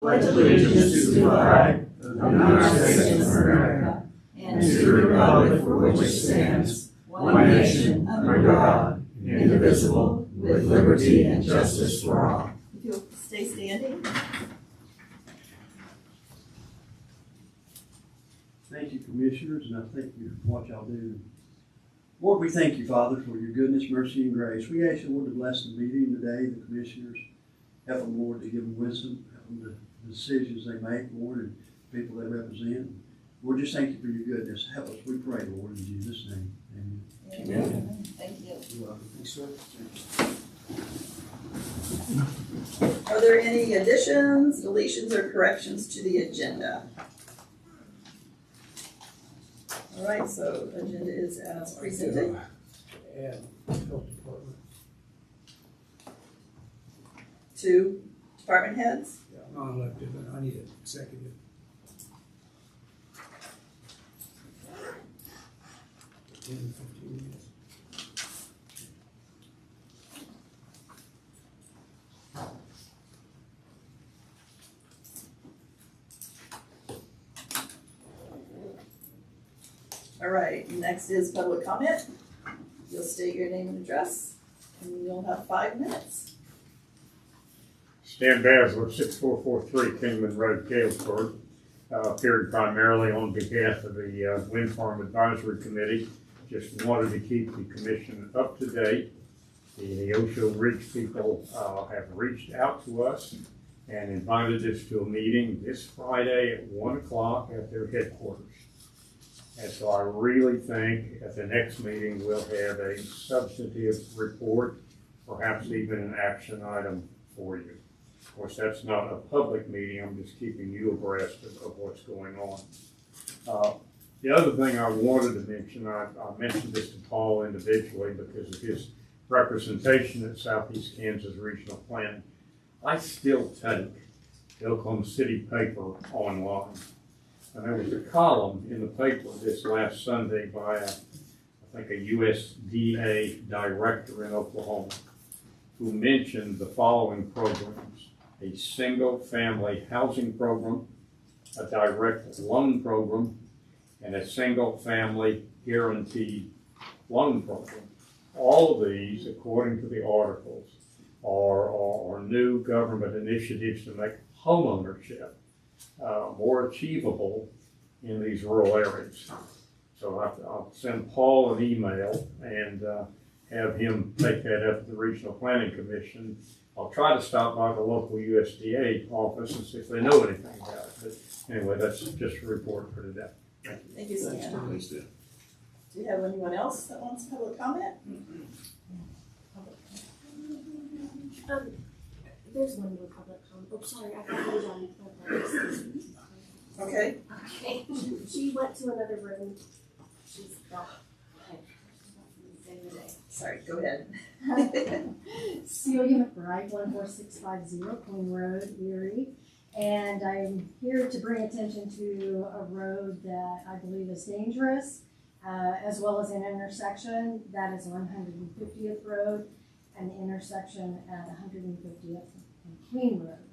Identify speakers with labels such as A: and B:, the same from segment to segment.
A: pledge allegiance to the flag of the United States of America and to the republic for which it stands, one nation, under God, indivisible, with liberty and justice for all.
B: If you'll stay standing.
C: Thank you, Commissioners, and I thank you for what y'all do. Lord, we thank you, Father, for your goodness, mercy, and grace. We ask you, Lord, to bless the meeting today, the Commissioners. Help them, Lord, to give them wisdom, help them to the decisions they make, Lord, and people they represent. Lord, just thank you for your goodness. Help us, we pray, Lord, in Jesus' name. Amen.
B: Amen. Thank you.
C: You're welcome. Thanks, sir.
B: Are there any additions, deletions, or corrections to the agenda? All right, so agenda is as presented.
D: And health department.
B: To department heads.
D: Yeah, non-elected, but I need an executive. 10, 15 minutes.
B: All right, next is public comment. You'll state your name and address, and you'll have 5 minutes.
E: Stan Basler, 6443 Kingman Road, Galesburg. Appeared primarily on behalf of the Wind Farm Advisory Committee. Just wanted to keep the commission up to date. The Neosho Ridge people have reached out to us and invited us to a meeting this Friday at 1 o'clock at their headquarters. And so I really think at the next meeting we'll have a substantive report, perhaps even an action item for you. Of course, that's not a public meeting. I'm just keeping you abreast of what's going on. The other thing I wanted to mention, I mentioned this to Paul individually because of his representation at Southeast Kansas Regional Planning. I still take the Oklahoma City paper online. And there was a column in the paper this last Sunday by I think a USDA director in Oklahoma who mentioned the following programs: a single family housing program, a direct loan program, and a single family guaranteed loan program. All of these, according to the articles, are new government initiatives to make homeownership more achievable in these rural areas. So I'll send Paul an email and have him take that up to the Regional Planning Commission. I'll try to stop by the local USDA office and see if they know anything about it. But anyway, that's just a report for today. Thank you.
B: Thank you, Stan.
A: Thanks, Dan.
B: Do you have anyone else that wants public comment?
F: There's one more public comment. Oh, sorry, I thought you were on the
B: Okay.
F: Okay. She went to another room. She's back. Okay.
B: Sorry, go ahead.
G: Celia McBride, 14650 Queen Road, Erie. And I'm here to bring attention to a road that I believe is dangerous, as well as an intersection that is 150th Road and the intersection at 150th and Queen Road.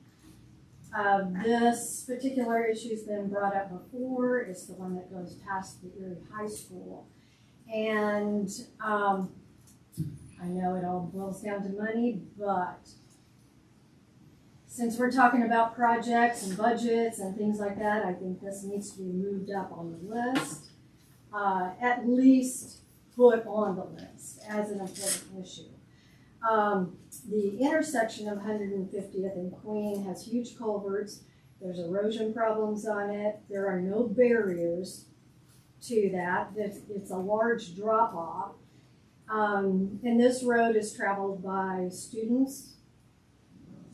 G: This particular issue has been brought up before. It's the one that goes past the Erie High School. And I know it all boils down to money, but since we're talking about projects and budgets and things like that, I think this needs to be moved up on the list. At least put on the list as an important issue. The intersection of 150th and Queen has huge culverts. There's erosion problems on it. There are no barriers to that. It's a large drop off. And this road is traveled by students,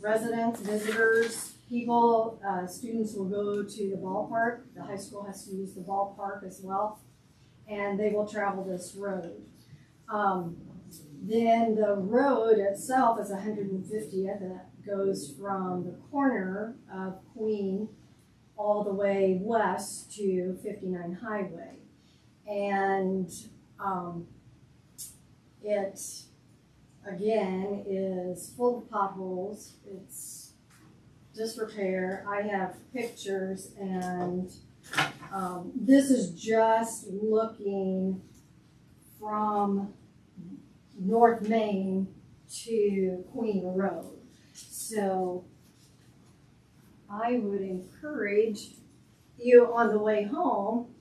G: residents, visitors, people. Students will go to the ballpark. The high school has to use the ballpark as well. And they will travel this road. Then the road itself is 150th, and it goes from the corner of Queen all the way west to 59 Highway. And it, again, is full of potholes. It's disrepair. I have pictures, and this is just looking from North Main to Queen Road. So I would encourage you on the way home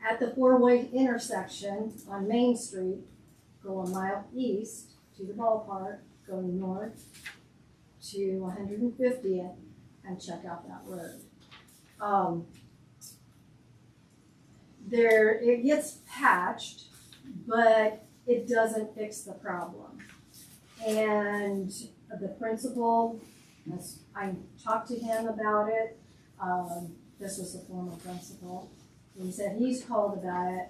G: at the four-way intersection on Main Street, go a mile east to the ballpark, go north to 150th and check out that road. It gets patched, but it doesn't fix the problem. And the principal, I talked to him about it. This was the former principal. He said he's called about it.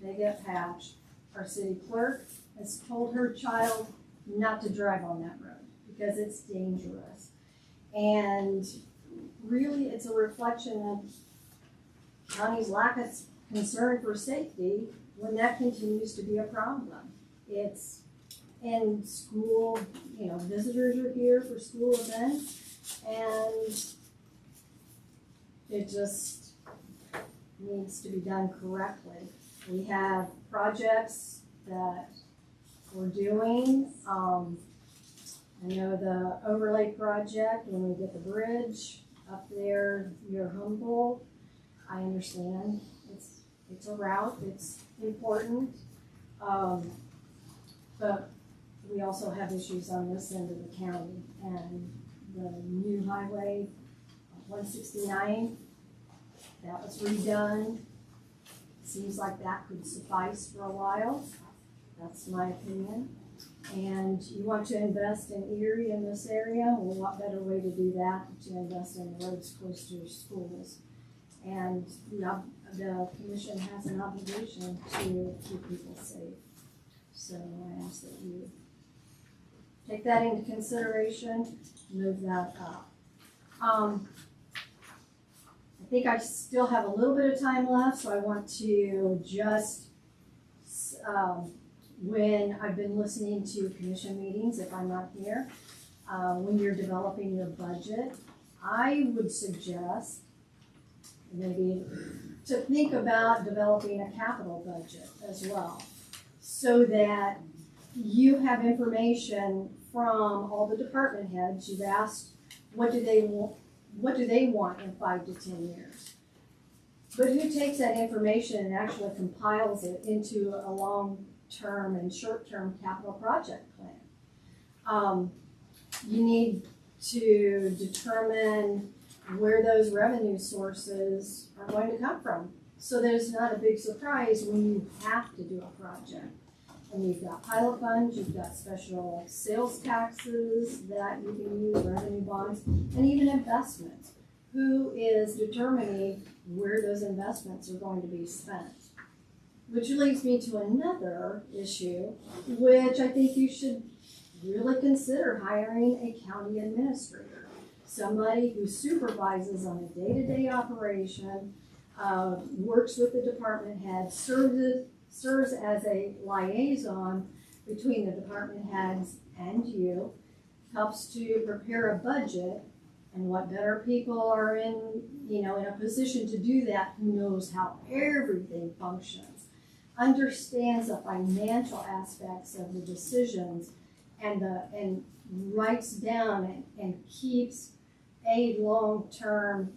G: They get patched. Our city clerk has told her child not to drive on that road because it's dangerous. And really, it's a reflection of county's lack of concern for safety when that continues to be a problem. It's in school, visitors are here for school events, and it just needs to be done correctly. We have projects that we're doing. I know the overlay project, when we get the bridge up there near Humboldt, I understand it's a route, it's important. But we also have issues on this end of the county, and the new highway 169, that was redone. Seems like that could suffice for a while. That's my opinion. And you want to invest in Erie in this area, well, what better way to do that than to invest in roads close to your schools? And the commission has an obligation to keep people safe. So I ask that you take that into consideration, move that up. I think I still have a little bit of time left, so I want to just, when I've been listening to commission meetings, if I'm not here, when you're developing your budget, I would suggest maybe to think about developing a capital budget as well, so that you have information from all the department heads. You've asked, what do they want in 5 to 10 years? But who takes that information and actually compiles it into a long-term and short-term capital project plan? You need to determine where those revenue sources are going to come from, so that it's not a big surprise when you have to do a project. And you've got pilot funds, you've got special sales taxes that you can use, revenue bonds, and even investments. Who is determining where those investments are going to be spent? Which leads me to another issue, which I think you should really consider hiring a county administrator. Somebody who supervises on a day-to-day operation, works with the department head, serves as a liaison between the department heads and you, helps to prepare a budget, and what better people are in a position to do that, who knows how everything functions, understands the financial aspects of the decisions, and writes down and keeps a long-term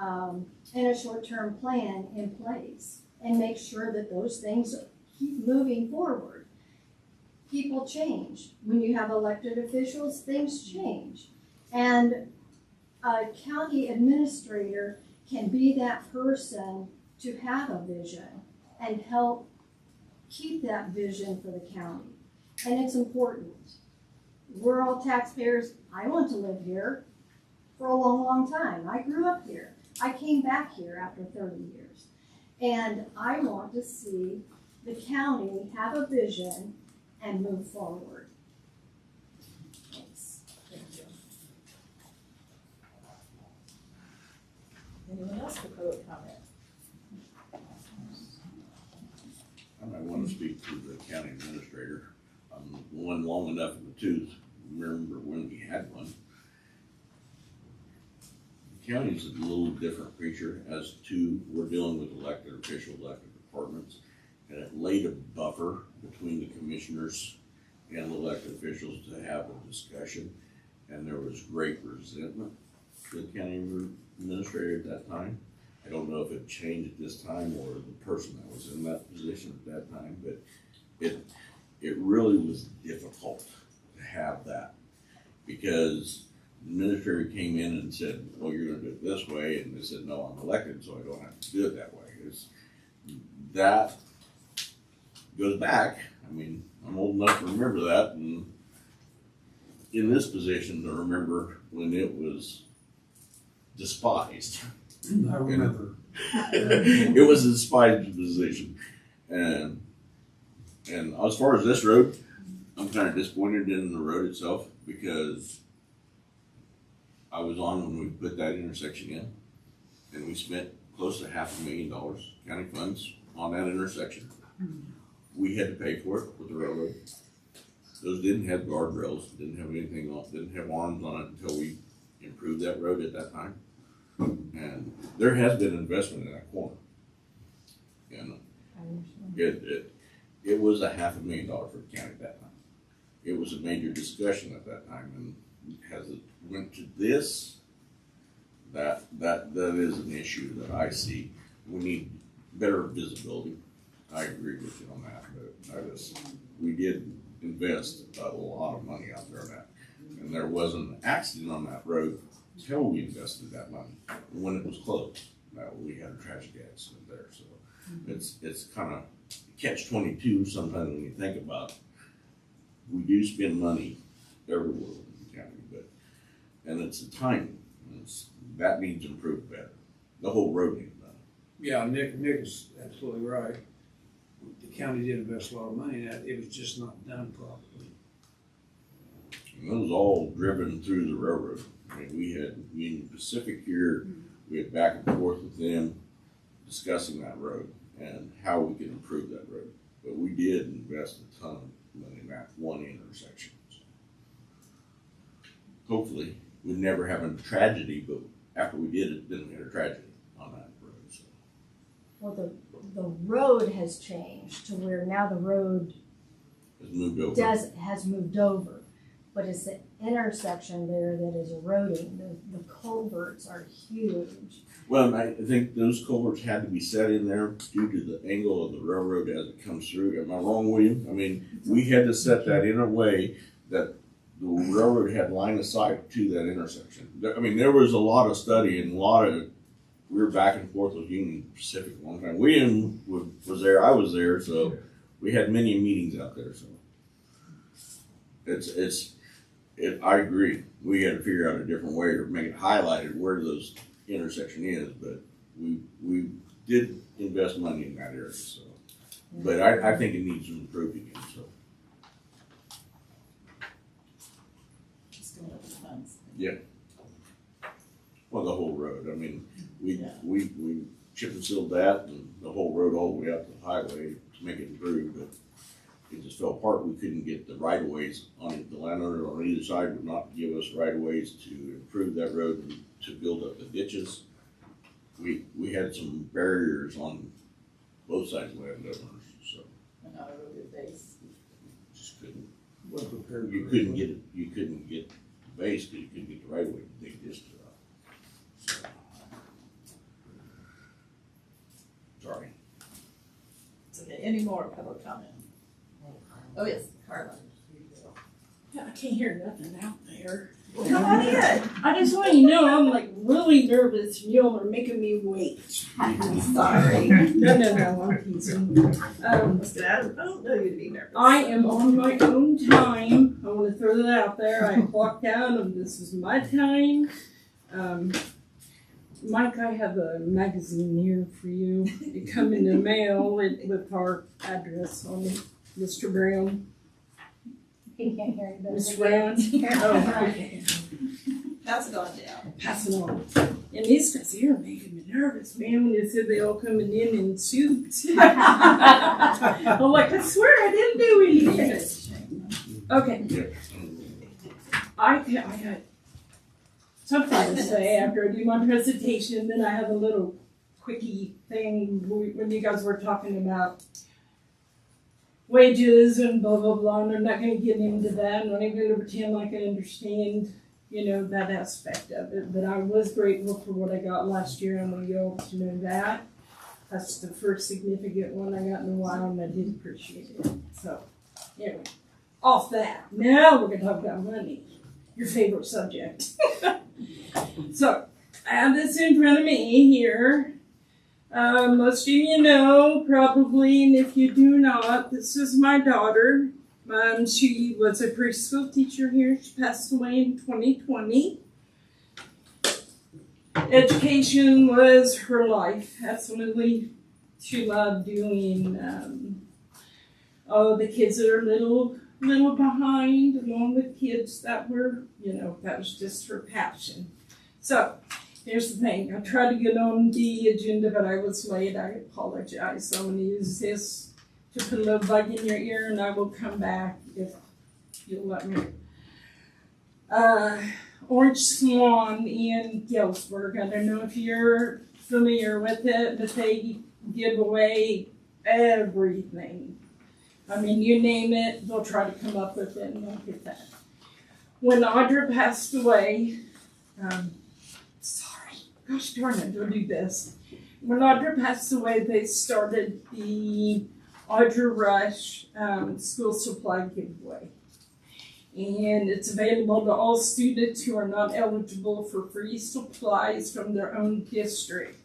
G: and a short-term plan in place, and make sure that those things keep moving forward. People change. When you have elected officials, things change. And a county administrator can be that person to have a vision and help keep that vision for the county. And it's important. We're all taxpayers. I want to live here for a long, long time. I grew up here. I came back here after 30 years. And I want to see the county have a vision and move forward. Thanks.
B: Thank you. Anyone else for public comment?
H: I might want to speak to the county administrator. I'm one long enough in the tooth, remember when we had one. county's a little different creature as to, we're dealing with elected officials, elected departments, and it laid a buffer between the commissioners and the elected officials to have a discussion, and there was great resentment to the county administrator at that time. I don't know if it changed at this time or the person that was in that position at that time, but it really was difficult to have that, because the administrator came in and said, well, you're gonna do it this way, and they said, no, I'm elected, so I don't have to do it that way. That goes back, I mean, I'm old enough to remember that, and in this position to remember when it was despised.
D: I remember.
H: It was a despised position. And as far as this road, I'm kind of disappointed in the road itself, because I was on when we put that intersection in, and we spent close to $500,000 county funds on that intersection. We had to pay for it with the railroad. Those didn't have guardrails, didn't have anything on, didn't have arms on it until we improved that road at that time. And there has been investment in that corner. And it was $500,000 for the county at that time. It was a major discussion at that time, and as it went to this, that is an issue that I see. We need better visibility. I agree with you on that, but we did invest a lot of money out there on that. And there wasn't an accident on that road until we invested that money, when it was closed. We had a tragic accident there, so it's kind of catch-22 sometimes when you think about it. We do spend money everywhere in the county, and it's the timing. That needs improved better. The whole road needs done.
D: Yeah, Nick is absolutely right. The county did invest a lot of money in that, it was just not done properly.
H: And it was all driven through the railroad. I mean, we had Union Pacific here, we had back and forth with them discussing that road and how we could improve that road. But we did invest a ton of money in that one intersection. So hopefully, we'd never have a tragedy, but after we did it, then we had a tragedy on that road. So.
G: Well, the road has changed to where now the road
H: Has moved over.
G: has moved over, but it's the intersection there that is eroding. The culverts are huge.
H: Well, I think those culverts had to be set in there due to the angle of the railroad as it comes through. Am I wrong, William? I mean, we had to set that in a way that the railroad had line of sight to that intersection. I mean, there was a lot of study and we were back and forth with Union Pacific a long time. William was there, I was there, so we had many meetings out there. So I agree. We had to figure out a different way to make it highlighted where those intersection is, but we did invest money in that area. So, but I think it needs to improve again. So. Yeah. Well, the whole road. I mean, we chip and sealed that and the whole road all the way up to the highway to make it improve, but it just fell apart. We couldn't get the right of ways on it. The landowner on either side would not give us right of ways to improve that road and to build up the ditches. We had some barriers on both sides of the landowners, so.
B: And not a real good base.
H: Just couldn't.
D: Well prepared.
H: You couldn't get it. You couldn't get the base because you couldn't get the right of way to dig this to. So. Sorry.
B: It's okay. Any more public comment? Oh, yes, Carla.
A: I can't hear nothing out there.
B: Well, come on in.
A: I just want you to know I'm like really nervous. Y'all are making me wait.
B: I'm sorry.
A: No, I'm teasing.
B: I don't know you to be nervous.
A: I am on my own time. I want to throw that out there. I clocked out and this is my time. Mike, I have a magazine here for you. It come in the mail with our address on it. Mr. Brown.
G: He can't hear you.
A: Miss Brown. Oh, okay.
B: Pass it on down.
A: Pass it on. And these guys here are making me nervous, man, when you said they all coming in suits. I'm like, I swear I didn't do anything. Okay. I got something to say after I do my presentation. Then I have a little quickie thing when you guys were talking about wages and blah, blah, blah, and I'm not gonna get into that. I'm not even gonna pretend like I understand, that aspect of it. But I was grateful for what I got last year. I'm gonna go to know that. That's the first significant one I got in a while, and I did appreciate it. So, anyway, off that. Now we're gonna talk about money, your favorite subject. So, I have this in front of me here. Most of you know, probably, and if you do not, this is my daughter. She was a preschool teacher here. She passed away in 2020. Education was her life. Absolutely. She loved doing, the kids that are little behind, along with kids that were, that was just her passion. So, here's the thing. I tried to get on the agenda, but I was late. I apologize. So I'm going to use this to put a little bug in your ear, and I will come back if you'll let me. Orange Swan in Galesburg. I don't know if you're familiar with it, but they give away everything. I mean, you name it, they'll try to come up with it, and they'll get that. When Audra passed away, gosh darn it, don't do this. When Audra passed away, they started the Audra Rush school supply giveaway. And it's available to all students who are not eligible for free supplies from their own district.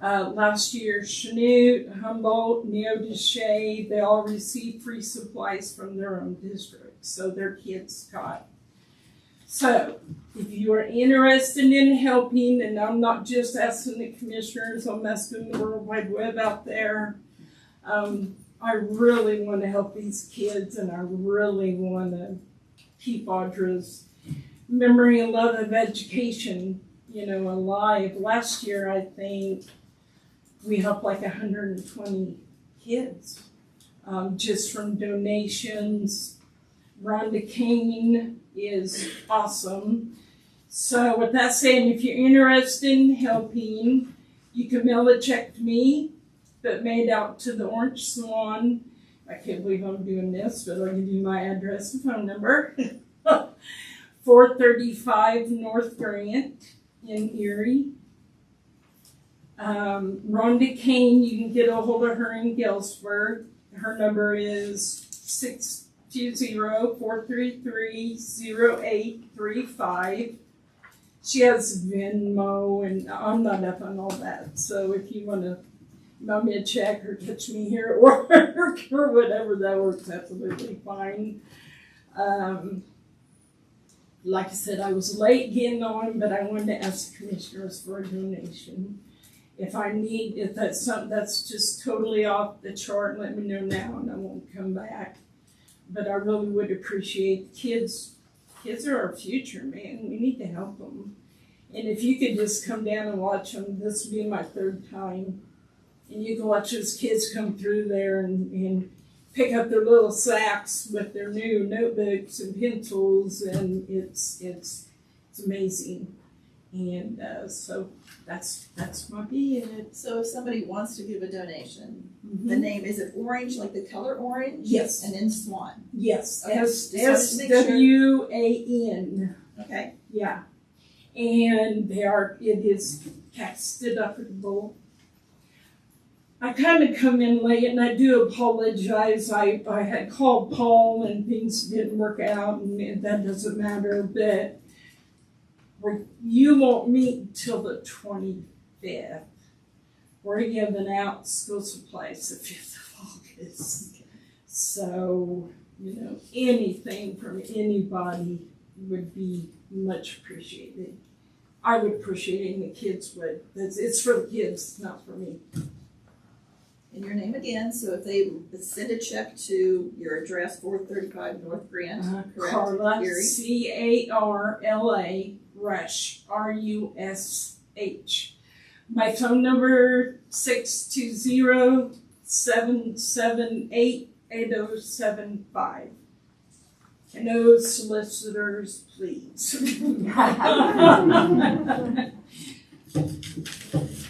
A: Last year, Chanute, Humboldt, Neosho, they all received free supplies from their own districts, so their kids got. So, if you are interested in helping, and I'm not just asking the commissioners, I'm asking the World Wide Web out there, I really want to help these kids, and I really want to keep Audra's memory and love of education, alive. Last year, I think, we helped like 120 kids, just from donations. Rhonda Kane is awesome. So with that said, if you're interested in helping, you can mail a check to me, but made out to the Orange Swan. I can't believe I'm doing this, but I'll give you my address and phone number. 435 North Grant in Erie. Rhonda Kane, you can get a hold of her in Galesburg. Her number is 620-433-0835. She has Venmo, and I'm not up on all that. So if you want to mail me a check or catch me here at work or whatever, that works absolutely fine. Like I said, I was late getting on, but I wanted to ask the commissioners for a donation. If that's something that's just totally off the chart, let me know now and I won't come back. But I really would appreciate kids. Kids are our future, man. We need to help them. And if you could just come down and watch them, this will be my third time. And you can watch those kids come through there and pick up their little sacks with their new notebooks and pencils, and it's amazing. And so that's my bid.
B: So if somebody wants to give a donation, the name, is it orange, like the color orange?
A: Yes.
B: And then Swan?
A: Yes.
B: Okay.
A: SWAN.
B: Okay.
A: Yeah. And it is tax deductible. I kind of come in late, and I do apologize. I had called Paul and things didn't work out, and that doesn't matter, but you won't meet till the 25th. We're giving out school supplies the 5th of August. So, anything from anybody would be much appreciated. I would appreciate it, and the kids would. It's for the kids, not for me.
B: And your name again, so if they send a check to your address, 435 North Grant, correct?
A: Carla,
B: Erie.
A: CARLA, Rush, RUSH. My phone number, 620-778-8075. No solicitors, please.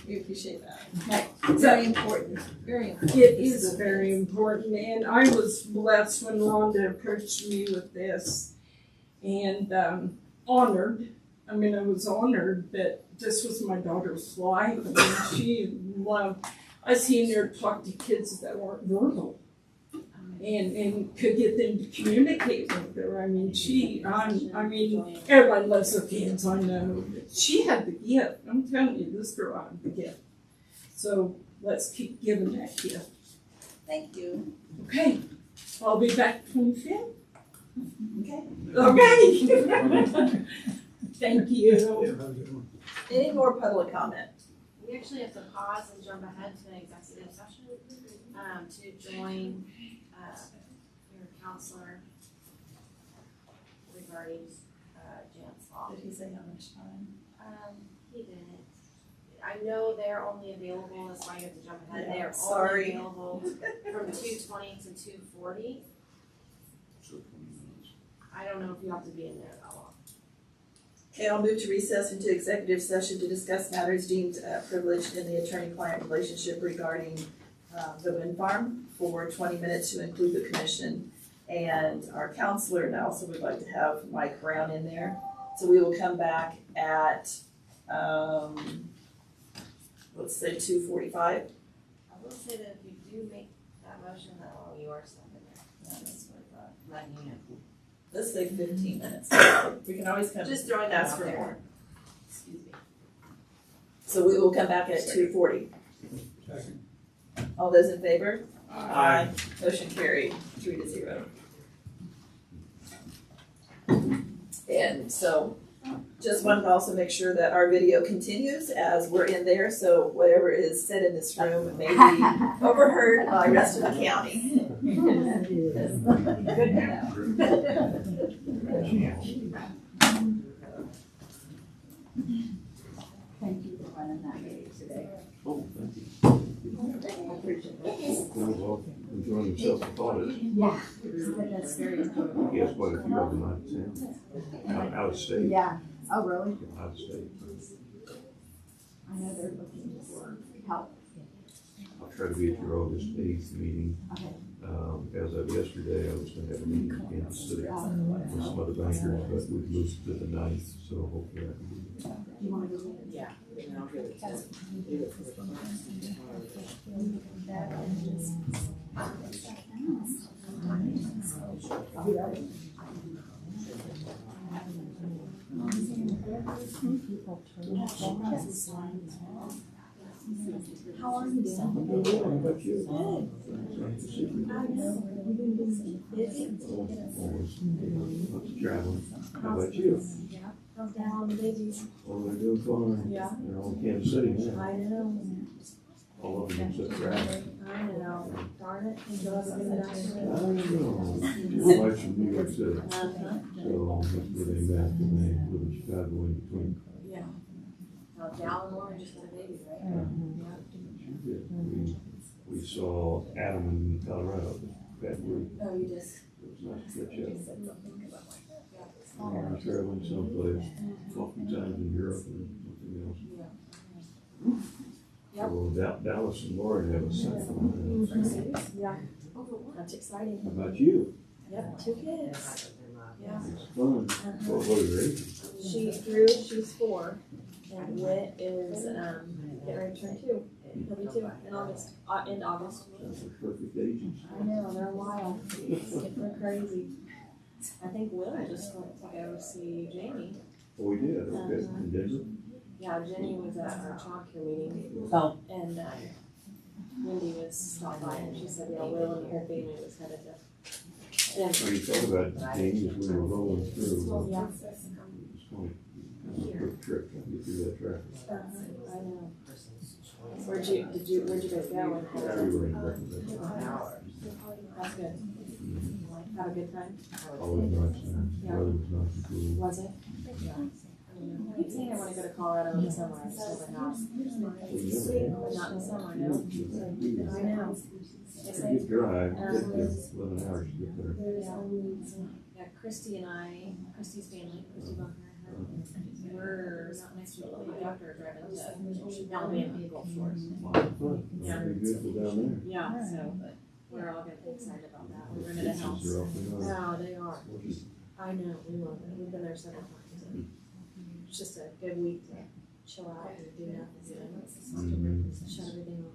B: We appreciate that.
A: Okay.
B: Very important, very important.
A: It is very important, and I was blessed when Rhonda approached me with this, and honored. I mean, I was honored that this was my daughter's life. I mean, she loved. I seen her talk to kids that weren't verbal, and could get them to communicate with her. I mean, everyone loves their kids, I know. But she had the gift. I'm telling you, this girl had the gift. So let's keep giving that gift.
B: Thank you.
A: Okay, I'll be back 25th.
B: Okay.
A: Okay. Thank you.
B: Any more public comment?
F: We actually have to pause and jump ahead to an executive session to join your counselor regarding Jan's law.
B: Did he say how much time?
F: He didn't. I know they're only available, that's why you have to jump ahead.
B: Yeah,
F: They're
B: sorry.
F: only available from 2:20 to 2:40.
H: So 20 minutes.
F: I don't know if you have to be in there that long.
B: Okay, I'll move to recess into executive session to discuss matters deemed privileged in the attorney-client relationship regarding the wind farm for 20 minutes to include the commission and our counselor, and I also would like to have Mike Brown in there. So we will come back at, let's say 2:45.
F: I will say that if you do make that motion, that will you are stuck in there.
B: Yeah, that's what I thought.
F: Letting you know.
B: Let's say 15 minutes. We can always come
F: Just throwing that
B: ask
F: out
B: for
F: there.
B: more.
F: Excuse me.
B: So we will come back at 2:40. All those in favor?
D: Aye.
B: Motion carried, 3-0. And so, just wanted to also make sure that our video continues as we're in there, so whatever is said in this room may be overheard by the rest of the county. Good to
I: Thank you for running that meeting today.
J: Oh, thank you.
I: I appreciate it.
J: Well, enjoying yourself with audit.
I: Yeah, that's very important.
J: Yes, quite a few of them out of state.
I: Yeah, oh, really?
J: Out of state.
I: I know they're looking for help.
J: I'll try to be at your August 8th meeting.
I: Okay.
J: As of yesterday, I was going to have a meeting in Kansas City with some other bankers, but we've moved to the 9th, so hopefully I can do that.
I: You want to do it?
F: Yeah.
I: How are you doing?
J: How about you? Lots of traveling. How about you?
I: I'm down, busy.
J: Oh, they're doing fine.
I: Yeah.
J: They're all in Kansas City now.
I: I know.
J: All of them except travel.
I: I know. Darn it. You have a good
J: I
I: afternoon.
J: don't know. Your wife's from New York City.
I: Uh-huh.
J: So that's where they met and they live in Chicago in between.
I: Yeah.
F: Well, Gal and Lauren just had a baby, right?
J: Yeah, we saw Adam in Colorado that week.
F: Oh, you just.
J: It was nice to catch up. I'm traveling someplace, oftentimes in Europe or something else.
F: Yep.
J: So Dallas and Lauren have a son.
F: Yeah. That's exciting.
J: How about you?
F: Yep, 2 kids. Yeah.
J: It's fun. What are your ages?
F: She's 4, and Whit is getting ready to turn 2. He'll be 2 in August. In August.
J: That's a perfect ages.
F: I know, they're wild. They're crazy. I think Will just went to go see Jamie.
J: Oh, we did, okay, in Denver?
F: Yeah, Jenny was at our child care meeting.
I: Oh.
F: And Wendy was stopped by and she said, yeah, Will and the whole family was headed to. And
J: When you talk about Jamie, as we were rolling through,
F: yeah.
J: it's going to be a quick trip, trying to get through that traffic.
F: I know. Where'd you guys go?
J: Yeah, we were in Brooklyn.
F: That's good. Have a good time?
J: Always nice, and the
F: Yeah.
J: weather was nice and cool.
F: Was it? Yeah. I keep saying I want to go to Colorado in the summer, I just never have. But not in the summer, no. I know.
J: It's a good drive, it takes 11 hours to get there.
F: Yeah. Yeah, Christy's family, Christy Bunker, we're not next week, the doctor driving to Alabama and Gulf Shores.
J: Wow, fun. That'd be good for down
F: Yeah, so we're all gonna be excited about that. We're renting a
J: there.
F: house.
J: Kids are awfully nice.
F: Oh, they are. I know, we love it. We've been there several times. And it's just a good week to chill out and do nothing, shut everything off.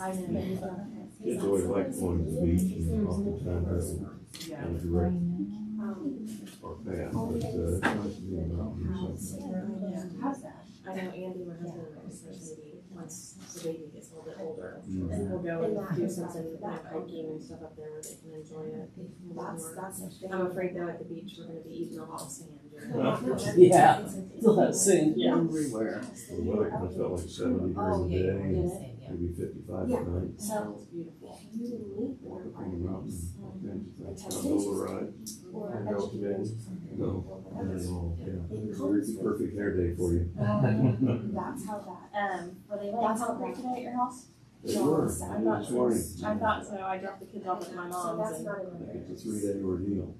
F: I know.
J: Kids always like going to the beach and oftentimes kind of direct our path, but it's nice to be in the mountains.
F: How's that? I know Andy, my husband, maybe once the baby gets a little bit older, and we'll go and do something like hiking and stuff up there where they can enjoy it. I'm afraid though at the beach we're gonna be eating a lot of sand.
A: Yeah, still have sand everywhere.
J: The weather kind of felt like 70 during the day, maybe 55 at night.
F: So it's beautiful.
J: Walk up on the mountain, all kinds of things. Gondola ride. No, not at all, yeah. Perfect hair day for you.
I: That's how that,
F: Were they
I: that's how great today at your house?
J: They were,
F: I
J: this morning.
F: thought so. I dropped the kids off at my
I: So
F: mom's
I: that's
F: and.
I: not even.
J: It's a 3-day ordeal.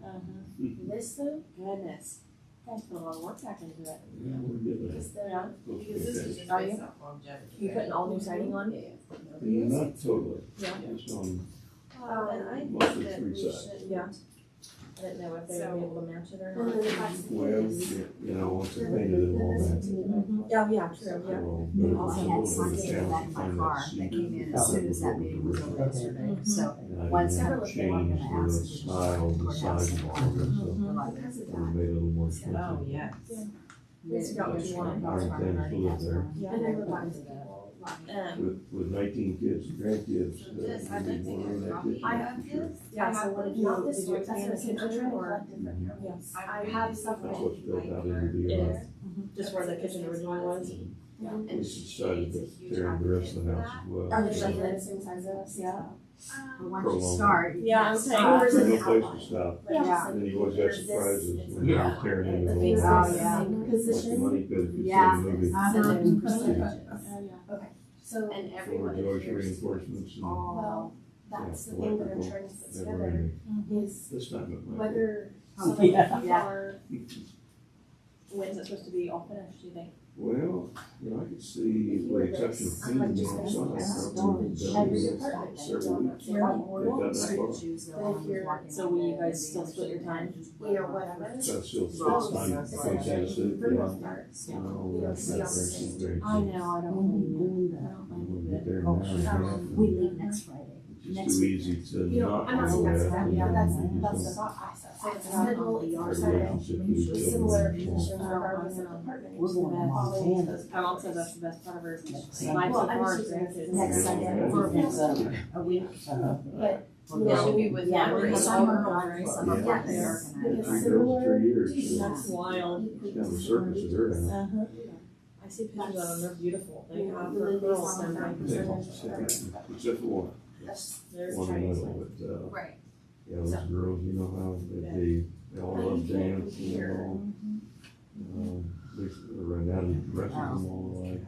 I: This though,
F: Goodness. Guys put a lot of work back into it.
J: Yeah, we're getting there.
I: is the.
F: Yeah.
J: Okay.
F: Are you? You putting all new siding on?
J: Not totally,
F: Yeah.
J: just on
F: And I
J: mostly 3 sides.
F: Yeah. I didn't know if they would be able to match it or
I: And then the
F: not.
I: fact
J: Well, you know, once it's painted, it'll all match.
F: Yeah, yeah, true, yeah.
J: So,
A: We
J: but
A: also
J: it's a
A: had
J: little
A: somebody
J: bit
A: in
J: of a
A: the back
J: challenge
A: of
J: to
A: my
J: find
A: car
J: that
A: that
J: seat.
A: came in as soon as that meeting was over yesterday. So
J: And I
A: once
J: didn't
A: I
J: have to change the style, the size of all of it, so it made it a little more expensive.
A: Oh, yeah.
F: Please figure out what you want.
J: Our intent is to live there.
I: And then we're back to the.
J: With 19 kids, grandkids, maybe more than that kid.
I: I have kids.
F: Yeah, so what did you,
I: Not this
F: did you
I: one, that's
F: expand the
I: what I'm
F: kitchen
I: trying to
F: or
I: collect different.
F: Yes.
I: I have stuff.
J: That's what's built out into the,
F: just where the kitchen originally was?
J: we decided to tear in the rest of the house as well.
I: Are they like the same size as us?
F: Yeah.
A: But once you start.
F: Yeah, I'm saying.
J: There's no place to stop.
I: Yeah.
J: And then you always have surprises when you're
A: Yeah.
J: tearing into
I: The
J: the
I: big
J: whole
I: size,
J: house.
I: same
J: Like the
I: position.
J: money pit if you see
A: Yeah.
J: a movie.
I: Okay, so,
F: And
J: Floor
F: everyone
J: joist
F: adheres.
J: reinforcements and,
I: well, that's
J: yeah,
I: the thing that I'm
J: electrical,
I: trying to put
J: never
I: together
J: ending.
I: is
J: This time it might.
I: whether.
A: Oh,
I: so like
A: yeah.
I: if you
A: Yeah.
I: are-
F: When's it supposed to be all finished, do you think?
J: Well, you know, I could see, with the exception of painting the outside, probably been done
I: Every
J: in
I: department.
J: several weeks.
I: Really?
J: They've done that far.
I: But if you're,
F: So will you guys still split your time?
I: you know, whatever.
J: So it's still, it's time, between Tennessee,
I: For the
J: yeah.
I: most part.
J: You know, that's very soon.
F: I know, I don't blame you.
J: We'll get there in an hour and a half. and
A: We leave next Friday.
J: It's too easy to
I: You know,
J: not
I: I'm not
J: do
I: saying that's
J: that.
I: exactly,
J: and
I: that's,
J: then you
I: that's the
J: just
I: thought process. So it's a
A: Our
I: schedule, it's
J: don't-
I: decided,
J: Our relationship is built
I: similar
J: on-
I: positions regardless of department.
A: We're going to Montana.
F: And also that's the best part of her life so
I: Well,
F: far,
I: I'm just
F: is
I: using
F: grandkids.
A: Next Sunday for a week.
I: But,
A: We're
I: you know,
A: going-
F: be with
A: yeah,
F: them
A: we're
F: or
A: summer,
F: something.
A: summer
J: Yeah.
A: park there.
I: Yes.
J: Three girls in 3 years. so
F: That's wild.
J: It's kind of a circus at her house.
F: I see pictures of them, they're beautiful. They have
I: the
F: their
I: ladies
F: girls
I: on
F: and
I: the
J: Yeah, except for one,
F: they're
J: one in the
F: crazy.
J: middle, but,
I: Right.
J: yeah, those girls, you know how they all love dance, you know. They run down and dresses them all like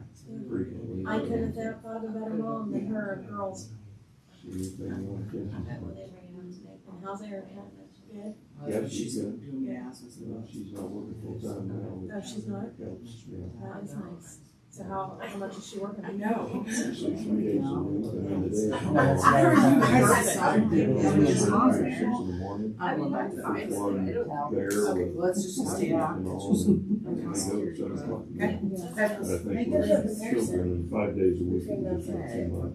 J: frequently.
F: I couldn't have thought of a better mom than her girls.
J: See anything like that?
F: And how's Erica? Good?
J: Yeah, she's good. She's not working full time now.
F: Oh, she's not?
J: Helps, yeah.
F: That is nice. So how much is she working?
A: know.
J: Actually, 3 days a week, and then today.
A: I heard you guys
J: Six
A: decided.
J: in the morning.
A: I would like to
J: There's
A: find
J: one there with.
A: Let's just stay
J: and
A: on.
J: all, and they go at 7 o'clock. But I think with children, 5 days a week, is just not too much.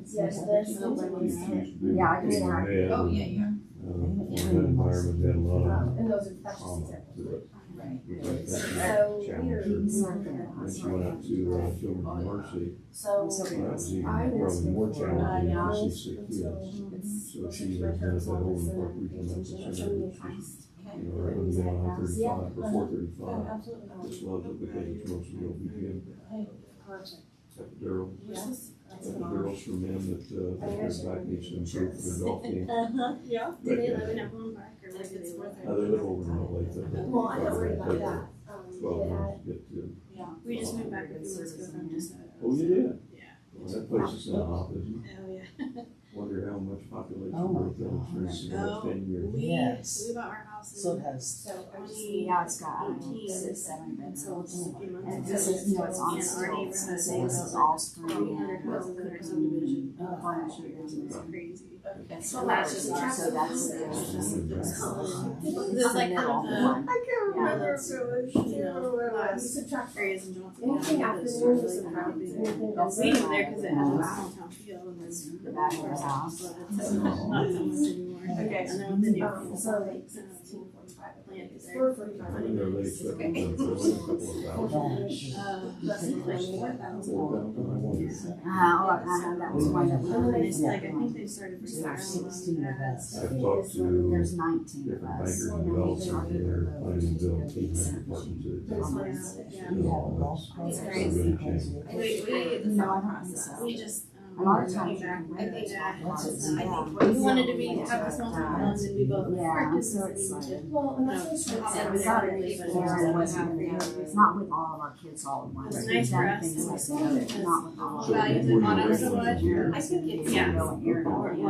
I: Yes, this.
J: Used to be
A: Yeah, I can
J: being
A: try.
J: mad,
A: Oh,
J: and,
A: yeah.
J: in that environment, had a lot of
I: And those are, that's just
J: trauma
I: examples.
J: to it.
A: Right.
J: We think that's
I: So
J: a
I: we're.
J: challenge. And she went out to Children's Mercy,
I: So.
J: that was even
I: I
J: probably more challenging
F: Yeah.
J: than she sick kids. So she was at that old Park Regional Medical Center, you know, right within I-35 or 435.
F: Absolutely.
J: Just loves it because it's mostly OB-GYN.
F: Perfect.
J: Epidural.
F: Yes.
J: Epidurals for men that, think their back needs to improve for their golf game.
F: Yeah.
J: But,
I: Avon or where do they live?
J: they live over in the lake.
I: Well, I'm not worried about that.
J: 12 months to get to.
B: We just moved back a few months ago from just.
J: Oh, you did?
B: Yeah.
J: Well, that place is now hot, isn't it?
B: Oh, yeah.
J: wonder how much population growth that experienced in the last 10 years.
A: Yes.
F: We bought our house in.
A: So it has.
F: So
I: Yeah, it's got, I don't know, 6, 7 bedrooms. And this is, you know, it's on stilts, and so this is all spring and cooking and furniture down
F: It's
I: there.
F: crazy.
I: So that's just, so that's the.
F: It's like kind of the.
B: I can't remember if it was
F: You know, last areas in Johnson.
I: Anything
F: County,
I: after
F: but it's
I: the
F: really
I: news,
F: kind of big.
I: that's
F: We
I: the
F: moved there because it has a
I: side.
F: small town feel and then.
I: The back of the house.
F: But it's not so much anymore.
B: Okay.
F: And then with the new.
I: So
F: like, plant is there.
J: I know they expect them to grow a couple of thousand.
F: That's like 4,000.
J: I wonder.
I: That was one that we.
F: It's like, I think they started for
J: I've talked to
I: There's 19 of
J: different
I: us.
J: bankers and developers, and they're planning to build 800 apartments at
F: Yeah.
J: It's
F: crazy.
J: really changing.
F: We
I: No, I don't think so.
F: we just.
I: A lot of
F: came
I: times
F: back.
I: you
F: I think
I: can
F: that we wanted to have a small town and then we both.
I: Yeah, I'm so excited. Well, and that's it's not with all of our kids all at once.
F: It's
I: We've
F: nice for
I: done
F: us
I: things
F: to
I: like that, not with all of
J: So
I: them.
F: values
J: what
F: and
J: are you
F: mottos so
J: doing
F: much.
J: here?
F: I think it's,
I: Yeah.
F: well,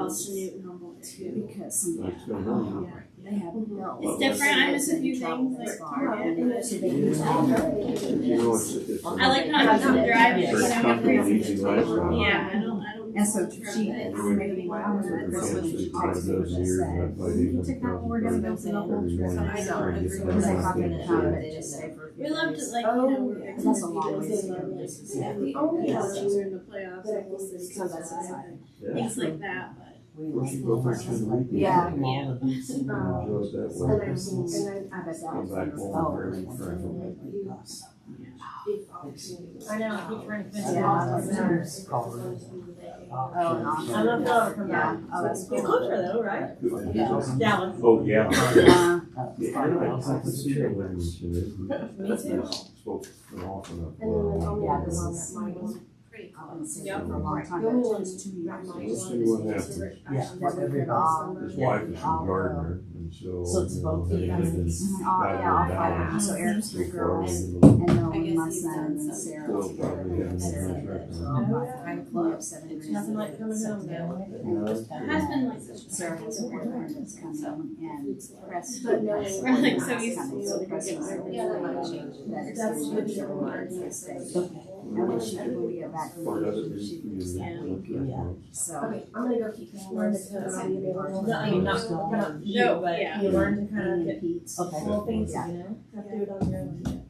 F: it's Newt and Humboldt too.
I: Because some
J: That's going on.
I: they have built.
F: It's different. I miss a few things like Target.
I: So they use all
J: You know, it's.
F: I like how I can drive it, you
J: Very
F: know,
J: comfortable, easy lifestyle.
F: yeah, I don't.
I: And so she maybe I was with Chris when she talked to me, she said, you took out, we're gonna go for the whole trip. Because they thought they could come, but just stay for a few
F: We loved
I: days.
F: it, like, you know, we're
I: And that's a long way to go.
F: Yeah, we were in the playoffs, like, we'll see,
I: So that's exciting.
F: things like that, but.
J: Well, she go back to the weekend.
I: Yeah.
J: Enjoy it that way.
I: I bet that
J: Come
I: was
J: back home very tranquil.
G: I know, I keep trying to finish
I: Yeah.
G: it off.
I: Oh, no.
G: I love that come
I: Yeah.
G: back.
I: Oh, it's
G: It's closer though, right?
J: Yeah.
G: Dallas.
E: Oh, yeah.
J: Yeah, I can see that when
G: Me too.
J: spoke an awful enough.
I: Yeah, this is. I've been sick for a long time, but it's 2 years.
J: We'll see what happens. His wife is from Gardner, and so.
A: So it's both
J: they
A: of
J: live
A: you.
J: in
I: All
J: Dallas.
I: 5. So Eric's 3 girls,
J: And
I: and then my son, and then Sarah.
J: Still probably having a contract.
I: So all 5. We have 7
G: It's nothing like coming home now.
F: It has been like this.
I: Sarah has a boyfriend that's coming, and Preston.
F: But no, we're like so used to
I: coming,
F: being
I: so
F: able to
I: Preston's
F: get
I: so
F: there.
I: that
G: That's
I: it's
G: good.
I: gonna be hard to stay. And when we get back from
J: Part of it
I: vacation,
J: is,
I: she
J: you
I: moves
J: know,
A: Yeah.
I: so.
G: Okay, I'm gonna go keep learn to kind of be available. No, I mean, not you,
F: No,
G: but
F: yeah.
G: you learn to kind of
I: And
G: get
I: Pete's.
A: Okay.
G: little things, you
I: Yeah.
G: know, have to do it on your own.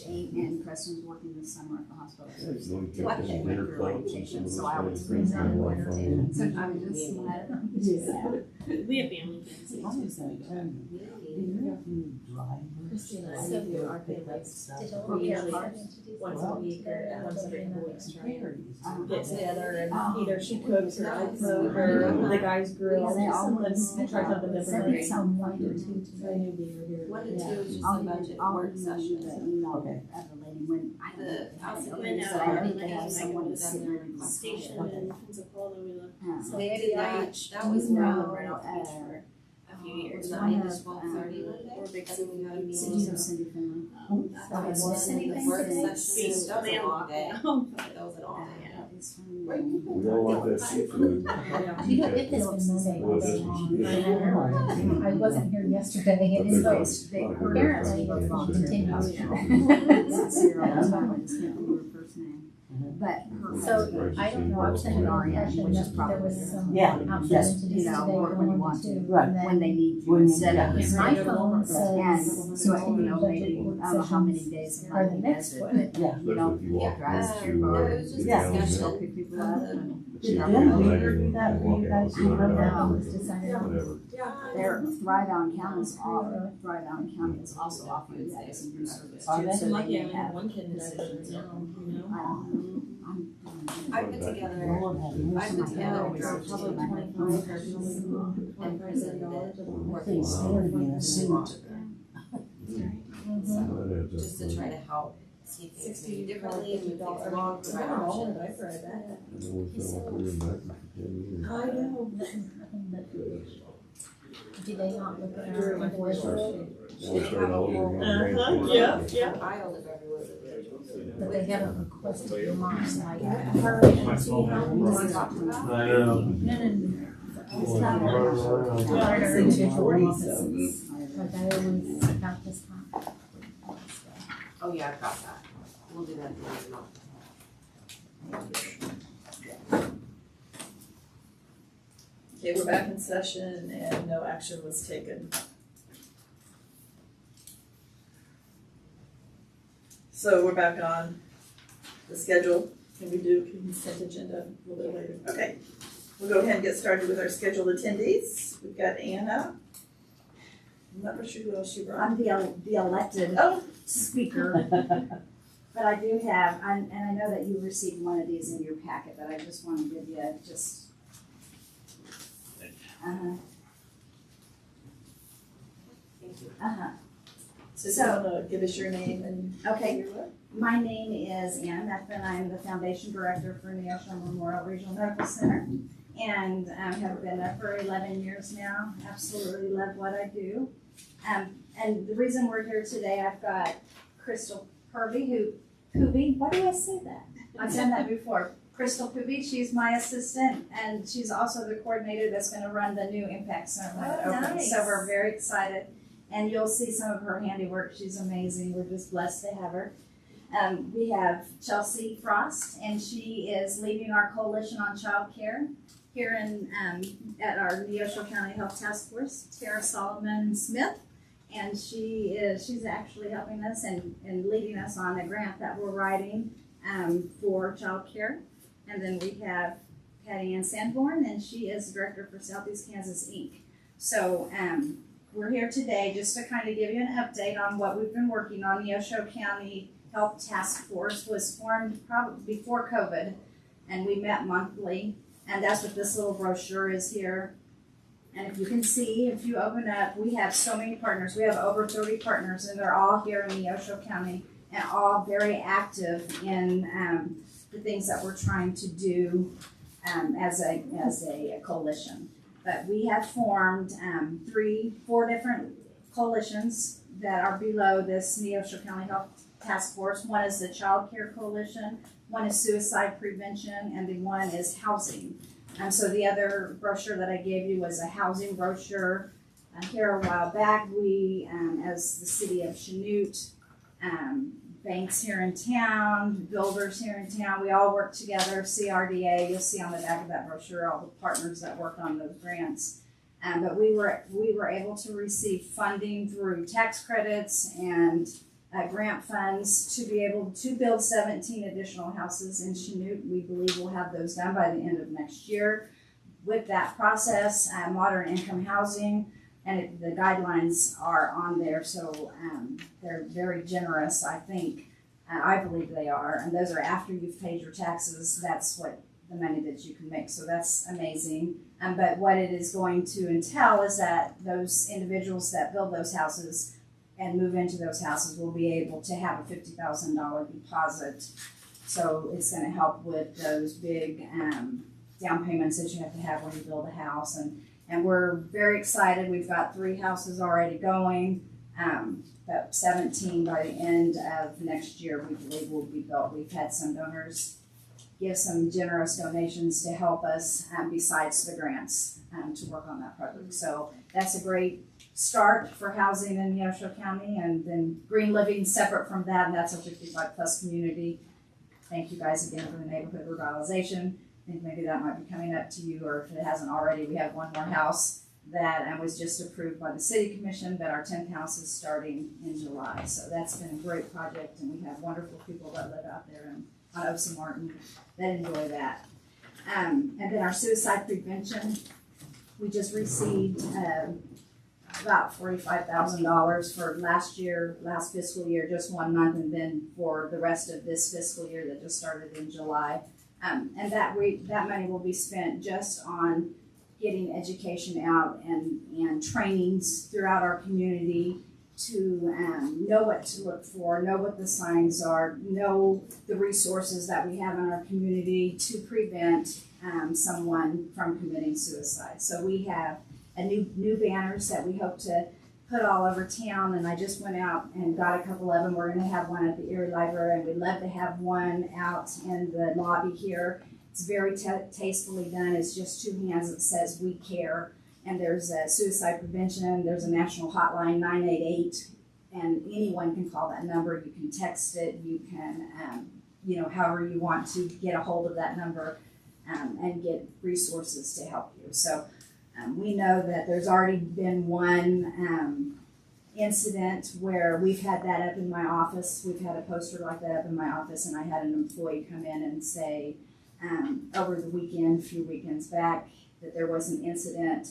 I: And Preston's working this summer at the hospital.
J: There's no difference in dinner clubs and some of
I: So I would
J: those
I: bring
J: things.
I: them in winter too. So I'm just like,
F: We have family kids.
A: How does that turn? Do you drive?
G: Christina,
A: So
G: I do
A: you
G: our
A: pick
G: family
A: up stuff.
G: we usually once a week or once every couple weeks try and get together and either she cooks or I cook or the guys grill.
I: Yeah, they all
G: Something, try something different.
I: Send some point or two to
G: I knew we were here.
B: One to two is just
I: I'll
B: a
I: email
B: budget
I: I'll
B: work
I: email you the
B: session.
I: email
A: Okay.
I: of the lady when I
B: The house
I: don't
F: went
I: know,
F: out
I: but I
F: and
I: need to
F: then
I: have
F: like
I: someone to
F: it
I: sit
F: was
I: there and
F: Station in Pensacola, we lived.
I: Yeah.
B: They did that, that was
I: No,
B: right off the beach for a few years,
I: One
B: 9
I: of,
B: to 12:30 one day.
F: Or big
B: And then we had a
I: Cindy,
B: meeting.
I: Cindy Finley.
B: That was one, and then the work session, that was a long day, that was an all day.
I: It's fine.
J: We all like that seafood.
G: You know, it has been moving all day long. I wasn't here yesterday and it's
J: But
G: they
J: there's
G: apparently
J: not
G: will
J: very
G: continue.
I: It's Sarah, that's why I just can't remember her first name. But her.
G: So I don't know, I was under the impression that there was some
A: Yeah.
G: outside entities
I: You
G: today
I: know, when you want to,
G: going to.
A: Right.
G: And
I: When
G: then
I: they need
A: When
I: you
A: you
I: set up.
A: need
I: And
G: my phone says.
I: so, you know, maybe, I don't know how many
G: sessions
I: days a
G: Are
I: month
G: the
I: he
G: next
I: does it,
G: one.
I: but,
A: Yeah.
I: you know,
J: Especially if you walk
I: drives
J: past
I: through,
J: you,
B: it was just
J: get down
B: discussion.
J: there,
I: go pick people up and.
G: Did
J: Yeah.
G: Denver do that for you guys?
J: Yeah.
G: That was decided on.
J: whatever.
I: Their Thrive Allen County is also offering that as a new service
A: Are
I: too,
A: they?
I: so
G: Lucky I
I: they
G: only
I: have
G: have one kid in
I: positions.
G: Denver, you know?
I: I'm
B: I put together,
A: Lord have
B: I
A: mercy.
B: put together a draft
G: Probably
B: sheet
G: 25 persons.
B: and presented it,
A: Things scared me in a suit.
J: That adds up.
B: just to try to help see things maybe differently and move things
G: $60
B: along,
G: I
B: provide
G: don't know,
B: options.
G: I read that.
J: I always felt like we were back for 10 years.
G: I know. Do they not look at our invoices?
J: Now we start all over again.
B: yeah.
F: I'll live everywhere with individuals.
I: But they haven't requested your mom's like her and she helped.
J: I know.
I: No.
J: Well, you run around.
B: Well, it's in 240, so.
I: But I always got this time.
F: Oh, yeah, I've got that. We'll do that at the end of the month.
B: Okay, we're back in session and no action was taken. So we're back on the schedule. Can we do consent agenda a little bit later? Okay, we'll go ahead and get started with our scheduled attendees. We've got Anna. I'm not sure who else you brought.
K: I'm the elected
B: Oh,
K: speaker, but I do have, and I know that you received one of these in your packet, but I just want to give you just.
F: Thank you.
B: so you wanna give us your name and
K: Okay.
B: your what?
K: My name is Anna Methvin. I'm the Foundation Director for Neosho Memorial Regional Medical Center, and have been there for 11 years now. Absolutely love what I do. And the reason we're here today, I've got Crystal Kuby, why do I say that? I've done that before. Crystal Kuby, she's my assistant, and she's also the coordinator that's going to run the new Impact Center when it opens.
B: Nice.
K: So we're very excited, and you'll see some of her handiwork. She's amazing. We're just blessed to have her. We have Chelsea Frost, and she is leading our coalition on child care here in at our Neosho County Health Task Force. Tara Solomon Smith, and she's actually helping us and leading us on a grant that we're writing for child care. And then we have Patty Ann Sanborn, and she is director for Southeast Kansas Inc. So we're here today just to kind of give you an update on what we've been working on. Neosho County Health Task Force was formed probably before COVID, and we met monthly, and that's what this little brochure is here. And if you can see, if you open up, we have so many partners. We have over 30 partners, and they're all here in Neosho County and all very active in the things that we're trying to do as a coalition. But we have formed 4 different coalitions that are below this Neosho County Health Task Force. One is the Child Care Coalition, one is Suicide Prevention, and the one is Housing. So the other brochure that I gave you was a housing brochure. Here a while back, we, as the city of Chanute, banks here in town, builders here in town, we all work together, CRDA, you'll see on the back of that brochure all the partners that work on those grants. But we were able to receive funding through tax credits and grant funds to be able to build 17 additional houses in Chanute. We believe we'll have those done by the end of next year. With that process, modern income housing, and the guidelines are on there, so they're very generous, I think. I believe they are, and those are after you've paid your taxes. That's what the money that you can make, so that's amazing. But what it is going to entail is that those individuals that build those houses and move into those houses will be able to have a $50,000 deposit. So it's going to help with those big down payments that you have to have when you build a house. And we're very excited. We've got 3 houses already going. About 17 by the end of next year, we believe will be built. We've had some donors give some generous donations to help us besides the grants to work on that project. So that's a great start for housing in Neosho County, and then Green Living separate from that, and that's a 55+ community. Thank you guys again for the neighborhood revitalization. I think maybe that might be coming up to you, or if it hasn't already, we have one more house that was just approved by the city commission, but our 10th house is starting in July. So that's been a great project, and we have wonderful people that live out there on Osa Martin that enjoy that. And then our suicide prevention, we just received about $45,000 for last fiscal year, just 1 month, and then for the rest of this fiscal year that just started in July. And that money will be spent just on getting education out and trainings throughout our community to know what to look for, know what the signs are, know the resources that we have in our community to prevent someone from committing suicide. So we have new banners that we hope to put all over town, and I just went out and got a couple of them. We're gonna have one at the Erie Library, and we'd love to have one out in the lobby here. It's very tastefully done. It's just two hands that says "We Care," and there's a suicide prevention. There's a national hotline, 988, and anyone can call that number. You can text it. You can, however you want to get a hold of that number and get resources to help you. So we know that there's already been one incident where we've had that up in my office. We've had a poster like that up in my office, and I had an employee come in and say over the weekend, a few weekends back, that there was an incident.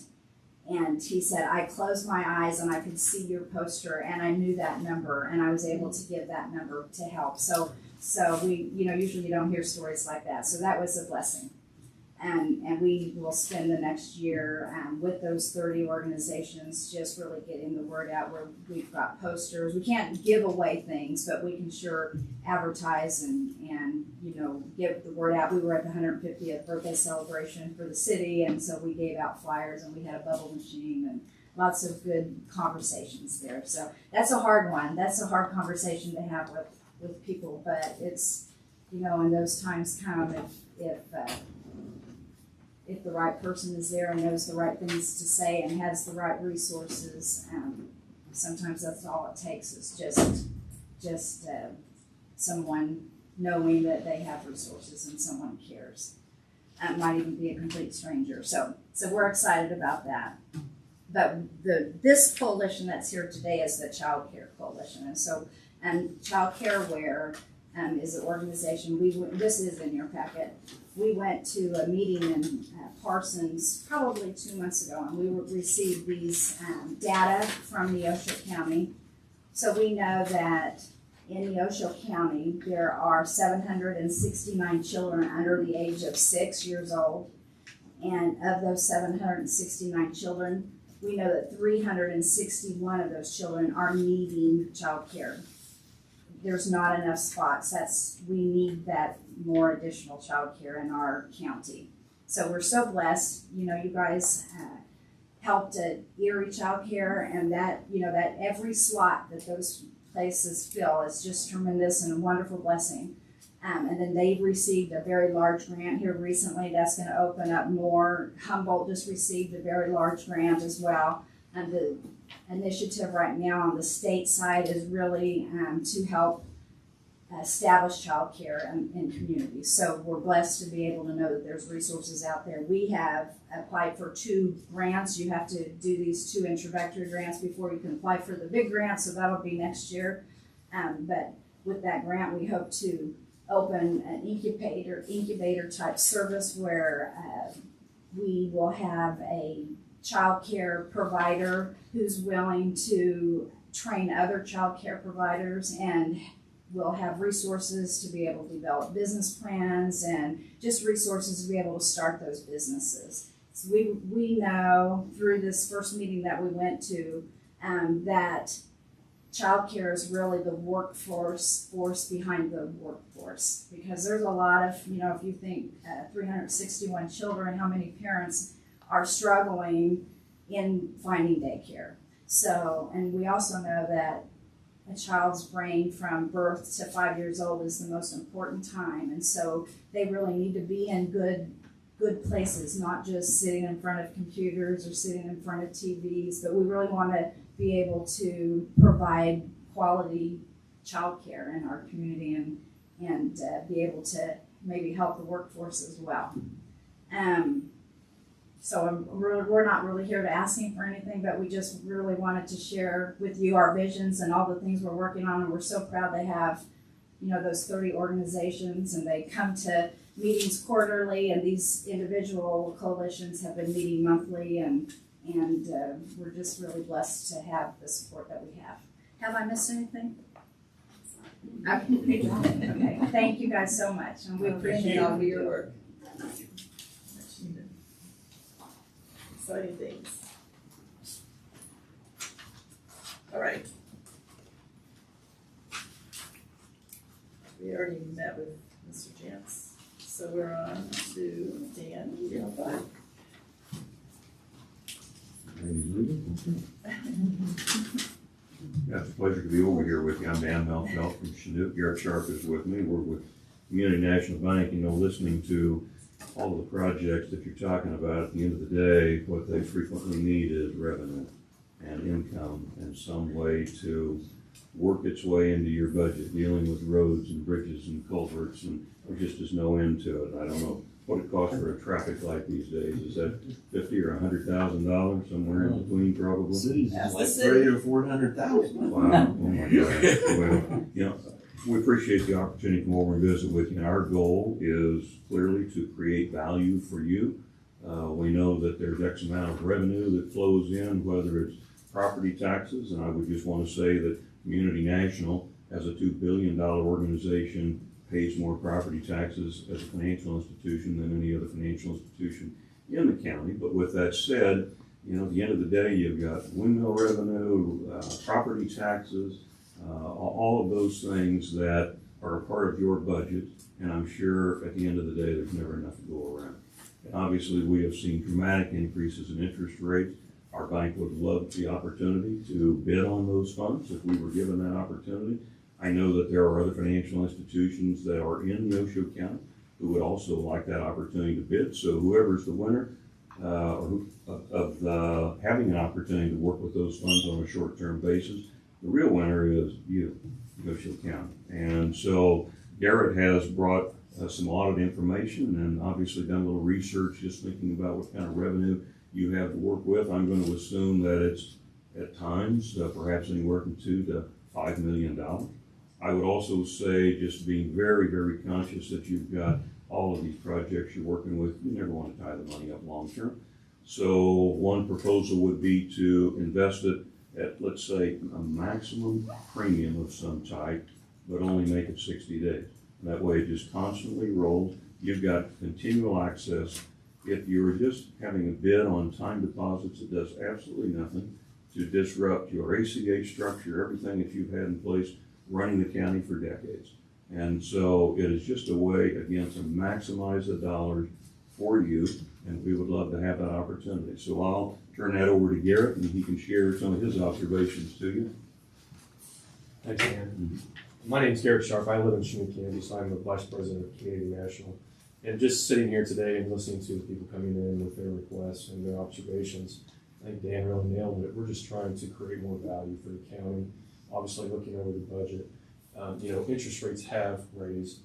K: And he said, I closed my eyes and I could see your poster and I knew that number and I was able to give that number to help. So we, usually you don't hear stories like that. So that was a blessing. And we will spend the next year with those 30 organizations just really getting the word out where we've got posters. We can't give away things, but we can sure advertise and give the word out. We were at the 150th birthday celebration for the city, and so we gave out flyers and we had a bubble machine and lots of good conversations there. So that's a hard one. That's a hard conversation to have with people, but it's, and those times come if the right person is there and knows the right things to say and has the right resources. Sometimes that's all it takes is just someone knowing that they have resources and someone cares. It might even be a complete stranger. So we're excited about that. But this coalition that's here today is the Child Care Coalition. And Child Care Aware is an organization. This is in your packet. We went to a meeting in Parsons probably 2 months ago, and we received these data from Neosho County. So we know that in Neosho County, there are 769 children under the age of 6 years old. And of those 769 children, we know that 361 of those children are needing child care. There's not enough spots. We need that more additional child care in our county. So we're so blessed. You guys helped at Erie Child Care, and that every slot that those places fill is just tremendous and a wonderful blessing. And then they've received a very large grant here recently that's going to open up more. Humboldt just received a very large grant as well. And the initiative right now on the state side is really to help establish child care in communities. So we're blessed to be able to know that there's resources out there. We have applied for 2 grants. You have to do these 2 introductory grants before you can apply for the big grant, so that'll be next year. But with that grant, we hope to open an incubator type service where we will have a child care provider who's willing to train other child care providers, and we'll have resources to be able to develop business plans and just resources to be able to start those businesses. So we know through this first meeting that we went to that child care is really the force behind the workforce, because there's a lot of, if you think 361 children, how many parents are struggling in finding daycare. So, and we also know that a child's brain from birth to 5 years old is the most important time. And so they really need to be in good places, not just sitting in front of computers or sitting in front of TVs, but we really want to be able to provide quality childcare in our community and be able to maybe help the workforce as well. So we're not really here to asking for anything, but we just really wanted to share with you our visions and all the things we're working on. And we're so proud to have, those 30 organizations, and they come to meetings quarterly, and these individual coalitions have been meeting monthly, and we're just really blessed to have the support that we have. Have I missed anything? Okay. Okay. Thank you guys so much, and we appreciate all of your work.
B: Exciting things. All right. We already met with Mr. Jantz, so we're on to Dan.
J: Ladies leaving? Yeah, it's a pleasure to be over here with you. I'm Dan Melfeld from Chinook. Garrett Sharp is with me. We're with Community National Bank, listening to all of the projects that you're talking about. At the end of the day, what they frequently need is revenue and income and some way to work its way into your budget, dealing with roads and bridges and culverts, and there just is no end to it. I don't know what it costs for a traffic light these days. Is that $50,000 or $100,000, somewhere in between probably?
A: Cities
B: That's
A: is
B: the
A: like
B: city.
A: 300,000 or 400,000.
J: Wow, oh my God. Well, we appreciate the opportunity to come over and visit with you. And our goal is clearly to create value for you. We know that there's X amount of revenue that flows in, whether it's property taxes, and I would just want to say that Community National, as a $2 billion organization, pays more property taxes as a financial institution than any other financial institution in the county. But with that said, at the end of the day, you've got windmill revenue, property taxes, all of those things that are a part of your budget. And I'm sure at the end of the day, there's never enough to go around. And obviously, we have seen dramatic increases in interest rates. Our bank would love the opportunity to bid on those funds if we were given that opportunity. I know that there are other financial institutions that are in Neosho County who would also like that opportunity to bid. So whoever's the winner of having an opportunity to work with those funds on a short-term basis, the real winner is you, Neosho County. And so Garrett has brought some audit information and obviously done a little research just thinking about what kind of revenue you have to work with. I'm going to assume that it's at times perhaps anywhere from $2 to $5 million. I would also say, just being very, very conscious that you've got all of these projects you're working with, you never want to tie the money up long term. So one proposal would be to invest it at, let's say, a maximum premium of some type, but only make it 60 days. That way it just constantly rolls. You've got continual access. If you're just having a bid on time deposits, it does absolutely nothing to disrupt your ACH structure, everything that you've had in place running the county for decades. And so it is just a way, again, to maximize the dollars for you, and we would love to have that opportunity. So I'll turn that over to Garrett, and he can share some of his observations to you.
L: Thanks, Dan. My name's Garrett Sharp. I live in Chinook, Kansas. So I'm the Vice President of Community National. And just sitting here today and listening to the people coming in with their requests and their observations, I think Dan really nailed it. We're just trying to create more value for the county. Obviously, looking over the budget, interest rates have raised,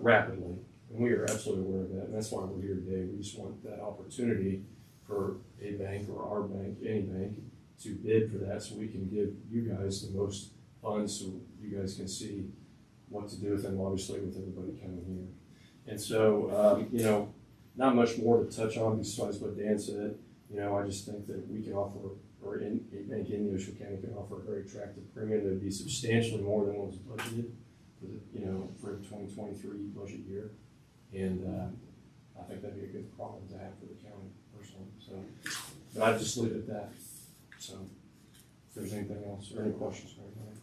L: rapidly, and we are absolutely aware of that, and that's why we're here today. We just want that opportunity for a bank or our bank, any bank, to bid for that, so we can give you guys the most funds, so you guys can see what to do with them. Obviously, with everybody coming here, and so not much more to touch on besides what Dan said. I just think that we can offer, or a bank in Neosho County can offer a very attractive premium that would be substantially more than what was budgeted for the 2023 budget year. And I think that'd be a good problem to have for the county personally. So, but I'd just leave it at that. So if there's anything else or any questions for anybody.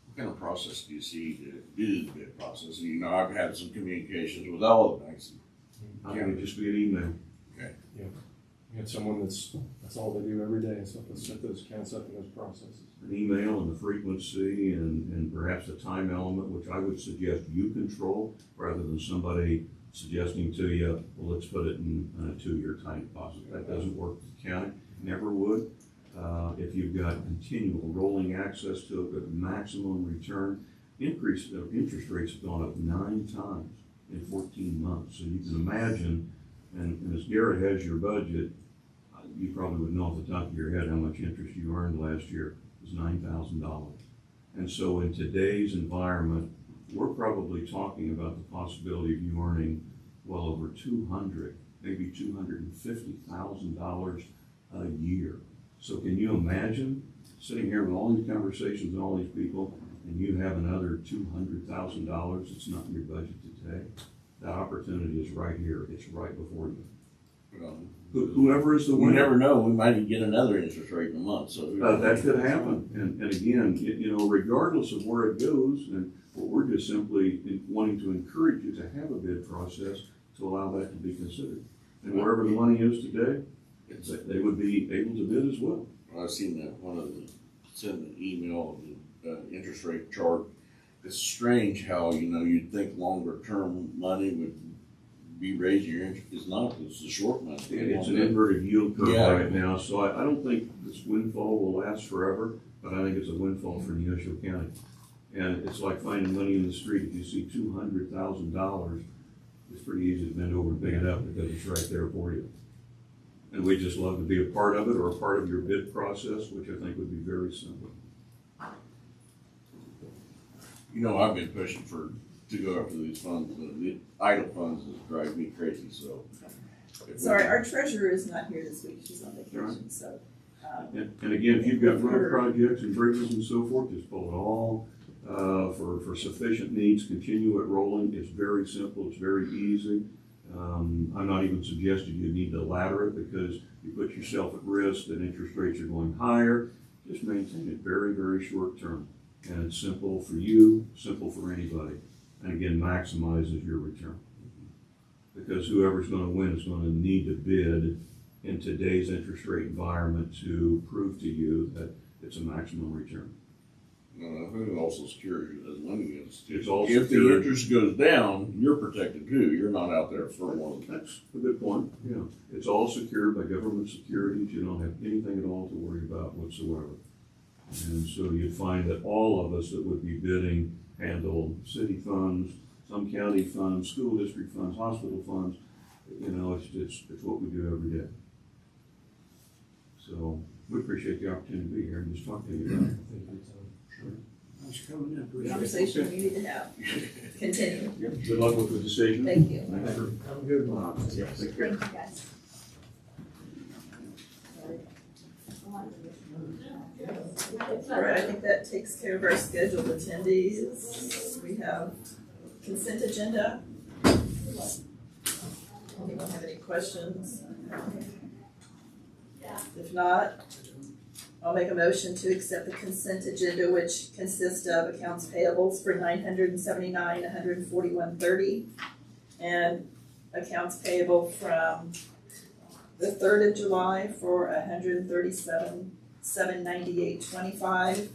H: What kind of process do you see to do the bid process? I've had some communications with all the banks.
J: I think it'd just be an email.
H: Okay.
L: Yeah. You have someone that's all they do every day, so let's set those accounts up and those processes.
J: An email and the frequency and perhaps a time element, which I would suggest you control rather than somebody suggesting to you, well, let's put it in a 2-year time deposit. That doesn't work with the county, never would. If you've got continual rolling access to it with maximum return, interest rates have gone up 9 times in 14 months. So you can imagine, and as Garrett has your budget, you probably would know off the top of your head how much interest you earned last year. It was $9,000. And so in today's environment, we're probably talking about the possibility of you earning well over $200,000, maybe $250,000 a year. So can you imagine sitting here with all these conversations and all these people, and you have another $200,000 that's not in your budget today? That opportunity is right here. It's right before you. Whoever is the winner.
H: You never know. We might get another interest rate in a month. So
J: that could happen. And again, regardless of where it goes, and we're just simply wanting to encourage you to have a bid process to allow that to be considered. And wherever the money is today, they would be able to bid as well.
H: I've seen that one of the, sent an email of the interest rate chart. It's strange how, you'd think longer term money would be raising your interest. It's not, it's the short money.
J: It's an inverted yield curve
H: Yeah.
J: right now, so I don't think this windfall will last forever, but I think it's a windfall for Neosho County. And it's like finding money in the street. If you see $200,000, it's pretty easy to bend over and pick it up because it's right there for you. And we'd just love to be a part of it or a part of your bid process, which I think would be very simple.
H: I've been pushing to go after these funds. The idle funds is driving me crazy, so.
B: Sorry, our treasurer is not here this week, she's on vacation, so.
J: And again, if you've got road projects and bridges and so forth, just pull it all for sufficient needs, continue it rolling. It's very simple, it's very easy. I'm not even suggesting you need to ladder it because you put yourself at risk that interest rates are going higher. Just maintain it very, very short term. And it's simple for you, simple for anybody. And again, maximizes your return. Because whoever's going to win is going to need to bid in today's interest rate environment to prove to you that it's a maximum return.
H: I think it also secures you as lending against.
J: It's all
H: If
J: secured.
H: the interest goes down, you're protected too. You're not out there for one.
J: That's a good point, yeah. It's all secured by government securities. You don't have anything at all to worry about whatsoever. And so you'd find that all of us that would be bidding handle city funds, some county funds, school district funds, hospital funds. It's what we do every day. So we appreciate the opportunity to be here and just talk to you about it.
L: Thank you for your time.
J: Sure.
D: Thanks for coming in. Appreciate it.
B: Conversation we need to have. Continue.
J: Yep. Good luck with the decision.
B: Thank you.
J: Thanks for.
D: Have a good one.
J: Yeah, take care.
K: Thank you, guys.
B: All right, I think that takes care of our scheduled attendees. We have consent agenda. Anyone have any questions? If not, I'll make a motion to accept the consent agenda, which consists of accounts payables for $979,141.30 and accounts payable from the 3rd of July for $137,798.25.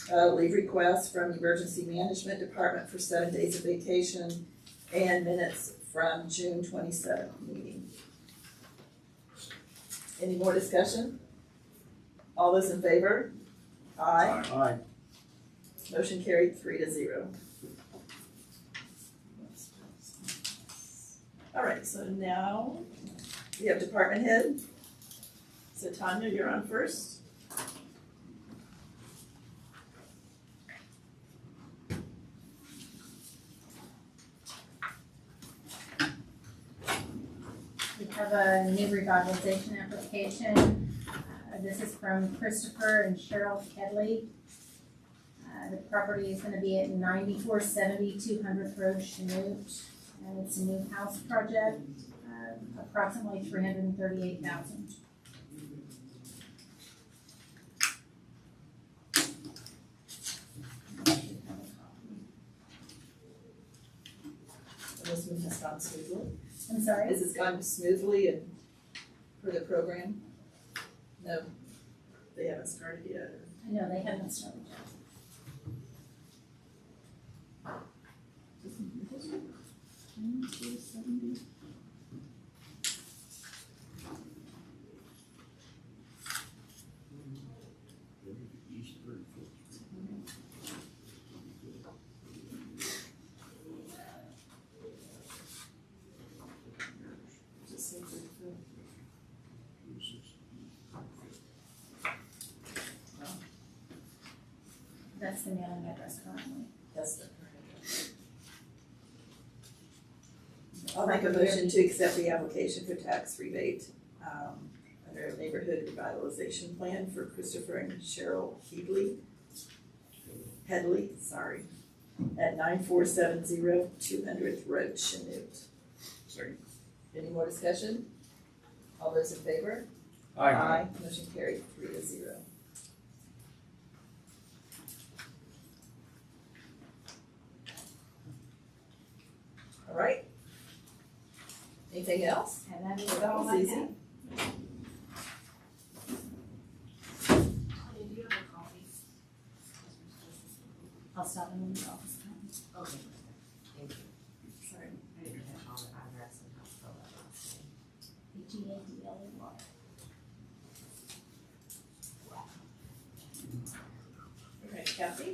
B: Leave requests from Emergency Management Department for 7 days of vacation and minutes from June 27th meeting. Any more discussion? All those in favor? Aye.
D: Aye.
B: Motion carried 3-0. All right, so now we have department head. So Tohnjua, you're on first.
M: We have a new revitalization application. This is from Christopher and Cheryl Kedley. The property is going to be at 9470 200th Road, Chanute, and it's a new house project, approximately $338,000.
B: This one has gone smoothly.
M: I'm sorry?
B: Has this gone smoothly and for the program? No, they haven't started yet.
M: No, they haven't started yet. That's the mailing address currently.
B: That's the correct. I'll make a motion to accept the application for tax rebate under a neighborhood revitalization plan for Christopher and Cheryl Headley, at 9470 200th Road, Chanute.
H: Second.
B: Any more discussion? All those in favor?
D: Aye.
B: Motion carried 3-0. All right. Any Anything else?
K: And that is
B: That
K: all
B: was
K: I
B: easy.
K: have.
F: Do you have a copy?
K: I'll stop in the office.
F: Okay. Thank you.
B: Sorry.
F: I didn't catch all the address and how to spell that last name.
K: Gadly.
B: Okay, Kathy?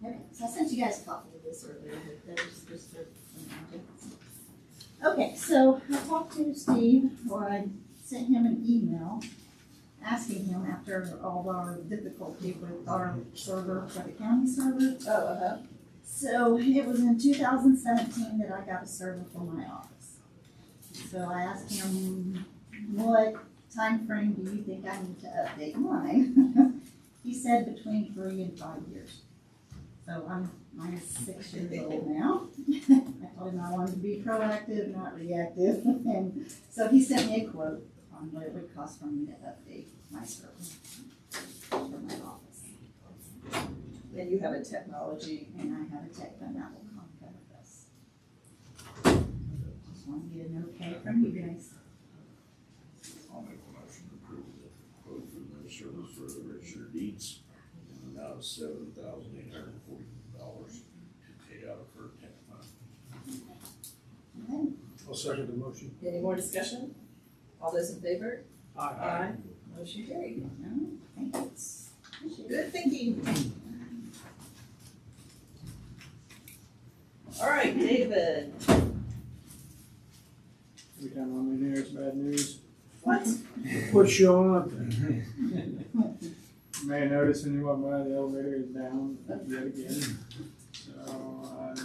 K: Okay, so I sent you guys a copy of this earlier, but that was just for. Okay, so I talked to Steve, or I sent him an email asking him after all our difficulty with our server, for the county server.
B: Oh, uh-huh.
K: So it was in 2017 that I got a server for my office. So I asked him, what time frame do you think I need to update mine? He said between 3 and 5 years. So mine's 6 years old now. I told him I wanted to be proactive, not reactive. And so he sent me a quote on what it would cost for me to update my server for my office.
B: And you have a technology.
K: And I have a tech fund that will cover this. Just want to get an okay from you guys.
H: I'll make a motion to approve the quote for the service for the registered deeds in the amount of $7,840 to pay out of her tech fund.
K: Okay.
D: I'll second the motion.
B: Any more discussion? All those in favor?
D: Aye.
B: Motion carried.
K: No, thank you. Appreciate it.
B: Good thinking. All right, David.
D: Every time I'm in here, it's bad news.
B: What?
D: What's showing up there? You may have noticed when you walk by, the elevator is down yet again. So I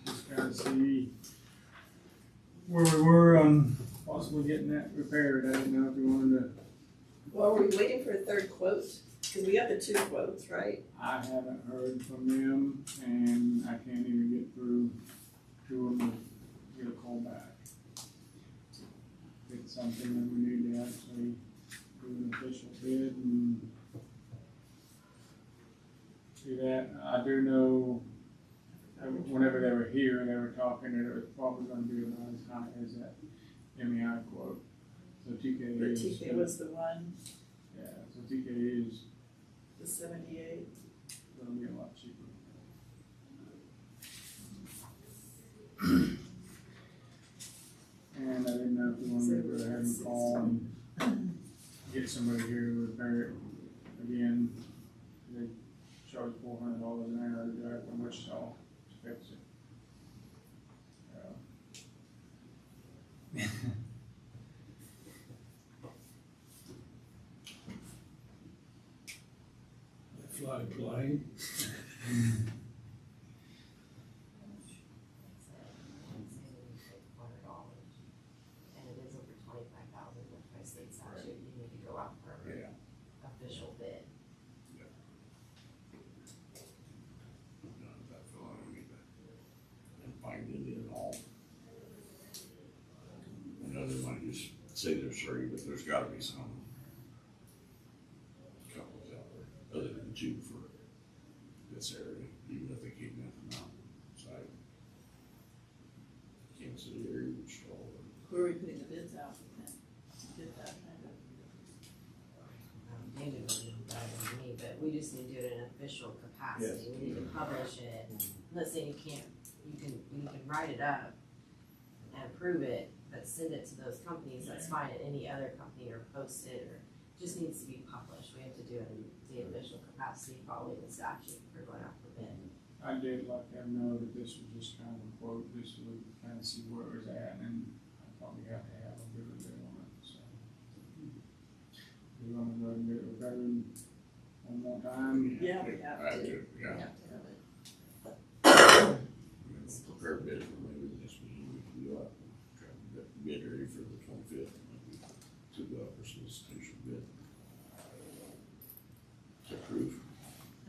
D: just gotta see where we were on possibly getting that repaired. I didn't know if you wanted to.
B: Well, are we waiting for a third quote? Because we got the 2 quotes, right?
D: I haven't heard from them and I can't even get through to them to get a call back. It's something that we need to actually do an official bid and do that. I do know whenever they were here, they were talking that it was probably gonna be about as high as that MEI quote. So TK
B: The
D: is.
B: TK was the one,
D: Yeah, so TK is
B: the 78.
D: gonna be a lot cheaper. And I didn't know if you wanted to go ahead and call and get somebody here to repair it again. They charge $400 an hour to drive from Wichita to fix it. Fly plane.
F: And it is over 25,000, which by state statute, you need to go out for
H: Yeah.
F: official bid.
H: That fellow, I mean, and find it at all. I know they might just say they're sorry, but there's gotta be some couples out there, other than 2 for this area, even if they keep nothing out side. Kansas City area, Wichita.
B: Who are we putting the bids out with? Did that kind of.
F: David would know better than me, but we just need to do it in an official capacity.
H: Yes.
F: We need to publish it. Let's say you can write it up and approve it, but send it to those companies, that's fine, and any other company, or post it, or just needs to be published. We have to do it in the official capacity following the statute for going out for bid.
D: I did let them know that this was just kind of a quote, just so we could kind of see where it was at, and I thought we have to have a good bid on it, so. We want to go ahead and get it repaired one more time.
B: Yeah, we have
H: I
B: to.
H: do,
B: We
H: yeah.
B: have to have it.
H: Prepare bid for maybe this meeting, we can go out and try to get bid ready for the 25th, maybe to go out for solicitation bid. To approve.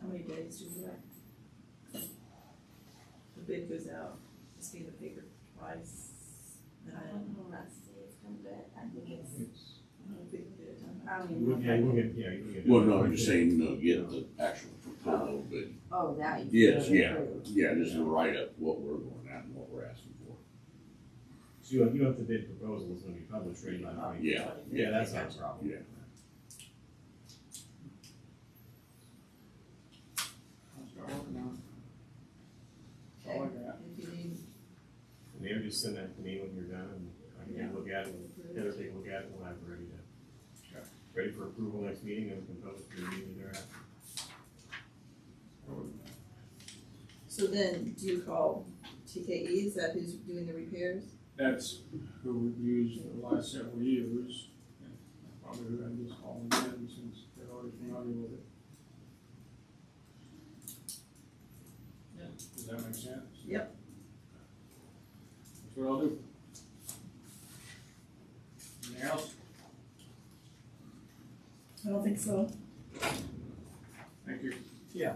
B: How many days do we have? The bid goes out, it's being the paper twice. And
F: I don't know, let's see, it's kind of, I think it's,
B: I don't know if we can get it done.
I: county.
L: You can get.
H: Well, no, I'm just saying, get the actual proposal, but
I: Oh, that.
H: yes, yeah, just to write up what we're going at and what we're asking for.
L: So you have the bid proposal is gonna be published ready by 20.
H: Yeah,
L: That's not a problem.
H: Yeah.
D: I'll start working on it. That's all I got.
B: If you need,
L: Maybe just send that to me when you're done, and I can take a look at it, and Heather take a look at it, and we'll have it ready for approval next meeting, and we can post it for the meeting thereafter.
B: so then, do you call TKE, is that who's doing the repairs?
D: That's who we've used for the last several years, and probably who I'm just calling in since they're already familiar with it.
B: Yeah.
D: Does that make sense?
B: Yep.
D: That's what I'll do. Anything else?
B: I don't think so.
D: Thank you.
C: Yeah.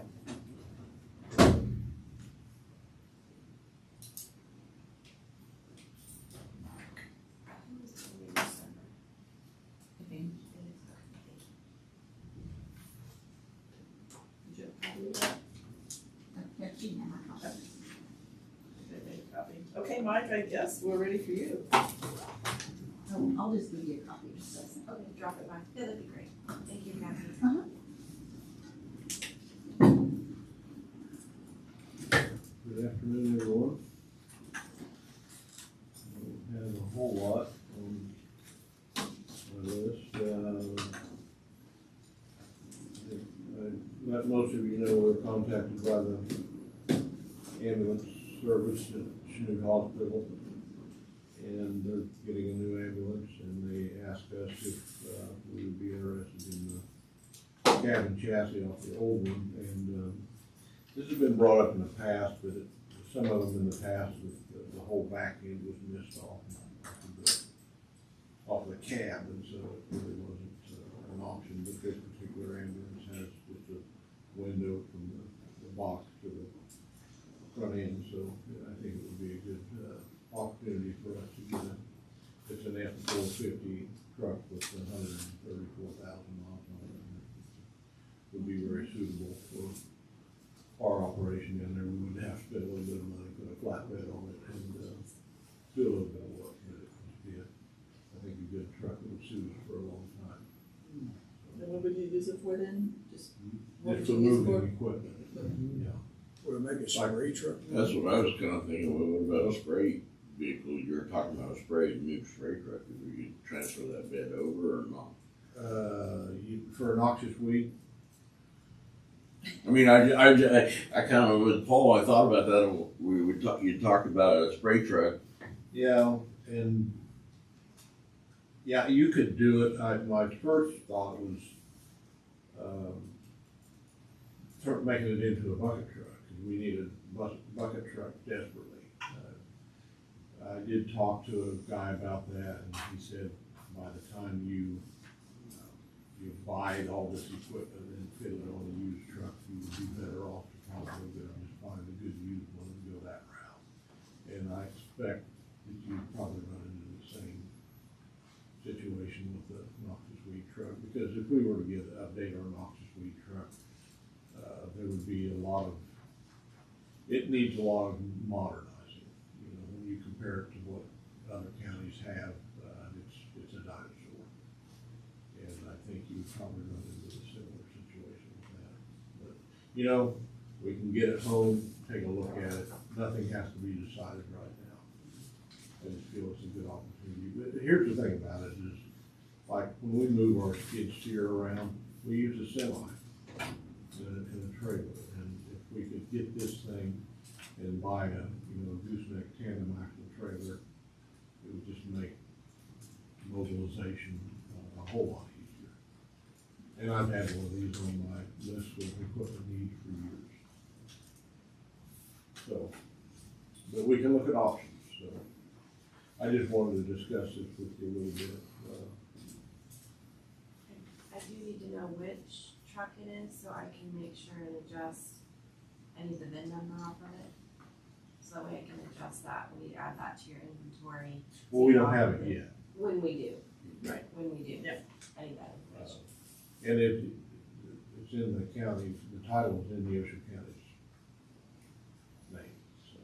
B: Okay, Mike, I guess we're ready for you.
I: Oh, I'll just give you a copy. Just so it's-
F: Okay, drop it by. Yeah, that'd be great. Thank you, Kathy.
N: Good afternoon, everyone. I don't have a whole lot on my list. Let most of you know we're contacted by the ambulance service at Chinook Hospital, and they're getting a new ambulance, and they asked us if we would be interested in the cabin chassis off the old one, and this has been brought up in the past, but some of them in the past, the whole back end was missed off of the cab, and so it really wasn't an option. But this particular ambulance has just a window from the box to the front end, so I think it would be a good opportunity for us to get it's an F-450 truck with 134,000 miles on it. And it would be very suitable for our operation in there. We would have to spend a little bit of money, put a flatbed on it, and do a little bit of work, but it would be, I think, a good truck that would suit us for a long time.
B: And what would you use it for then? Just what
N: Just
B: would
N: for
B: you use it
N: moving
B: for?
N: equipment, yeah.
C: Would it make a spray truck?
H: That's what I was kinda thinking, what about a spray vehicle? You're talking about a new spray truck, would you transfer that bed over or not?
N: For noxious weed,
H: I mean, I kind of, with Paul, I thought about that, you talked about a spray truck.
N: yeah, and yeah, you could do it. My first thought was making it into a bucket truck, because we need a bucket truck desperately. I did talk to a guy about that, and he said by the time you buy all this equipment and fit it on a used truck, you would be better off to probably go and just find a good used one and go that route. And I expect that you'd probably run into the same situation with the noxious weed truck, because if we were to update our noxious weed truck, there would be it needs a lot of modernizing. You know, when you compare it to what other counties have, it's a dinosaur. And I think you would probably run into a similar situation with that. But, you know, we can get it home, take a look at it. Nothing has to be decided right now. I just feel it's a good opportunity. But here's the thing about it is, like, when we move our skid steer around, we use a semi in a trailer. And if we could get this thing and buy a gooseneck tandem axle trailer, it would just make mobilization a whole lot easier. And I've had one of these on my list of equipment needs for years. So, but we can look at options. So, I just wanted to discuss this with you a little bit.
F: I do need to know which truck it is, so I can make sure and adjust, I need the VIN number off of it. So that way I can adjust that, when you add that to your inventory.
N: Well, we don't have it yet.
F: When we do, right, when we do.
B: Yeah.
F: I need that information.
N: And it's in the county, the title's in Neosho County's name, so.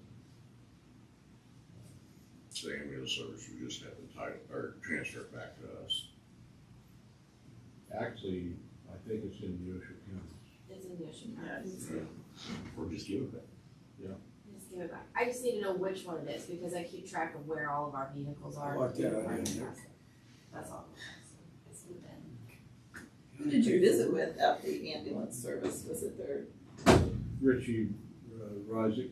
H: The ambulance service, we just have the title, or transfer it back to us.
N: Actually, I think it's in Neosho County.
F: It's in the ocean.
H: Or just give it back.
F: Just give it back. I just need to know which one it is because I keep track of where all of our vehicles are.
A: I like that idea.
F: That's all. It's within.
B: Who did you visit with at the ambulance service? Was it their?
N: Richie Rizik.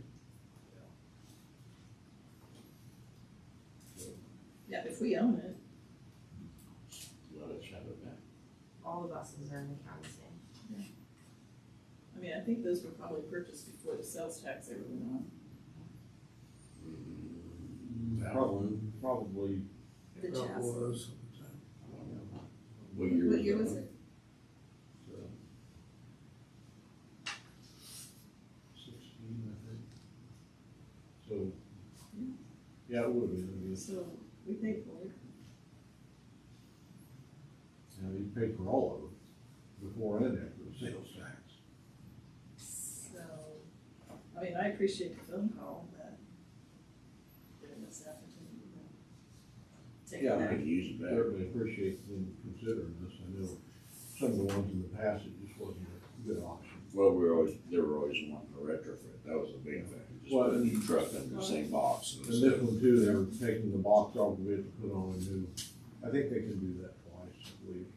B: Yeah, if we own it.
H: Let us have it back.
F: All the buses are in the county's name.
B: I mean, I think those were probably purchased before the sales tax ever went on.
N: Probably.
B: The chassis.
H: What year
B: was it?
N: 16, I think. So, yeah, it would have been.
B: So we paid for it.
N: Now, you paid for all of it before and after the sales tax.
B: So, I mean, I appreciate the phone call, but giving us the opportunity to take
N: Yeah,
B: it
N: I
B: back.
H: can use it back.
N: Certainly appreciate them considering this. I know some of the ones in the past, it just wasn't a good option.
H: Well, they were always wanting to retrofit, that was the big thing, just
N: Well,
H: put a new truck under the same box.
N: And this one too, they were taking the box off of it to put on a new, I think they can do that twice, I believe.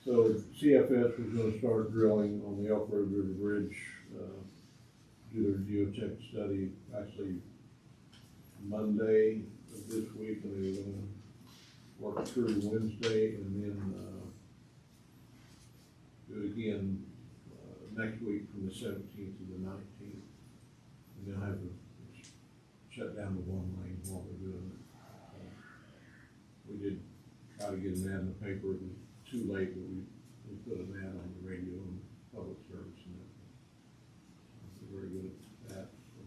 N: So CFS was gonna start drilling on the Elk Road River Bridge, do their geotech study, actually Monday of this week, and they're gonna work through Wednesday, and then, do it again, next week from the 17th to the 19th. And they'll have to shut down the one lane while they're doing it. We did try to get an ad in the paper, it was too late, but we put an ad on the radio and public service, and they're very good at that. So.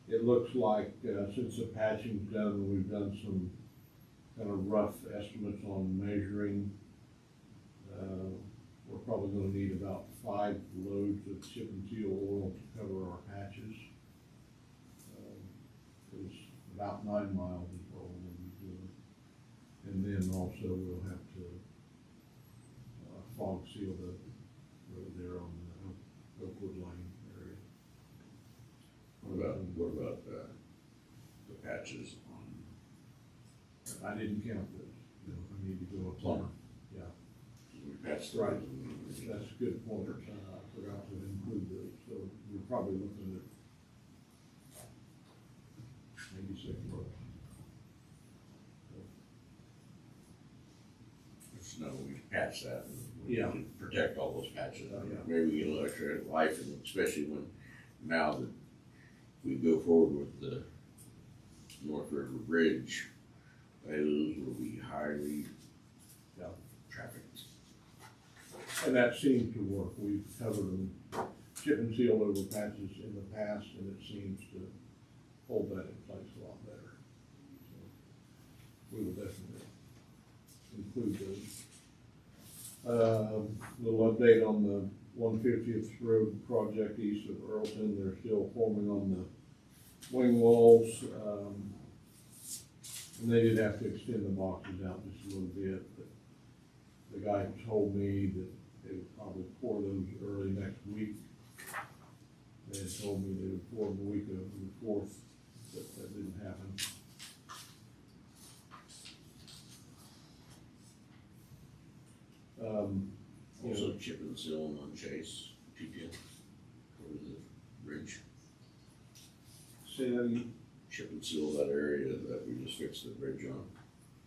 N: It looks like, since the patching's done, we've done some kind of rough estimates on measuring. We're probably gonna need about 5 loads of chip and seal oil to cover our patches. It was about 9 miles is what we're gonna be doing. And then also we'll have to fog seal the road there on the Oakwood Lane area.
H: What about the patches on?
N: I didn't count those, I need to go up
H: Plumber.
N: there.
H: We patched the
N: Right.
H: road.
N: That's a good point, I forgot to include those, so we're probably looking at maybe 6 months.
H: No, we patched that, and we
N: Yeah.
H: need to protect all those patches.
N: Yeah.
H: Maybe we get a little extra life, and especially when, now that we go forward with the North River Bridge, those will be highly trafficked.
N: And that seems to work. We've covered them, chip and seal over patches in the past, and it seems to hold that in place a lot better. So we will definitely include those. Little update on the 150th Road project east of Earlton. They're still forming on the wing walls. And they did have to extend the boxes out just a little bit, but the guy told me that they would probably pour those early next week. They had told me they would pour them the week of the 4th, but that didn't happen.
H: Also chip and seal on Chase, TPN, over the bridge.
N: Say that again?
H: Chip and seal that area that we just fixed the bridge on,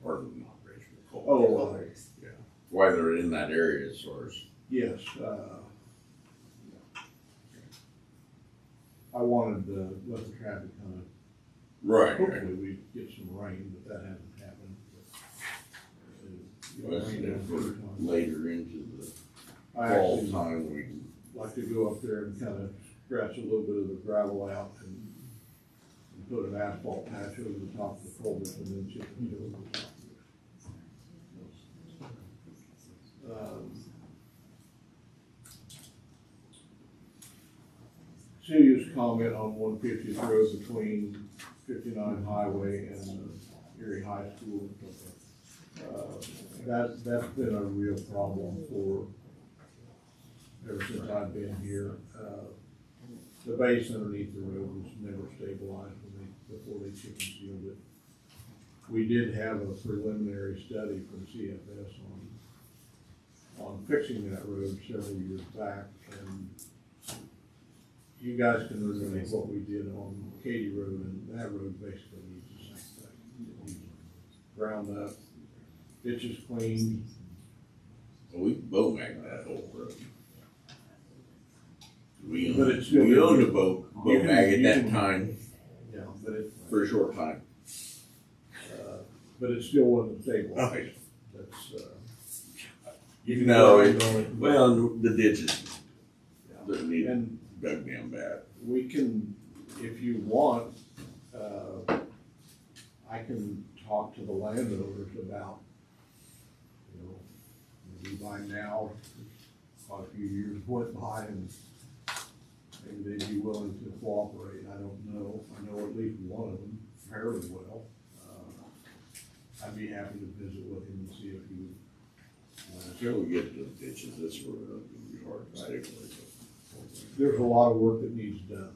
H: or not bridge, but
N: Oh,
H: yeah. Why they're in that area as far as.
N: yes, I wanted to let the traffic kind of.
H: Right.
N: Hopefully we'd get some rain, but that hasn't happened.
H: Well,
N: Rain
H: if
N: down
H: we're
N: through time.
H: later into the
N: I
H: fall
N: actually,
H: time, we can
N: like to go up there and kind of scratch a little bit of the gravel out and put an asphalt patch over the top of the culvert and then chip and seal over the top of it. Celia's comment on 150th Road between 59 Highway and Erie High School. That's been a real problem for ever since I've been here. The base underneath the road was never stabilized before they chip and sealed it. We did have a preliminary study from CFS on fixing that road several years back, and you guys can remember what we did on Katy Road, and that road basically needs the same thing. It needs ground up, ditches cleaned.
H: Well, we boat magged that whole road. We
N: But
H: owned a boat mag at that time
N: Yeah, but
H: for a short time.
N: But it still wasn't stable.
H: Right.
N: That's,
H: No, well, the ditches that need
N: and
H: dug down bad.
N: we can, if you want, I can talk to the landowners about, maybe by now, quite a few years went by and maybe they'd be willing to cooperate. I don't know. I know at least one of them fairly well. I'd be happy to visit with him and see if he would.
H: Until we get to the ditches, this is where it's gonna be hard to stabilize it.
N: There's a lot of work that needs done.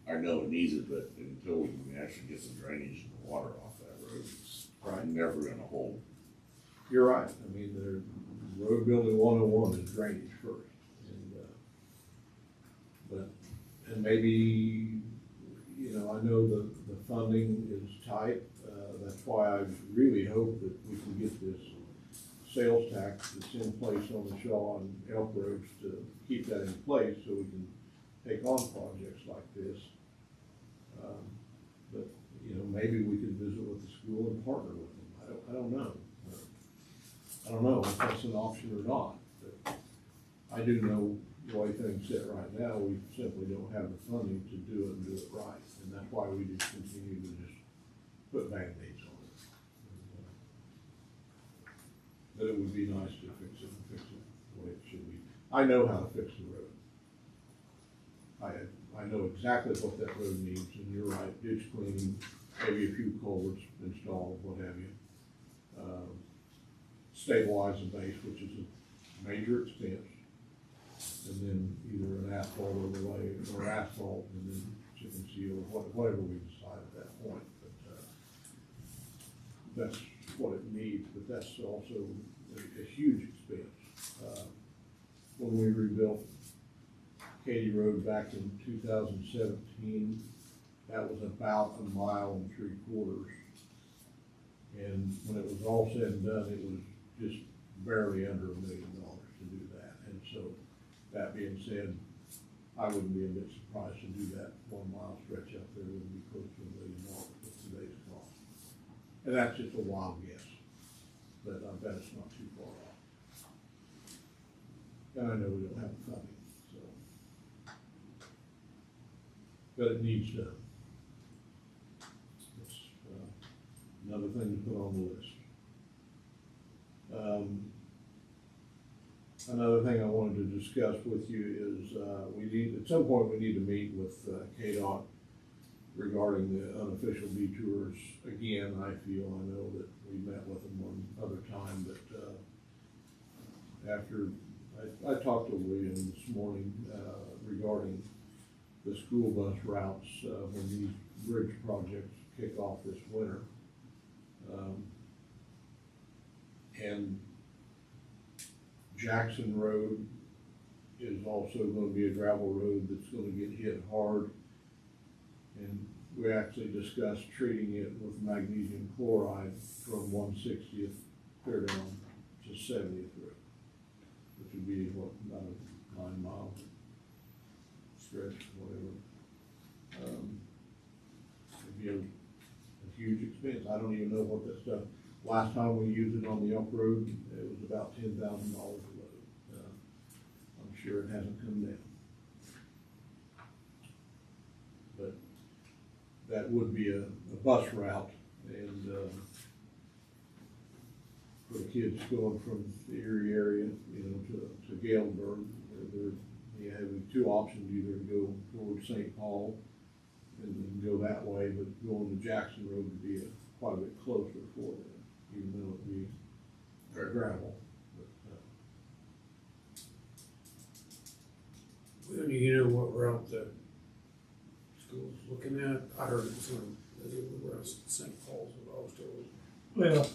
H: I know it needs it, but until we can actually get some drainage and water off that road, it's never gonna hold.
N: You're right. I mean, the road building 101 is drainage first. And maybe, I know the funding is tight. That's why I really hope that we can get this sales tax that's in place on the Shaw and Elk Roads to keep that in place so we can take on projects like this. But maybe we could visit with the school and partner with them. I don't know. I don't know if that's an option or not. But I do know the way things sit right now, we simply don't have the funding to do it and do it right. And that's why we just continue to just put Band-Aids on it. But it would be nice to fix it the way it should be. I know how to fix the road. I know exactly what that road needs, and you're right, ditch cleaning, maybe a few culverts installed, what have you. Stabilize the base, which is a major expense. And then either an asphalt overlay or asphalt and then chip and seal, whatever we decide at that point. But that's what it needs, but that's also a huge expense. When we rebuilt Katy Road back in 2017, that was about 1.75 miles. And when it was all said and done, it was just barely under $1 million to do that. And so, that being said, I wouldn't be a bit surprised to do that 1 mile stretch up there would be close to $1 million with today's cost. And that's just a wild guess, but I bet it's not too far off. And I know we don't have the funding, so. But it needs done. It's another thing to put on the list. Another thing I wanted to discuss with you is at some point we need to meet with KDOT regarding the unofficial detours. Again, I know that we met with them one other time, but after I talked to William this morning regarding the school bus routes when these bridge projects kick off this winter. And Jackson Road is also going to be a gravel road that's going to get hit hard. And we actually discussed treating it with magnesium chloride from 160th clear down to 70th Road, which would be about a 9 mile stretch, whatever. It'd be a huge expense. I don't even know what that stuff. Last time we used it on the Elk Road, it was about $10,000 a load. sure it hasn't come down. But that would be a bus route, and, for the kids going from the Erie area, you know, to Galesburg, you have two options, either to go towards St. Paul and then go that way, but going to Jackson Road would be quite a bit closer for them, even though it'd be gravel.
A: Well, do you know what route the school's looking at? I heard it was on the rest of St. Paul's, what I was told.
O: Well,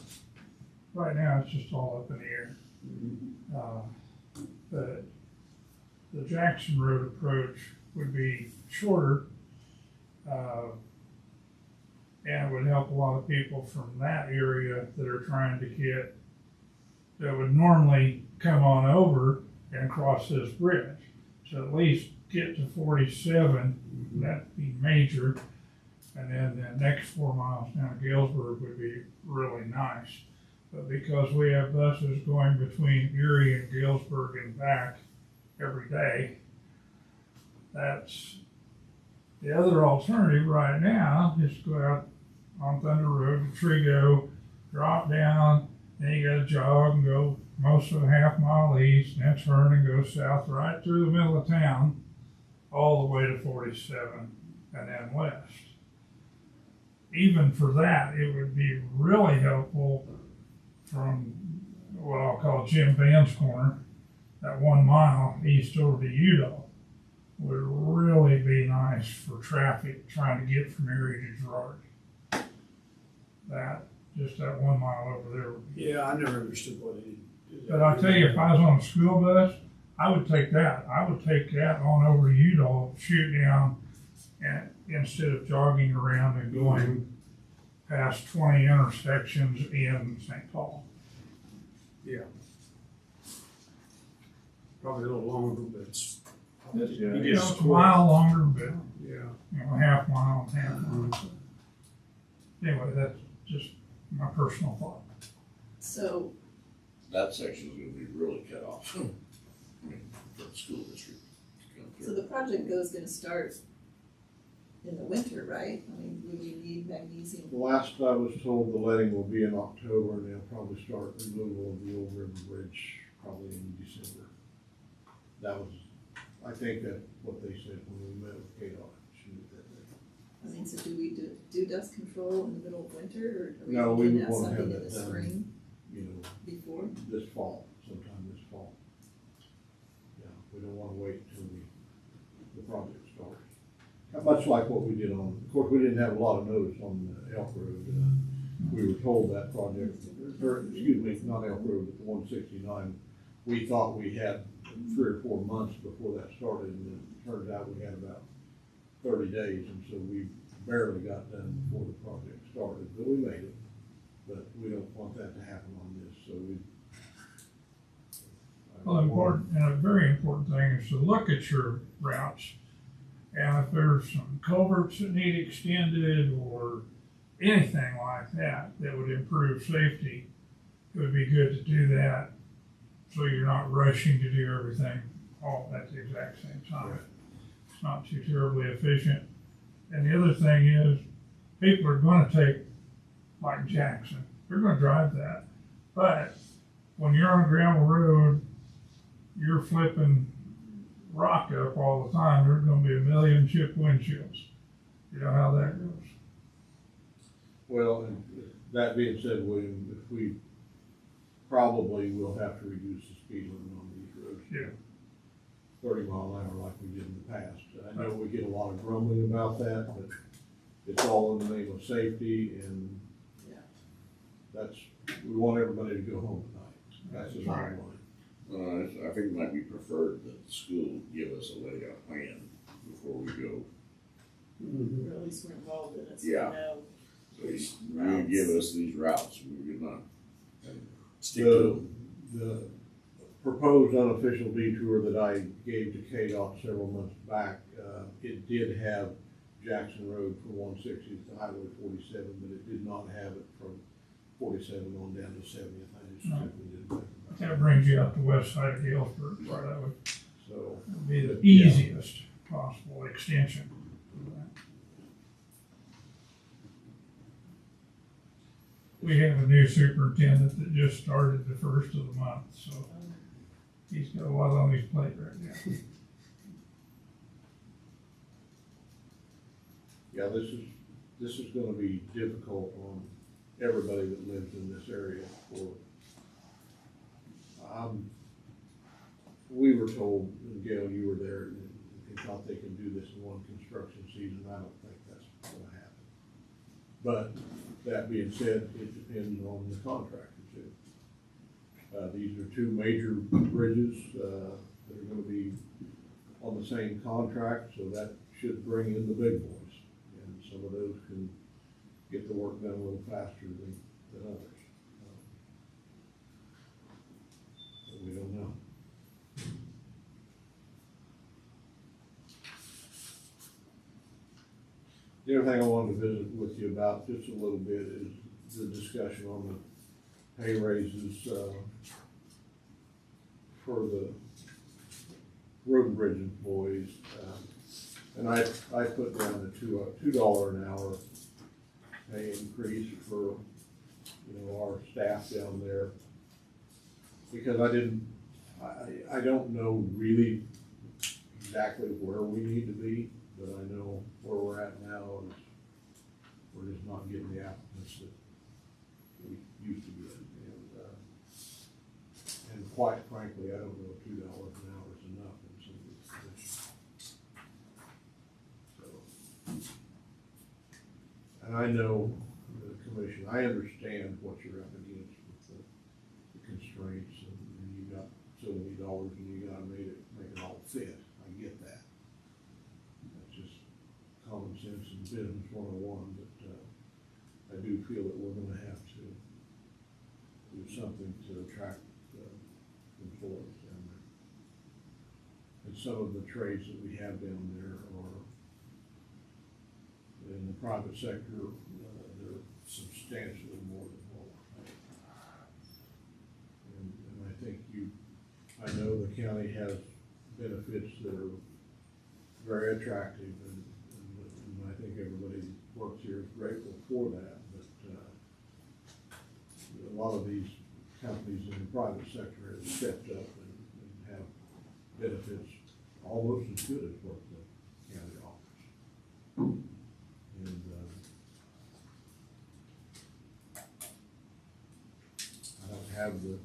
O: right now it's just all up in the air. But the Jackson Road approach would be shorter, and it would help a lot of people from that area that are trying to get, that would normally come on over and cross this bridge. So at least get to 47, that'd be major, and then the next 4 miles down to Galesburg would be really nice. But because we have buses going between Erie and Galesburg and back every day, that's the other alternative right now is to go out on Thunder Road to Trigo, drop down, then you gotta jog and go most of a half mile east, and then turn and go south right through the middle of town, all the way to 47 and then west. Even for that, it would be really helpful from what I'll call Jim Van's corner, that 1 mile east over to Udall would really be nice for traffic trying to get from Erie to Girard. Just that 1 mile over there would be.
A: Yeah, I never understood why they didn't do that.
O: But I tell you, if I was on a school bus, I would take that. I would take that on over to Udall, shoot down, and instead of jogging around and going past 20 intersections in St. Paul.
A: Yeah. Probably a little longer, but it's.
O: It's a mile longer, but
A: Yeah.
O: half mile and half mile. Anyway, that's just my personal thought.
B: So,
H: That section's gonna be really cut off. I mean, for the school district to come
B: so
H: through.
B: the project is gonna start in the winter, right? I mean, would we need magnesium?
N: The last I was told, the letting will be in October, and they'll probably start removal of the old river bridge probably in December. That was, I think that's what they said when we met with KDOT.
B: I mean, so do we do dust control in the middle of winter, or
N: No,
B: are
N: we
B: we
N: would
B: looking at
N: wanna have
B: something in
N: that
B: the
N: done,
B: spring
N: you know,
B: before?
N: this fall, sometime this fall. Yeah, we don't wanna wait until the project starts. Much like what we did on, of course, we didn't have a lot of notice on Elk Road. We were told that project, or, excuse me, not Elk Road, but the 169, we thought we had 3 or 4 months before that started, and it turns out we had about 30 days, and so we barely got done before the project started, but we made it. But we don't want that to happen on this, so we.
O: Well, important, and a very important thing is to look at your routes. And if there's some culverts that need extended or anything like that that would improve safety, it would be good to do that so you're not rushing to do everything all at the exact same time. It's not too terribly efficient. And the other thing is, people are going to take, like Jackson, they're going to drive that. But when you're on a gravel road, you're flipping rock up all the time. There's going to be a million chipped windshields. You know how that goes.
N: Well, and that being said, William, if we probably will have to reduce the speed limit on these roads.
O: Yeah.
N: 30 mile an hour like we did in the past. I know we get a lot of grumbling about that, but it's all in the name of safety, and we want everybody to go home tonight. That's the bottom line.
H: I think it might be preferred that the school give us a layout plan before we go.
B: Or at least we're involved in it, so
H: Yeah.
B: we know.
H: So you give us these routes, we're gonna stick
N: The,
H: to
N: the proposed unofficial detour that I gave to KDOT several months back, it did have Jackson Road from 160th to Highway 47, but it did not have it from 47 on down to 70th. I just simply didn't think about it.
O: That brings you out the west side of Galesburg, so that would
N: So.
O: It'll be the
N: Yeah.
O: easiest possible extension. We have a new superintendent that just started the first of the month, so he's got a lot on his plate right now.
N: Yeah, this is gonna be difficult on everybody that lives in this area for, we were told, and Gail, you were there, and they thought they can do this in one construction season. I don't think that's gonna happen. But that being said, it depends on the contractor too. These are two major bridges, that are gonna be on the same contract, so that should bring in the big boys. And some of those can get the work done a little faster than others. But we don't know. The other thing I wanted to visit with you about just a little bit is the discussion on the pay raises, for the road and bridge employees. And I put down a $2 an hour pay increase for, our staff down there. Because I don't know really exactly where we need to be, but I know where we're at now is we're just not getting the applicants that we used to get. And quite frankly, I don't know if $2 an hour is enough in some of these positions. So, and I know the commission, I understand what you're up against with the constraints, and you got so many dollars and you gotta make it all fit. I get that. That's just common sense and business 101, but I do feel that we're gonna have to do something to attract employees down there. And some of the trades that we have down there are in the private sector, they're substantially more than what we're paying. And I think I know the county has benefits that are very attractive, and I think everybody that works here is grateful for that, but a lot of these companies in the private sector have stepped up and have benefits almost as good as what the county offers. And I don't have the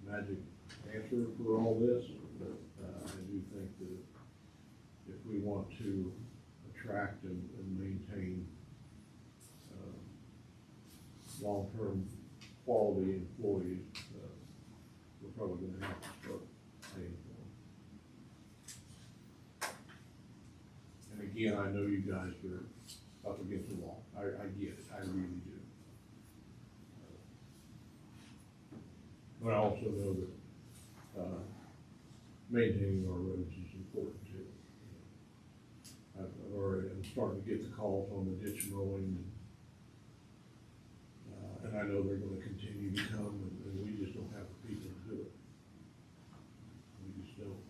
N: magic answer for all this, but I do think that if we want to attract and maintain long-term quality employees, we're probably gonna have to start paying for them. And again, I know you guys are up against the wall. I get it, I really do. But I also know that maintaining our roads is important too. I'm starting to get the calls on the ditch mowing, and I know they're gonna continue to come, and we just don't have the people to do it. We just don't.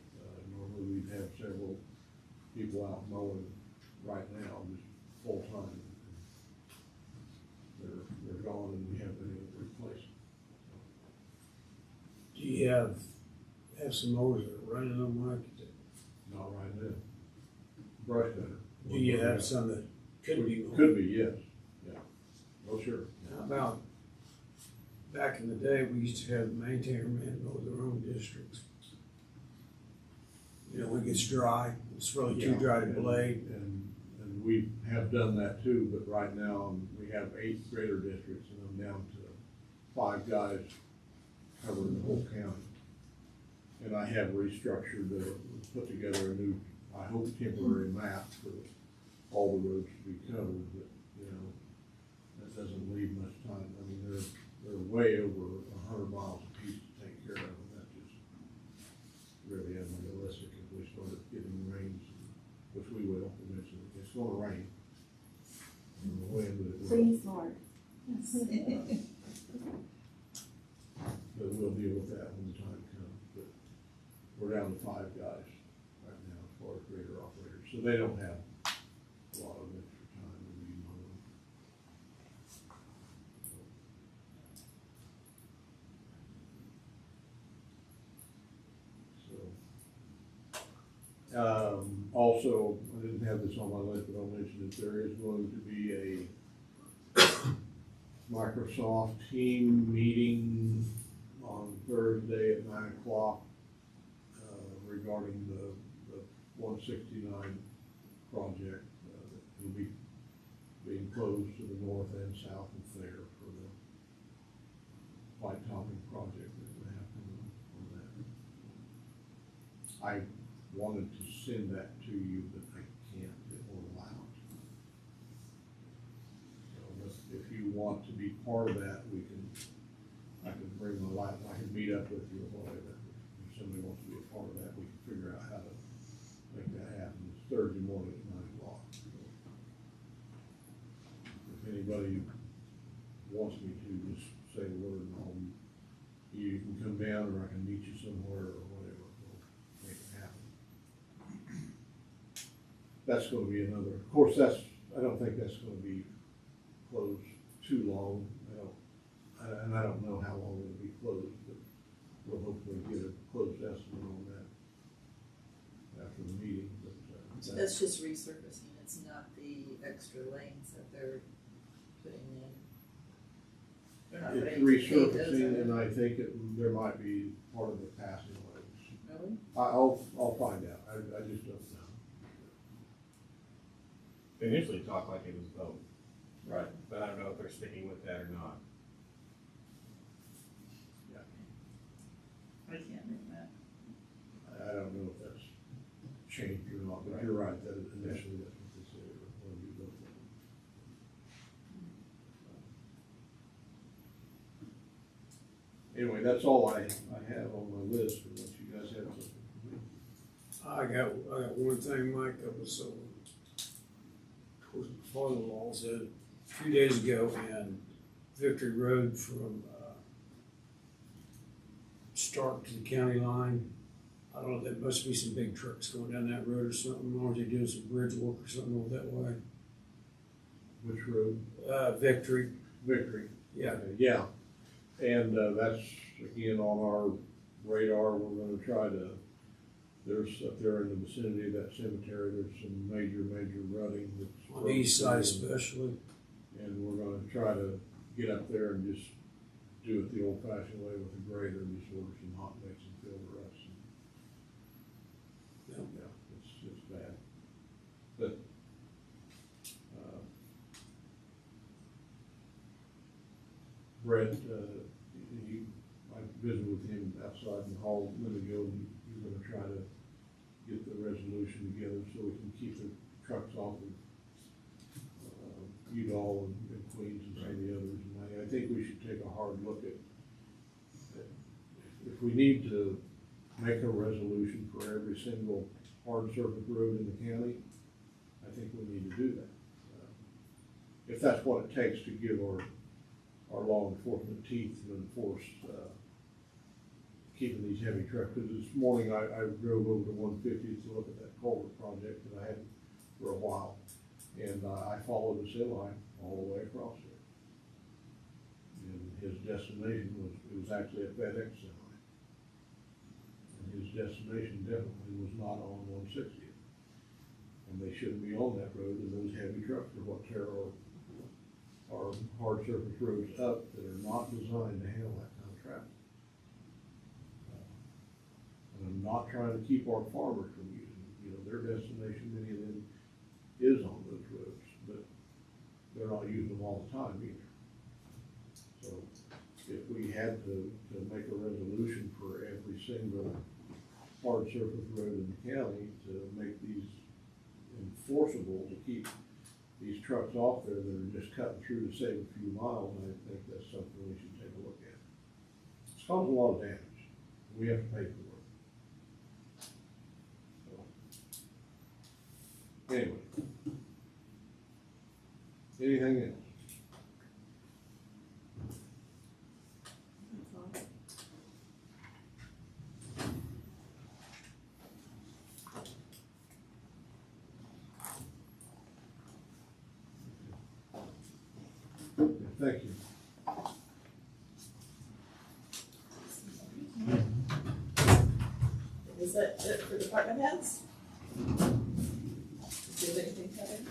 N: Normally we'd have several people out mowing right now, just full time. They're gone, and we haven't been able to replace them.
P: Do you have some mowers that are running on market?
N: Not right now. Brush cutter.
P: Do you have some that could be mowed?
N: Could be, yes. Yeah. Oh, sure.
P: How about back in the day, we used to have the maintainer men mow their own districts. When it gets dry, it's really too dry to blade.
N: And we have done that too, but right now we have 8 greater districts, and I'm down to 5 guys covering the whole county. And I have restructured, put together a new, I hope, temporary map for all the roads to be covered, but, that doesn't leave much time. I mean, they're way over 100 miles a piece to take care of, and that just really unrealistic if we started getting rains, which we will eventually. It's gonna rain. And the wind, but it will.
I: Please, Lord.
N: But we'll deal with that when the time comes. But we're down to 5 guys right now as far as grader operators, so they don't have a lot of extra time to be mowing. Also, I didn't have this on my list, but I'll mention that there is going to be a Microsoft team meeting on Thursday at 9 o'clock regarding the 169 project that will be being closed to the north and south of there for the white topping project that will happen on that. I wanted to send that to you, but I can't, it won't allow it. So if you want to be part of that, I can bring my light, I can meet up with you or whatever. If somebody wants to be a part of that, we can figure out how to make that happen. It's Thursday morning at 9 o'clock. So if anybody wants me to, just say the word and you can come down or I can meet you somewhere or whatever. We'll make it happen. That's going to be another, of course, I don't think that's going to be closed too long. I don't know how long it'll be closed, but we'll hopefully get a closed estimate on that after the meeting. But
B: That's just resurfacing, it's not the extra lanes that they're putting in. They're not
N: it's
B: ready to pave those,
N: resurfacing, and I think there might be part of the passing lanes.
B: Really?
N: I'll find out. I just don't know.
Q: They initially talked like it was both.
N: Right.
Q: But I don't know if they're sticking with that or not.
B: I can't make that.
N: I don't know if that's changed or not, but you're right, that initially that's what they said, or want to do both of them. Anyway, that's all I have on my list, unless you guys have something for me.
P: I got one thing, Mike, that was, father-in-law said a few days ago, and Victory Road from, Stark to the county line. I don't know, there must be some big trucks going down that road or something, or are they doing some bridge work or something over that way?
N: Which road?
P: Victory.
N: Victory.
P: Yeah.
N: Yeah, and that's again on our radar. We're gonna try to, there's up there in the vicinity of that cemetery, there's some major rutting that's
P: On the east side especially.
N: And we're gonna try to get up there and just do it the old fashioned way with a grader and just order some hot mix and fill the rest. Yeah, it's bad. But Brett, I visited with him outside in the hall a minute ago, and he's gonna try to get the resolution together so we can keep the trucks off of Udall and Queens and some of the others. And I think we should take a hard look at if we need to make a resolution for every single hard surface road in the county. I think we need to do that. If that's what it takes to give our law enforcement teeth to enforce keeping these heavy trucks. Because this morning I drove over to 150 to look at that culvert project that I had for a while. And I followed the semi all the way across there. And his destination was actually a FedEx semi. And his destination definitely was not on 160. And they shouldn't be on that road, and those heavy trucks are what tear our hard surface roads up that are not designed to handle that kind of traffic. And I'm not trying to keep our farmers from using, their destination, many of them is on those roads, but they're not using them all the time either. So if we had to make a resolution for every single hard surface road in the county to make these enforceable, to keep these trucks off there that are just cutting through to save a few miles, I think that's something we should take a look at. It's causing a lot of damage. We have to pay for it. So, anyway. Anything else? Thank you.
B: Is that it for department heads? Do you have anything covered?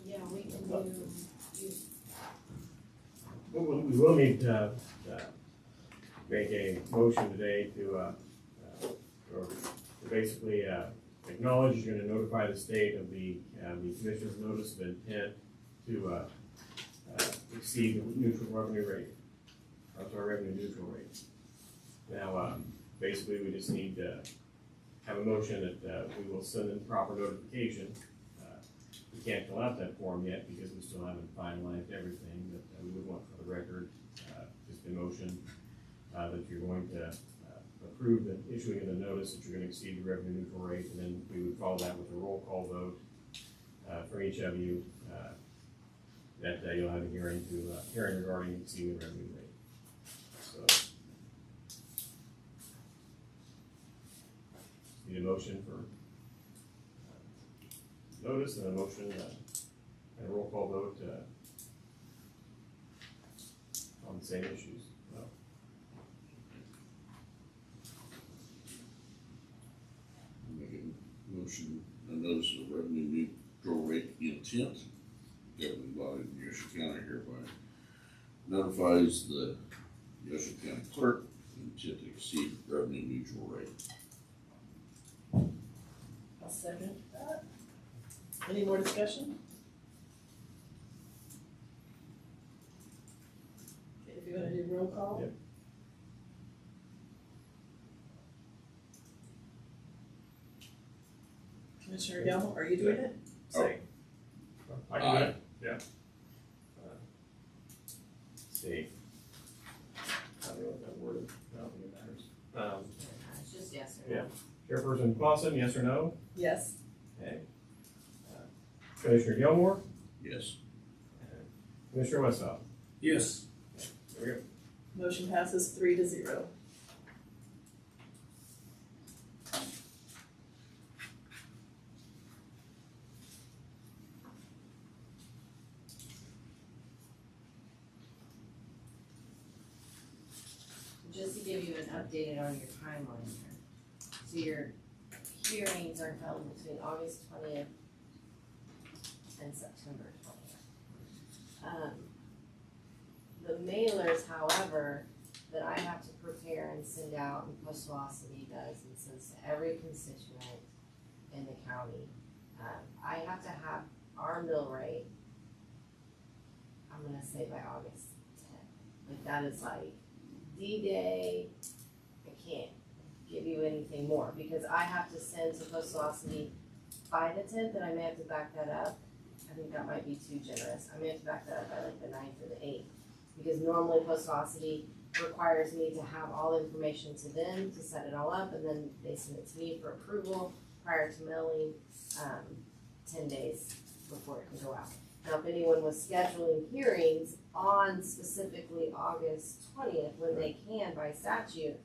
F: Yeah, we can do,
Q: We will need to make a motion today to basically acknowledge you're gonna notify the state of the commissioner's notice of intent to exceed the neutral revenue rate. That's our revenue neutral rate. Now, basically, we just need to have a motion that we will send in proper notification. We can't fill out that form yet because we still haven't finalized everything, but we would want for the record, just a motion that you're going to approve the issuing of the notice that you're gonna exceed the revenue neutral rate, and then we would follow that with a roll call vote from each of you, that you'll have a hearing regarding exceeding the revenue rate. So, need a motion for notice and a motion and a roll call vote on the same issues. So,
H: Make a motion, a notice of revenue neutral rate intent. Governing body of Neosho County hereby notifies the Neosho County clerk intent to exceed revenue neutral rate.
B: I'll second that. Any more discussion? Okay, if you're gonna do roll call?
Q: Yep.
B: Commissioner Gilmore, are you doing it? Sorry.
Q: I can do it, yeah. See. I don't know what that word is, I don't think it matters.
F: it's just yes or no.
Q: Yeah. Chairperson Clausen, yes or no?
B: Yes.
Q: Okay. Commissioner Gilmore?
H: Yes.
Q: Commissioner Westphal?
P: Yes.
Q: There we go.
B: Motion passes 3-0.
F: Just to give you an update on your timeline here. So your hearings are held between August 20th and September 20th. The mailers, however, that I have to prepare and send out, and Postvelocity does and sends to every constituent in the county, I have to have our mill rate, I'm gonna say by August 10th. Like that is like D-Day. I can't give you anything more because I have to send to Postvelocity by the 10th, and I may have to back that up. I think that might be too generous. I may have to back that up by like the 9th or the 8th, because normally Postvelocity requires me to have all the information to them to set it all up, and then they send it to me for approval prior to mailing 10 days before it can go out. Now, if anyone was scheduling hearings on specifically August 20th, when they can by statute,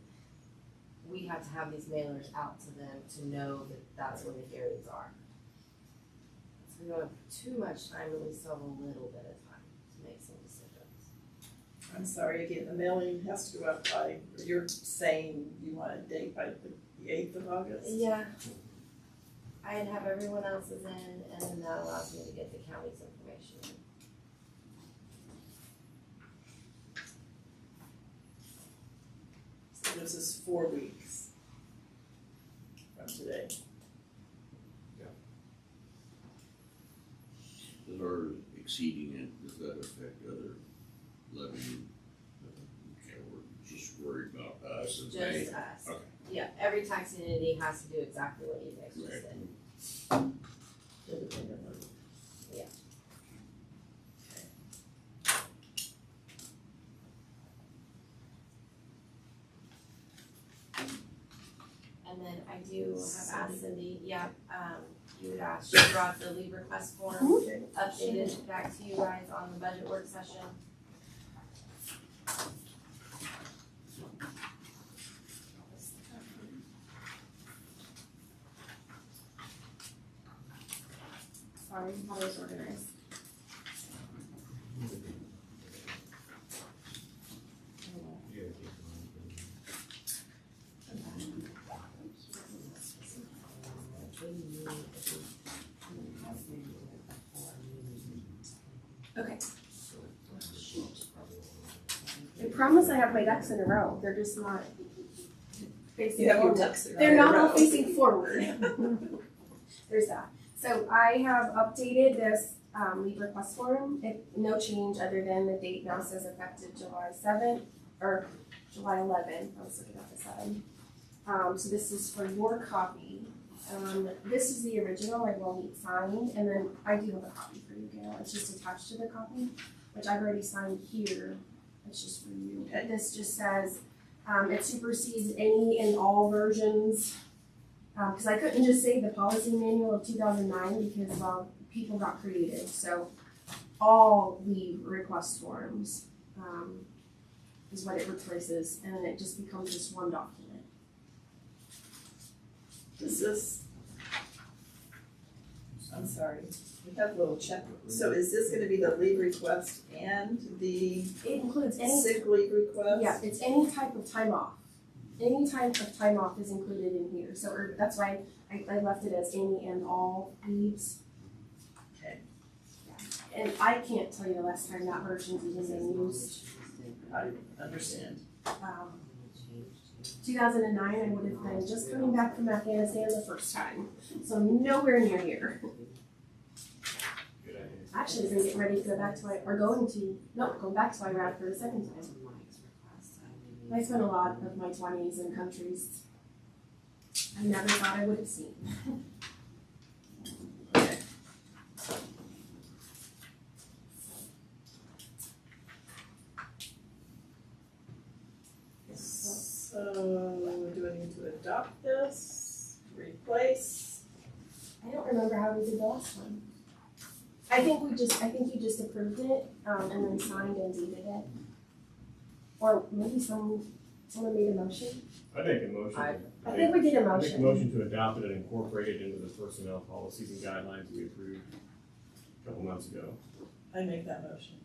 F: we have to have these mailers out to them to know that that's when the hearings are. So we don't have too much time, but we still have a little bit of time to make some decisions.
B: I'm sorry, again, the mailing has to go out by, you're saying you want a date by the 8th of August?
F: Yeah. I'd have everyone else's in, and then that allows me to get the county's information in.
B: So this is 4 weeks from today.
H: That are exceeding it, does that affect other revenue? Okay, we're just worried about us and they.
F: Just us.
H: Okay.
F: Yeah, every tax entity has to do exactly what you guys just
H: Right.
F: said.
B: Independently.
F: Yeah. And then I do have asked Cindy, you would ask, she brought the leave request form updated back to you guys on the budget work session. sorry, I thought it was organized. Okay. I promise I have my ducks in a row, they're just not facing
B: You have your
F: forward.
B: ducks in a
F: They're not all
B: row.
F: facing forward. There's that. So I have updated this leave request form. No change other than the date now says effective July 7th or July 11th. I was looking at the 7th. So this is for your copy. This is the original I will need signed, and then I do have a copy for you, Gail. It's just attached to the copy, which I've already signed here. It's just for you. This just says it supersedes any and all versions. Because I couldn't just say the policy manual of 2009 because, well, people got creative. So all the request forms is what it replaces, and it just becomes just one document.
B: Is this, I'm sorry, we have a little check. So is this gonna be the leave request and the
F: It includes any
B: sick leave request?
F: Yeah, it's any type of time off. Any type of time off is included in here. So that's why I left it as any and all leaves.
B: Okay.
F: Yeah. And I can't tell you the last time that version's even been used.
B: I understand.
F: 2009, I would have been just coming back from Afghanistan the first time. So nowhere near here. Actually, been getting ready to go back to going back to Iraq for the second time. I spent a lot of my 20s in countries I never thought I would have seen.
B: Okay. So, do I need to adopt this, replace?
F: I don't remember how we did the last one. I think you just approved it, and then signed and dated it. Or maybe someone made a motion.
Q: I make a motion.
F: I think we did a
Q: I make a
F: motion.
Q: motion to adopt it and incorporate it into the personnel policies and guidelines we approved a couple months ago.
B: I make that motion.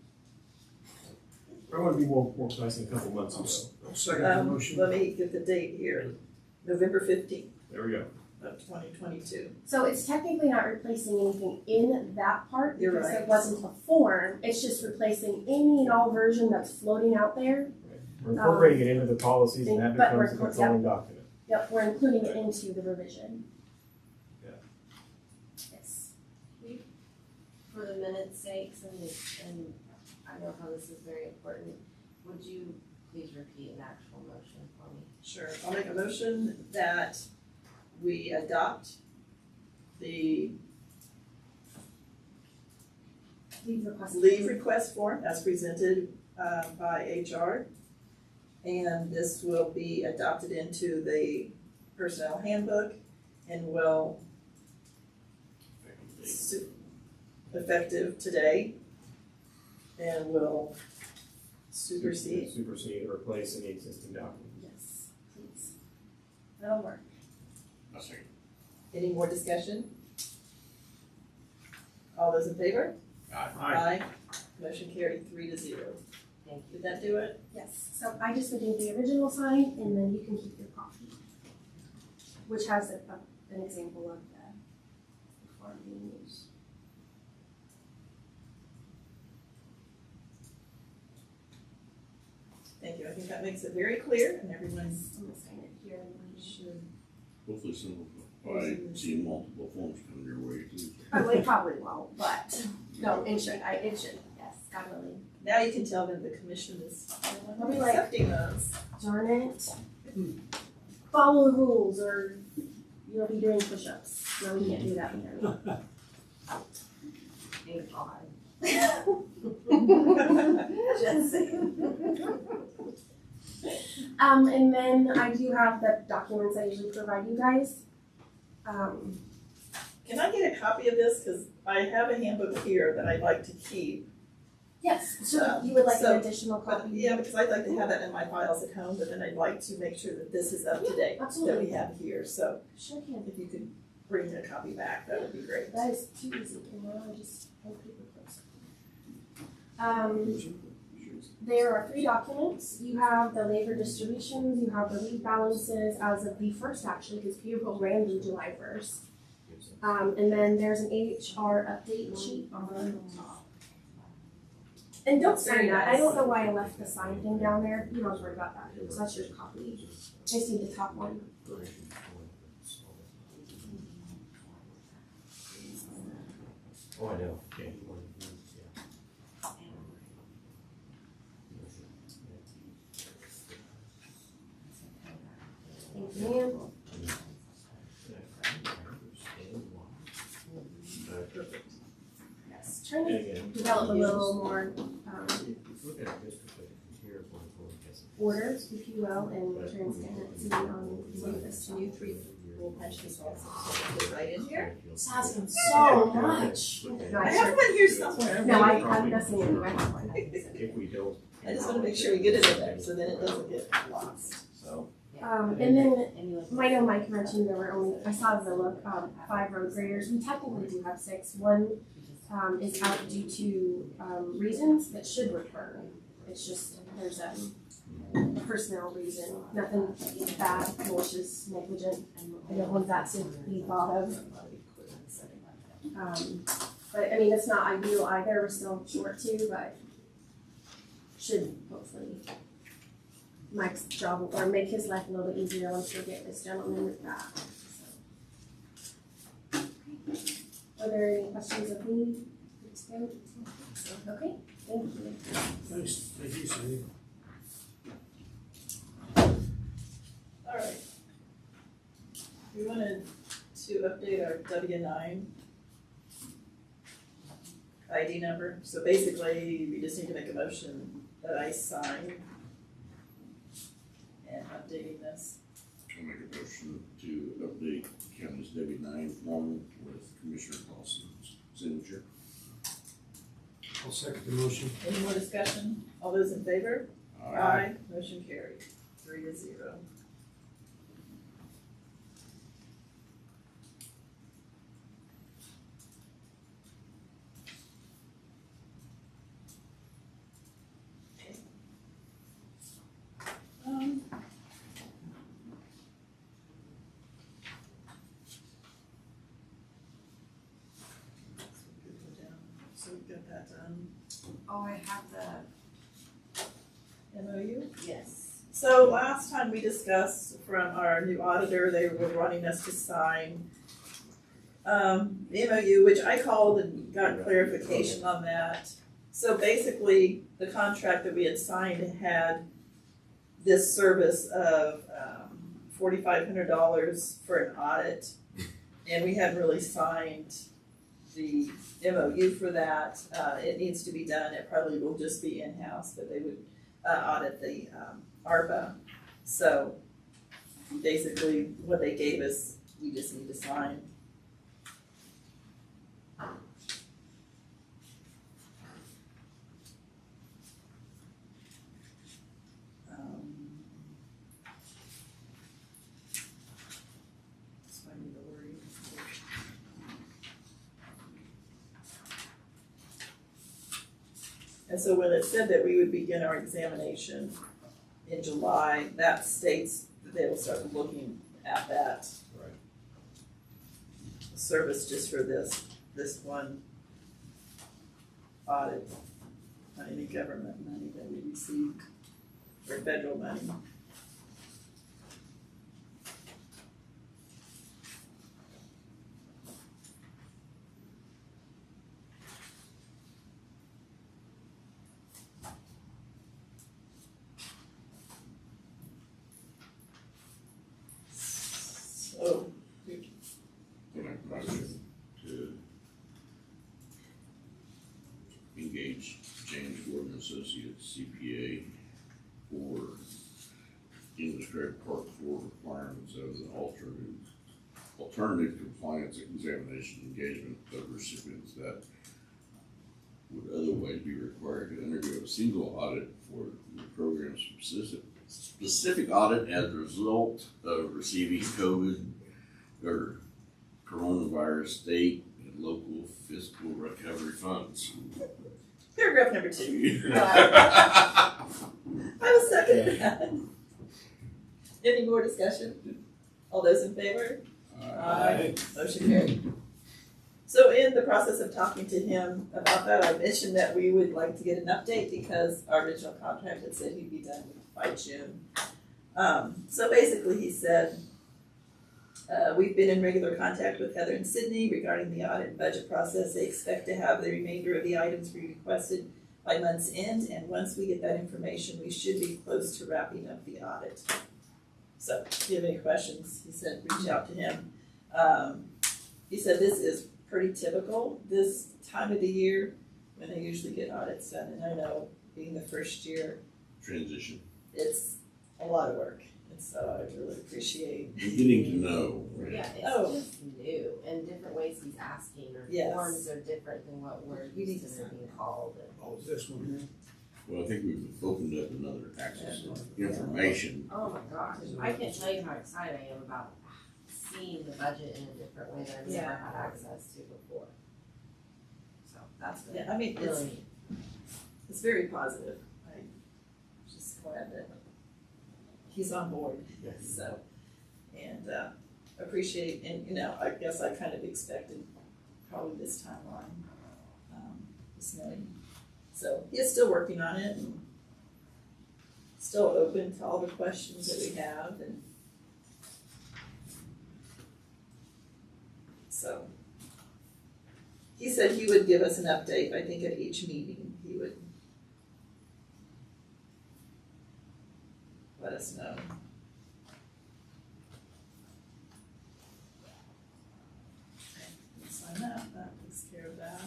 Q: I want to be more precise than a couple months ago.
P: I'll second the motion.
B: Let me get the date here, November 15th
Q: There we go.
B: of 2022.
F: So it's technically not replacing anything in that part
B: You're
F: because
B: right.
F: it wasn't a form. It's just replacing any and all version that's floating out there.
Q: We're incorporating it into the policies and that
F: but we're
Q: becomes the controlling document.
F: Yep, we're including it into the revision.
Q: Yeah.
F: Yes.
R: For the minute's sakes, and I know how this is very important, would you please repeat an actual motion for me?
B: Sure, I'll make a motion that we adopt the leave request form as presented by HR. And this will be adopted into the personnel handbook and will effective today and will supersede.
Q: Supersede or replace any existing document.
F: Yes, please. That'll work.
H: I'll second.
B: Any more discussion? All those in favor? Aye. Motion carried 3-0.
R: Thank you.
B: Did that do it?
F: Yes, so I just would need the original signed, and then you can keep your copy, which has an example of the form being used.
B: Thank you. I think that makes it very clear and everyone's
F: I'm gonna sign it here and then
B: should.
H: Hopefully some of, I see multiple forms coming your way too.
F: Oh, it probably won't, but no, it should, yes, God willing.
B: Now you can tell them the commission is
F: I'll be like,
B: accepting those.
F: darn it, follow the rules or you'll be doing push-ups. No, we can't do that here.
R: Thank God.
F: Just saying. And then I do have the documents I usually provide you guys.
B: Can I get a copy of this? Because I have a handbook here that I'd like to keep.
F: Yes, so you would like
B: So-
F: an additional copy?
B: Yeah, because I'd like to have that in my files at home, but then I'd like to make sure that this is up to date.
F: Absolutely.
B: That we have here, so
F: Sure can.
B: if you could bring a copy back, that would be great.
F: That is too easy, and now I just have paper clips. There are 3 documents. You have the labor distributions, you have the leave balances as of the 1st actually, because payroll ran through July 1st. And then there's an HR update sheet on the top. And don't sign that. I don't know why I left the sign thing down there. You don't worry about that, because that's your copy. Just need the top one.
Q: Oh, I know. Yeah.
F: Thank you, ma'am. Yes, trying to develop a little more orders, if you will, and transparency on some of this new 3 full pension policies.
B: Right in here?
F: It's asking so much. No,
B: I have one here somewhere.
F: No, I'm messing with you. I have one.
Q: If we don't.
B: I just wanna make sure we get it in there, so then it doesn't get lost, so.
F: And then, I know Mike mentioned there were only, I saw the look, 5 road graders. We technically do have 6. One, is out due to, reasons that should return. It's just, there's a personnel reason, nothing bad, malicious, negligent, I don't want that to be thought of. But I mean, it's not ideal either, we're still short 2, but should hopefully Mike's job, or make his life a little bit easier once we get this gentleman back. So. Are there any questions of me? Okay, thank you.
P: Thanks, thank you, Cindy.
B: All right. We wanted to update our W-9 ID number. So basically, we just need to make a motion that I sign and updating this.
H: I'll make a motion to update county's W-9 form with Commissioner Paulson's signature.
P: I'll second the motion.
B: Any more discussion? All those in favor? Aye. Motion carried, 3-0. So we got that done.
I: Oh, I have the
B: MOU?
I: yes.
B: So last time we discussed from our new auditor, they were wanting us to sign the MOU, which I called and got clarification on that. So basically, the contract that we had signed had this service of $4,500 for an audit, and we hadn't really signed the MOU for that. It needs to be done. It probably will just be in-house, but they would audit the ARPA. So basically, what they gave us, we just need to sign. And so when it said that we would begin our examination in July, that states that they will start looking at that service just for this one audit on any government money that we received, or federal money. So,
H: Then I motion to engage James Gordon Associates CPA for industry Part 4 requirements as an alternative compliance examination engagement of recipients that would otherwise be required to undergo a single audit for the program's specific audit as a result of receiving coronavirus state and local fiscal recovery funds.
B: Paragraph number 2. I will second that. Any more discussion? All those in favor? Aye. Motion carried. So in the process of talking to him about that, I mentioned that we would like to get an update because our original contract had said he'd be done by June. So basically he said, we've been in regular contact with Heather and Sydney regarding the audit and budget process. They expect to have the remainder of the items we requested by month's end, and once we get that information, we should be close to wrapping up the audit. So if you have any questions, he said reach out to him. He said this is pretty typical this time of the year when they usually get audits done, and I know being the first year,
H: Transition.
B: it's a lot of work. And so I really appreciate
H: Getting to know.
R: Yeah, it's just new and different ways he's asking, or
B: Yes.
R: forms are different than what we're used to being called.
P: Oh, is this one here?
H: Well, I think we've opened up another access to information.
R: Oh my gosh, I can't tell you how excited I am about seeing the budget in a different way that I've never had access to before. So that's been
B: I mean,
R: really neat.
B: it's very positive. I'm just glad that he's on board. So, and appreciate, and you know, I guess I kind of expected probably this timeline, this knowing. So he is still working on it and still open to all the questions that we have, and so he said he would give us an update, I think at each meeting he would let us know. Okay, let's sign that, that takes care of that.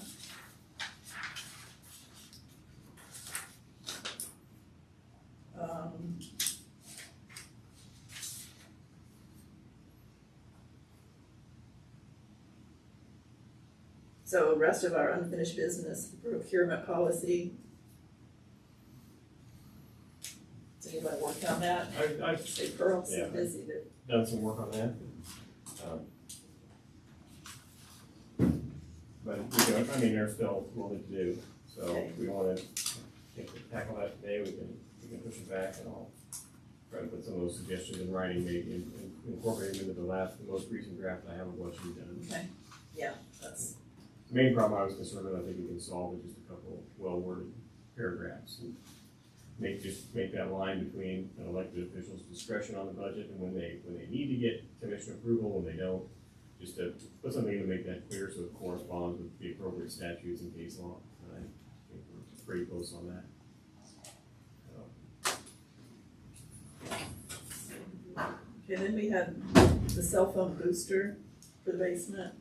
B: So rest of our unfinished business, procurement policy. Does anybody work on that?
L: I've
B: Say Pearl's so busy that.
L: done some work on that. But we don't, I mean, there's still more to do, so if we wanna tackle that today, we can push it back, and I'll try to put some of those suggestions in writing, maybe, and incorporate them into the most recent draft I have of what you've done.
B: Okay, yeah, that's.
L: The main problem I was concerned with, I think we can solve with just a couple well-worded paragraphs, and make that line between an elected official's discretion on the budget and when they need to get commission approval, when they don't, just to put something in to make that clear so it corresponds with the appropriate statutes and case law. And I think we're pretty close on that.
B: Okay, then we had the cell phone booster for the basement.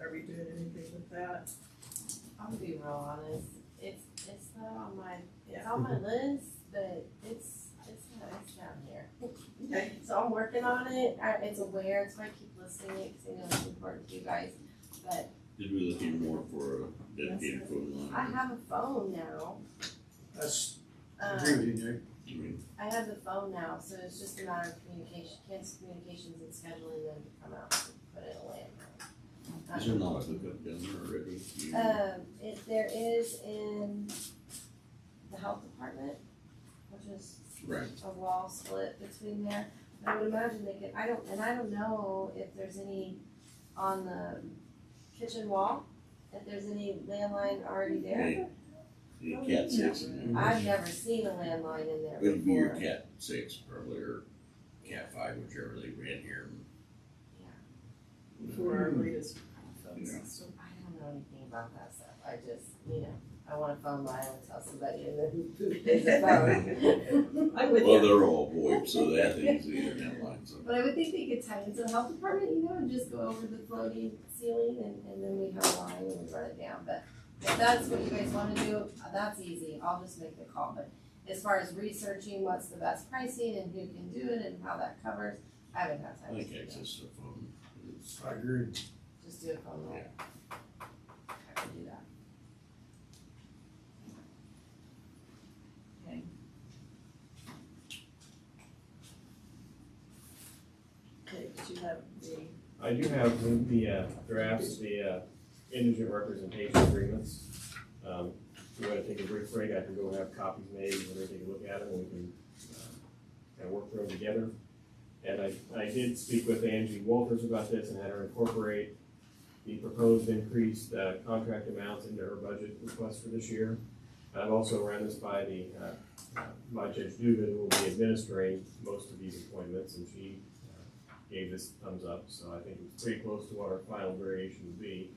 B: Are we doing anything with that?
R: I'll be real honest, it's not on my, it's on my list, but it's down here.
B: Okay.
R: So I'm working on it, it's aware, it's why I keep listing it, because I know it's important to you guys, but
H: Did we look in more for a dedicated phone line?
R: I have a phone now.
P: That's,
R: Um,
P: agree with you, Jay.
R: I have the phone now, so it's just a matter of communication, communications and scheduling them to come out and put in a landline.
H: Is there not a hookup down there already?
R: There is in the health department, which is
H: Right.
R: a wall split between there. I would imagine they could, I don't know if there's any on the kitchen wall, if there's any landline already there.
H: Any Cat 6 in there?
R: I've never seen a landline in there
H: It'd be your
R: before.
H: Cat 6 probably, or Cat 5, whichever they ran here.
B: For our latest phone
H: Yeah.
B: system.
R: I don't know anything about that stuff. I just, I want a phone line, I would tell somebody and then who pays a phone.
B: I'm with
H: Well,
B: you.
H: they're all VoIP, so that thing's the internet line, so.
R: But I would think they could tie into the health department, and just go over the floating ceiling and then we have a line and we run it down. But if that's what you guys wanna do, that's easy. I'll just make the call. But as far as researching what's the best pricing and who can do it and how that covers, I haven't had time
H: I
R: to
H: think
R: do that.
H: access to the phone is.
P: I agree.
R: Just do a phone line. I can do that.
B: Okay. Okay, did you have the?
Q: I do have the drafts, the indigent representation agreements. If you want to take a brief break, I can go have copies made, and take a look at them, and we can kind of work through them together. And I did speak with Angie Walters about this and had her incorporate the proposed increased contract amounts into her budget request for this year. I've also ran this by by Judge Dugan, who will be administering most of these appointments, and she gave this thumbs up, so I think it's pretty close to what our final variation would be.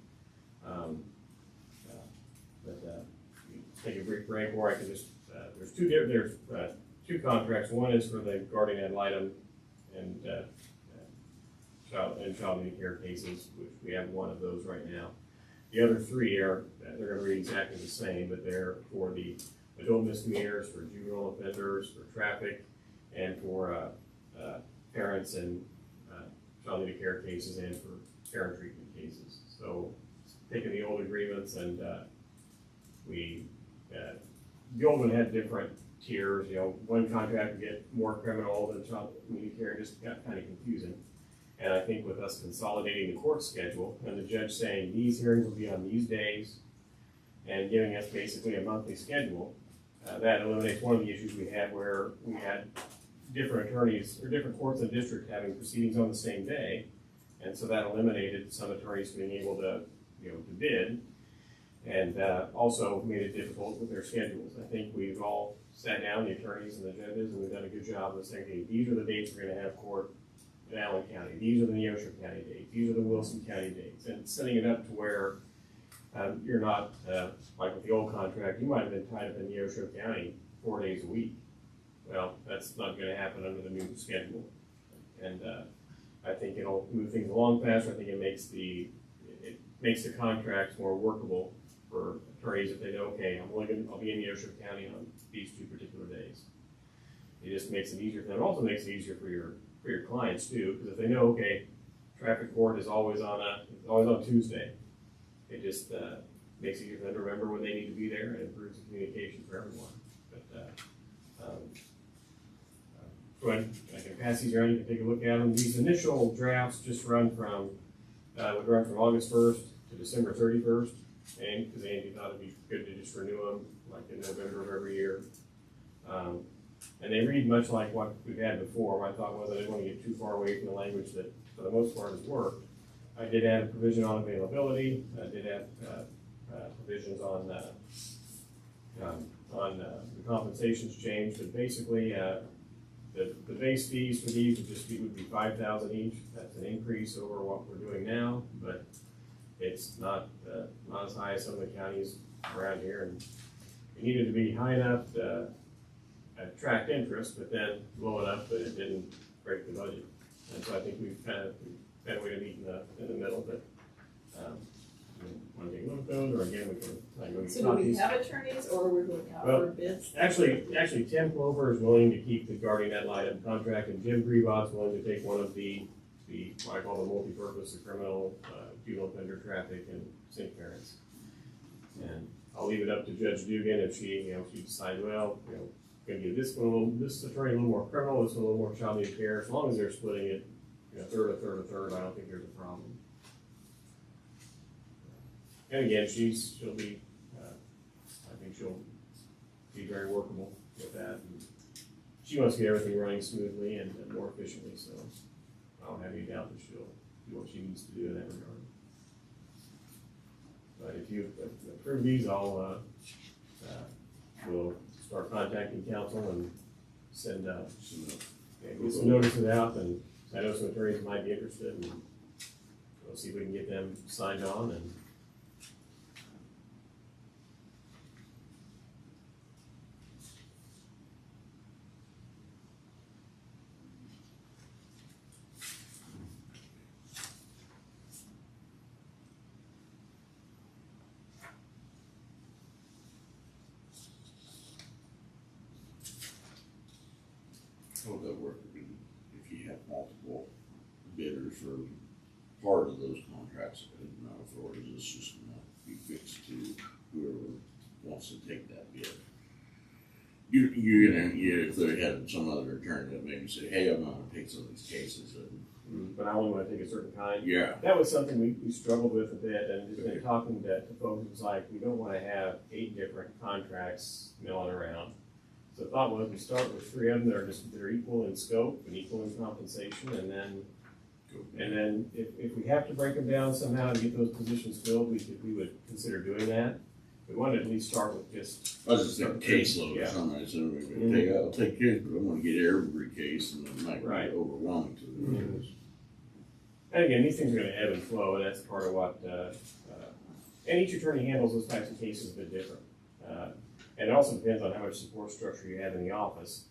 Q: Take a brief break, or I can just, there's two contracts. One is for the guardian ad litem and child need care cases, which we have one of those right now. The other three they're gonna read exactly the same, but they're for the adult misdemeanors, for juvenile offenders, for traffic, and for parents and child need care cases, and for parent treatment cases. So taking the old agreements, and the old one had different tiers. One contract would get more criminal than child need care. It just got kind of confusing. And I think with us consolidating the court schedule and the judge saying these hearings will be on these days and giving us basically a monthly schedule, that eliminates one of the issues we had, where we had different attorneys or different courts and districts having proceedings on the same day. And so that eliminated some attorneys being able to bid, and also made it difficult with their schedules. I think we've all sat down, the attorneys and the judges, and we've done a good job of saying, hey, these are the dates we're gonna have court in Allen County. These are the Neosho County dates. These are the Wilson County dates. And setting it up to where you're not, like with the old contract, you might have been tied up in Neosho County 4 days a week. Well, that's not gonna happen under the new schedule. And I think it'll move things along faster. I think it makes the contracts more workable for attorneys if they know, okay, I'll be in Neosho County on these 2 particular days. It just makes it easier for them. It also makes it easier for your clients too, because if they know, okay, traffic court is always on Tuesday, it just makes it easier for them to remember when they need to be there, and improves the communication for everyone. But go ahead, I can pass these around, you can take a look at them. These initial drafts just would run from August 1st to December 31st, and because Andy thought it'd be good to just renew them like in November of every year. And they read much like what we've had before. My thought was I didn't want to get too far away from the language that for the most part has worked. I did add a provision on availability. I did add provisions on the compensations changed, but basically the base fees for these would be $5,000 each. That's an increase over what we're doing now, but it's not as high as some of the counties around here. And it needed to be high enough to attract interest, but then low enough that it didn't break the budget. And so I think we've found a way to meet in the middle. But want to take a look at those, or again we can go get
B: So do we have attorneys, or we're going out for bids?
Q: Actually, Tim Clover is willing to keep the guardian ad litem contract, and Jim Grevot's willing to take one of the what I call the multi-purpose, the criminal, juvenile offender, traffic, and single parents. And I'll leave it up to Judge Dugan if she decides, well, gonna give this attorney a little more criminal, this one a little more child need care. As long as they're splitting it, third, I don't think there's a problem. And again, she'll be, I think she'll be very workable with that. And she wants to get everything running smoothly and more efficiently, so I don't have any doubt that she'll do what she needs to do in that regard. But if you approve these, we'll start contacting counsel and send get some notices out, and I know some attorneys might be interested, and we'll see if we can get them signed on. And
H: how would that work if you have multiple bidders or part of those contracts? I didn't know if, or is this just gonna be fixed to whoever wants to take that bid? If they had some other attorney that maybe say, hey, I'm not gonna take some of these cases, and,
Q: but I only want to take a certain kind.
H: yeah.
Q: That was something we struggled with a bit, and just been talking to folks, it was like, we don't want to have 8 different contracts milling around. So the thought was, we start with 3 of them that are equal in scope and equal in compensation, and then if we have to break them down somehow to get those positions filled, we would consider doing that. We wanted to at least start with just.
H: I was just thinking caseload or something, I said, I'll take case, but I wanna get every case, and it might be overwhelming to them.
Q: And again, these things are gonna ebb and flow, and that's part of what, and each attorney handles those types of cases a bit different. And it also depends on how much support structure you have in the office.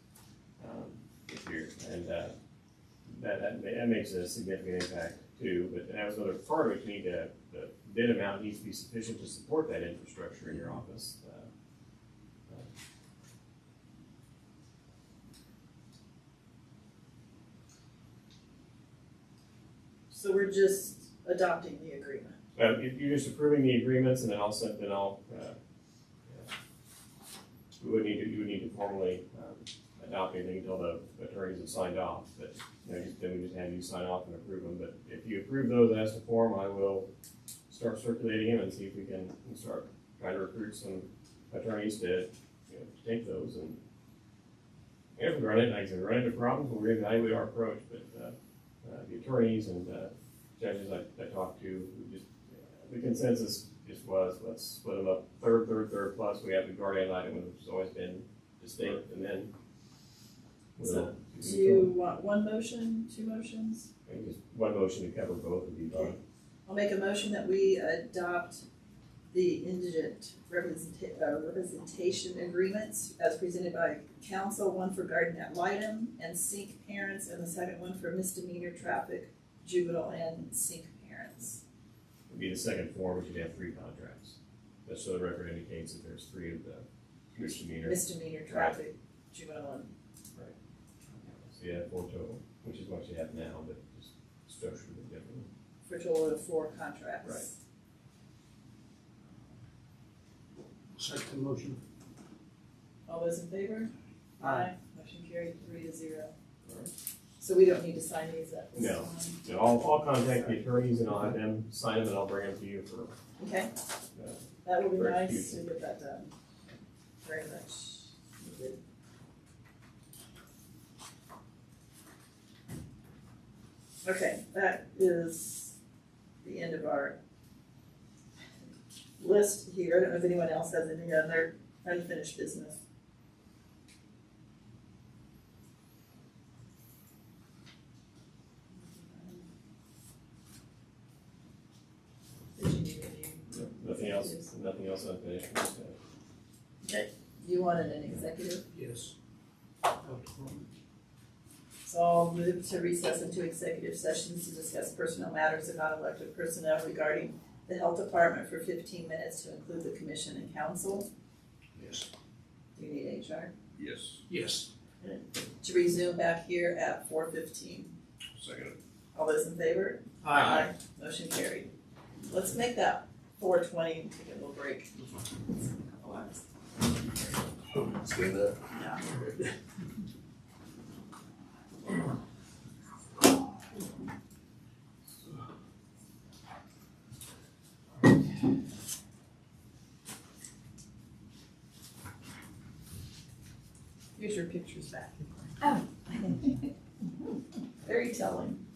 Q: That makes a significant impact too, but that was another part of it, you need to, the bid amount needs to be sufficient to support that infrastructure in your office.
B: So we're just adopting the agreement.
Q: You're just approving the agreements, and then you would need to formally adopt anything until the attorneys have signed off. But then we just have you sign off and approve them. But if you approve those as to form, I will start circulating them and see if we can start trying to recruit some attorneys to take those. And if we run into problems, we'll reevaluate our approach. But the attorneys and judges I talked to, the consensus just was, let's split them up third, plus we have the guardian item, which has always been distinct, and then
B: so do you want one motion, 2 motions?
Q: I think just one motion to cover both would be fine.
B: I'll make a motion that we adopt the indigent representation agreements as presented by council, one for garden ad litem and sink parents, and the second one for misdemeanor traffic, juvenile, and sink parents.
Q: Would be the second form, which you'd have 3 contracts. Just so the record indicates that there's 3 of the
B: misdemeanor traffic, juvenile, and.
Q: Right. So you have 4 total, which is what you have now, but just structured a bit differently.
B: For a total of 4 contracts.
Q: Right.
P: Second motion.
B: All those in favor?
P: Aye.
B: Motion carried 3-0.
Q: All right.
B: So we don't need to sign these at this
Q: No.
B: time?
Q: No, I'll contact the attorneys and I'll have them sign them and I'll bring them to you for.
B: Okay, that would be
Q: for
B: nice to
Q: execution.
B: get that done. Very much needed. Okay, that is the end of our list here. I don't know if anyone else has any other unfinished business. Did you need review?
Q: Nothing else unfinished.
B: Okay, you wanted an executive?
P: Yes.
B: So I'll move to recess into executive sessions to discuss personnel matters of non-elected personnel regarding the health department for 15 minutes to include the commission and council.
P: Yes.
B: Do you need HR?
H: Yes.
P: Yes.
B: To resume back here at 4:15.
H: Second.
B: All those in favor?
P: Aye.
B: Motion carried. Let's make that 4:20 and take a little break.
H: Stand up.
B: Yeah. Here's your pictures back.
K: Oh.
B: Very telling.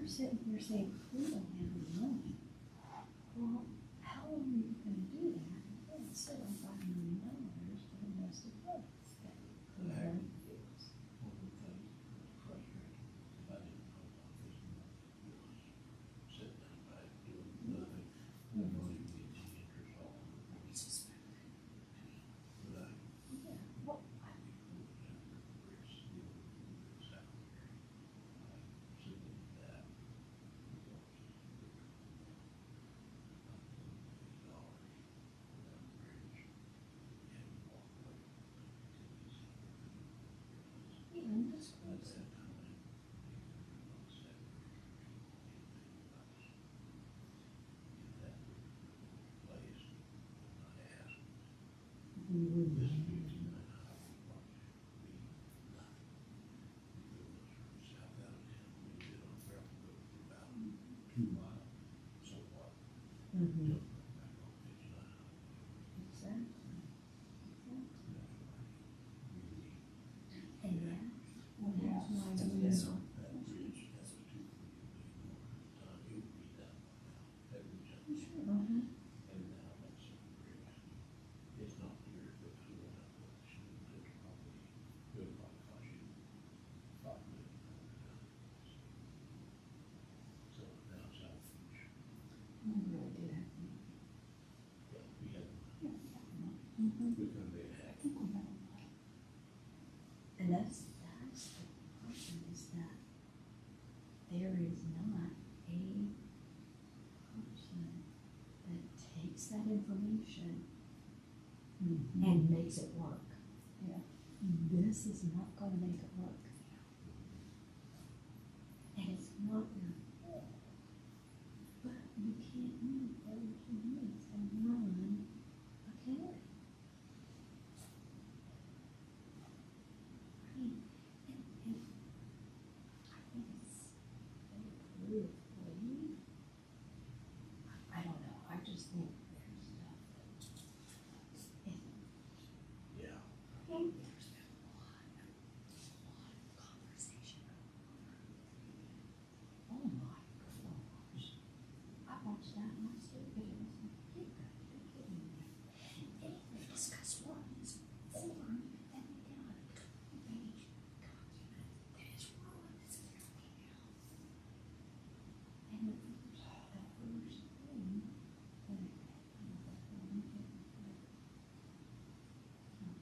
G: Sitting here saying, we don't have any money. Well, how are we gonna do that? Well, instead of $5 million for domestic violence. And that's the question, is that there is not a person that takes that information and makes it work. Yeah. This is not gonna make it work. And it's not their
I: approved, please. I don't know, I just think there's stuff that.
H: Yeah.
I: There's been a lot of conversation. Oh my gosh. I watched that and I still get it. I was like, you're kidding me. And they discuss what is form and they got a page document that is ruined as everything else. And the first thing that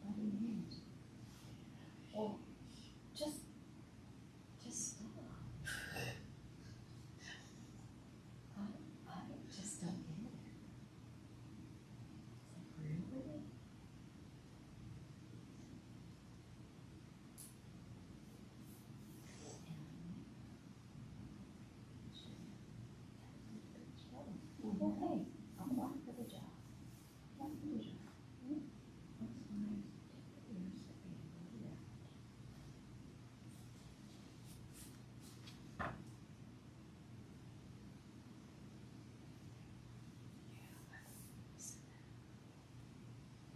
I: nobody knows. Well, just stop. I just don't get it. It's like, really? Well, hey, I'm applying for the job. Applying for the job. What's nice? Here's the people here.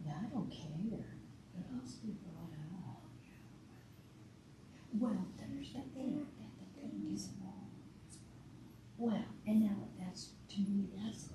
I: Yeah, I don't care. It has to be brought up. Well, there's that thing that the thing is wrong. Well, and now that's, to me, that's.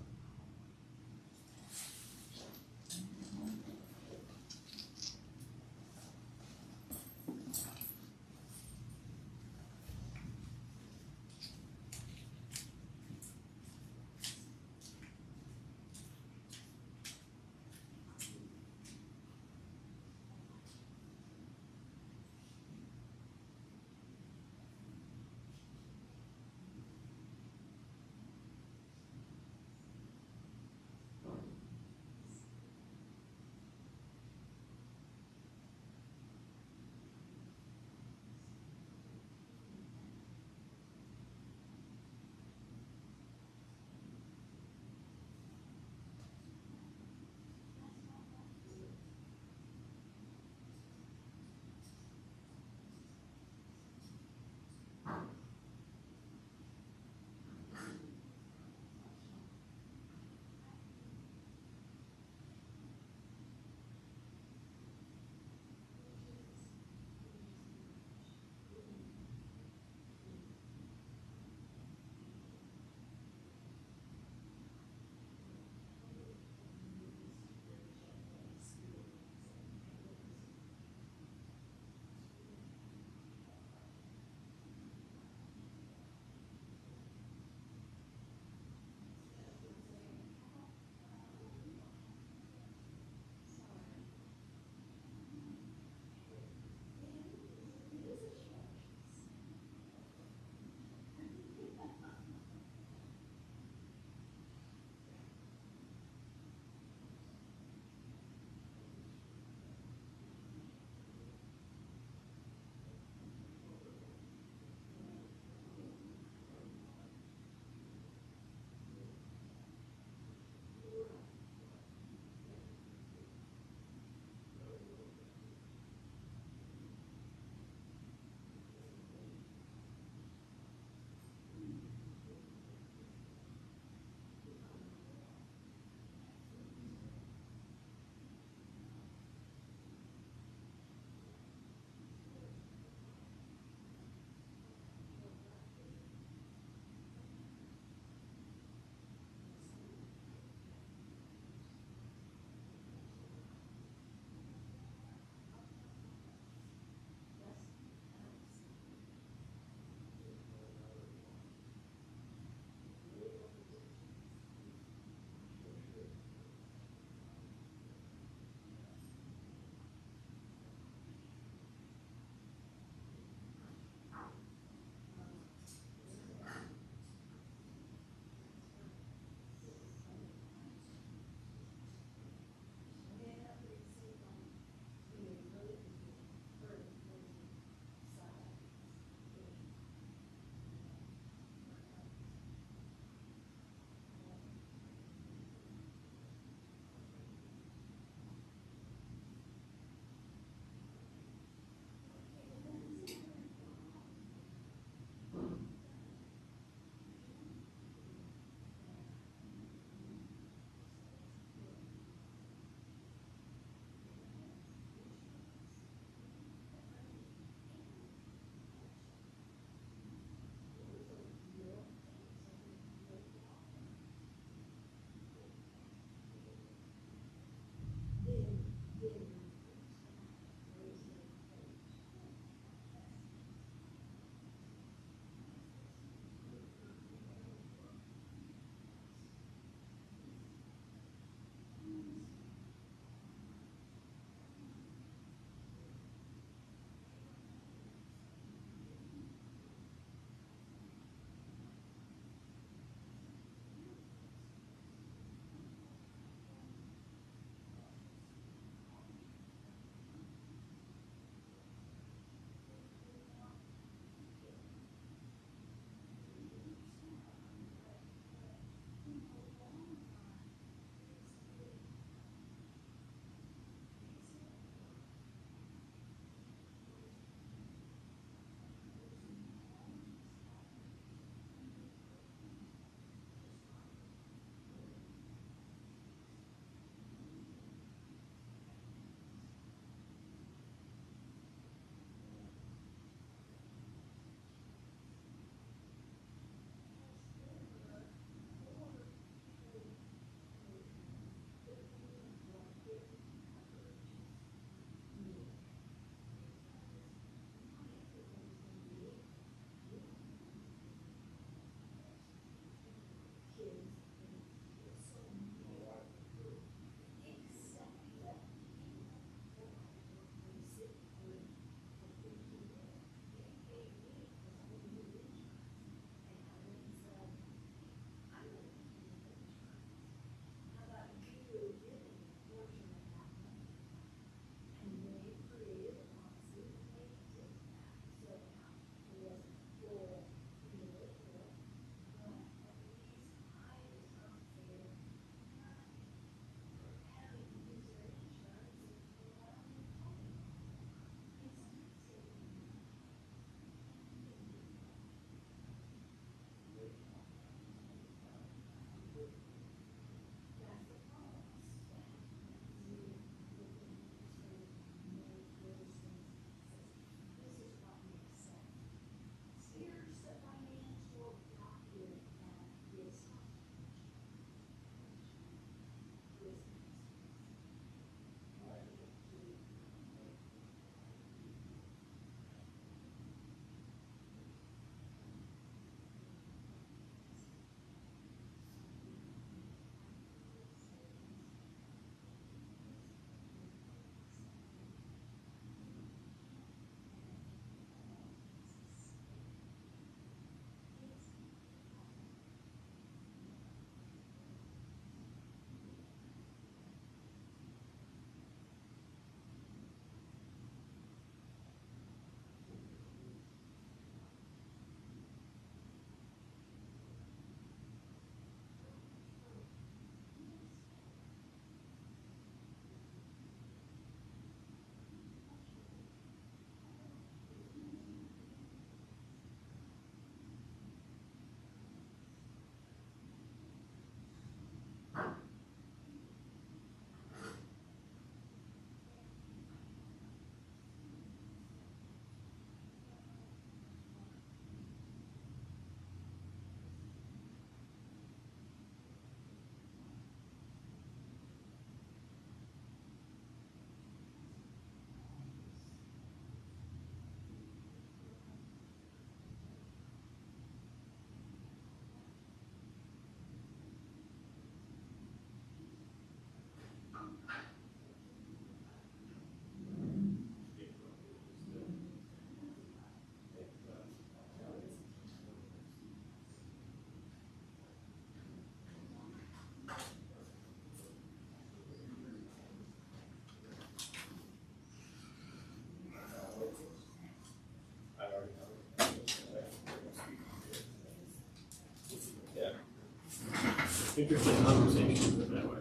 Q: Interesting conversation, put it that way.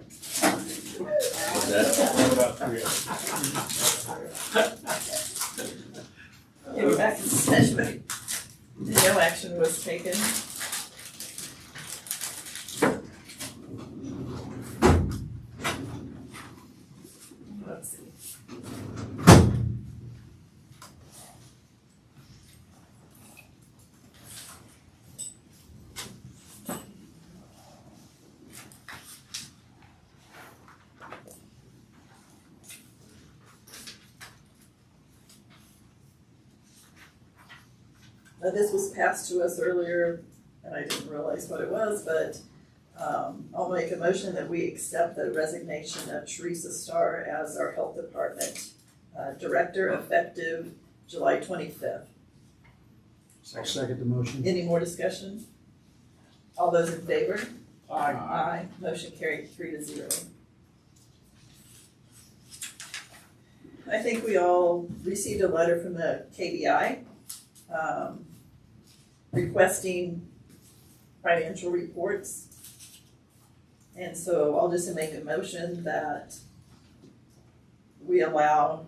H: What's that?
Q: About 3 hours.
B: Okay, we're back in session. No action was taken. Let's see. This was passed to us earlier, and I didn't realize what it was, but I'll make a motion that we accept the resignation of Teresa Starr as our Health Department Director effective July 25th.
P: I'll second the motion.
B: Any more discussion? All those in favor?
D: Aye.
B: Aye. Motion carried 3-0. I think we all received a letter from the KBI requesting financial reports. And so I'll just make a motion that we allow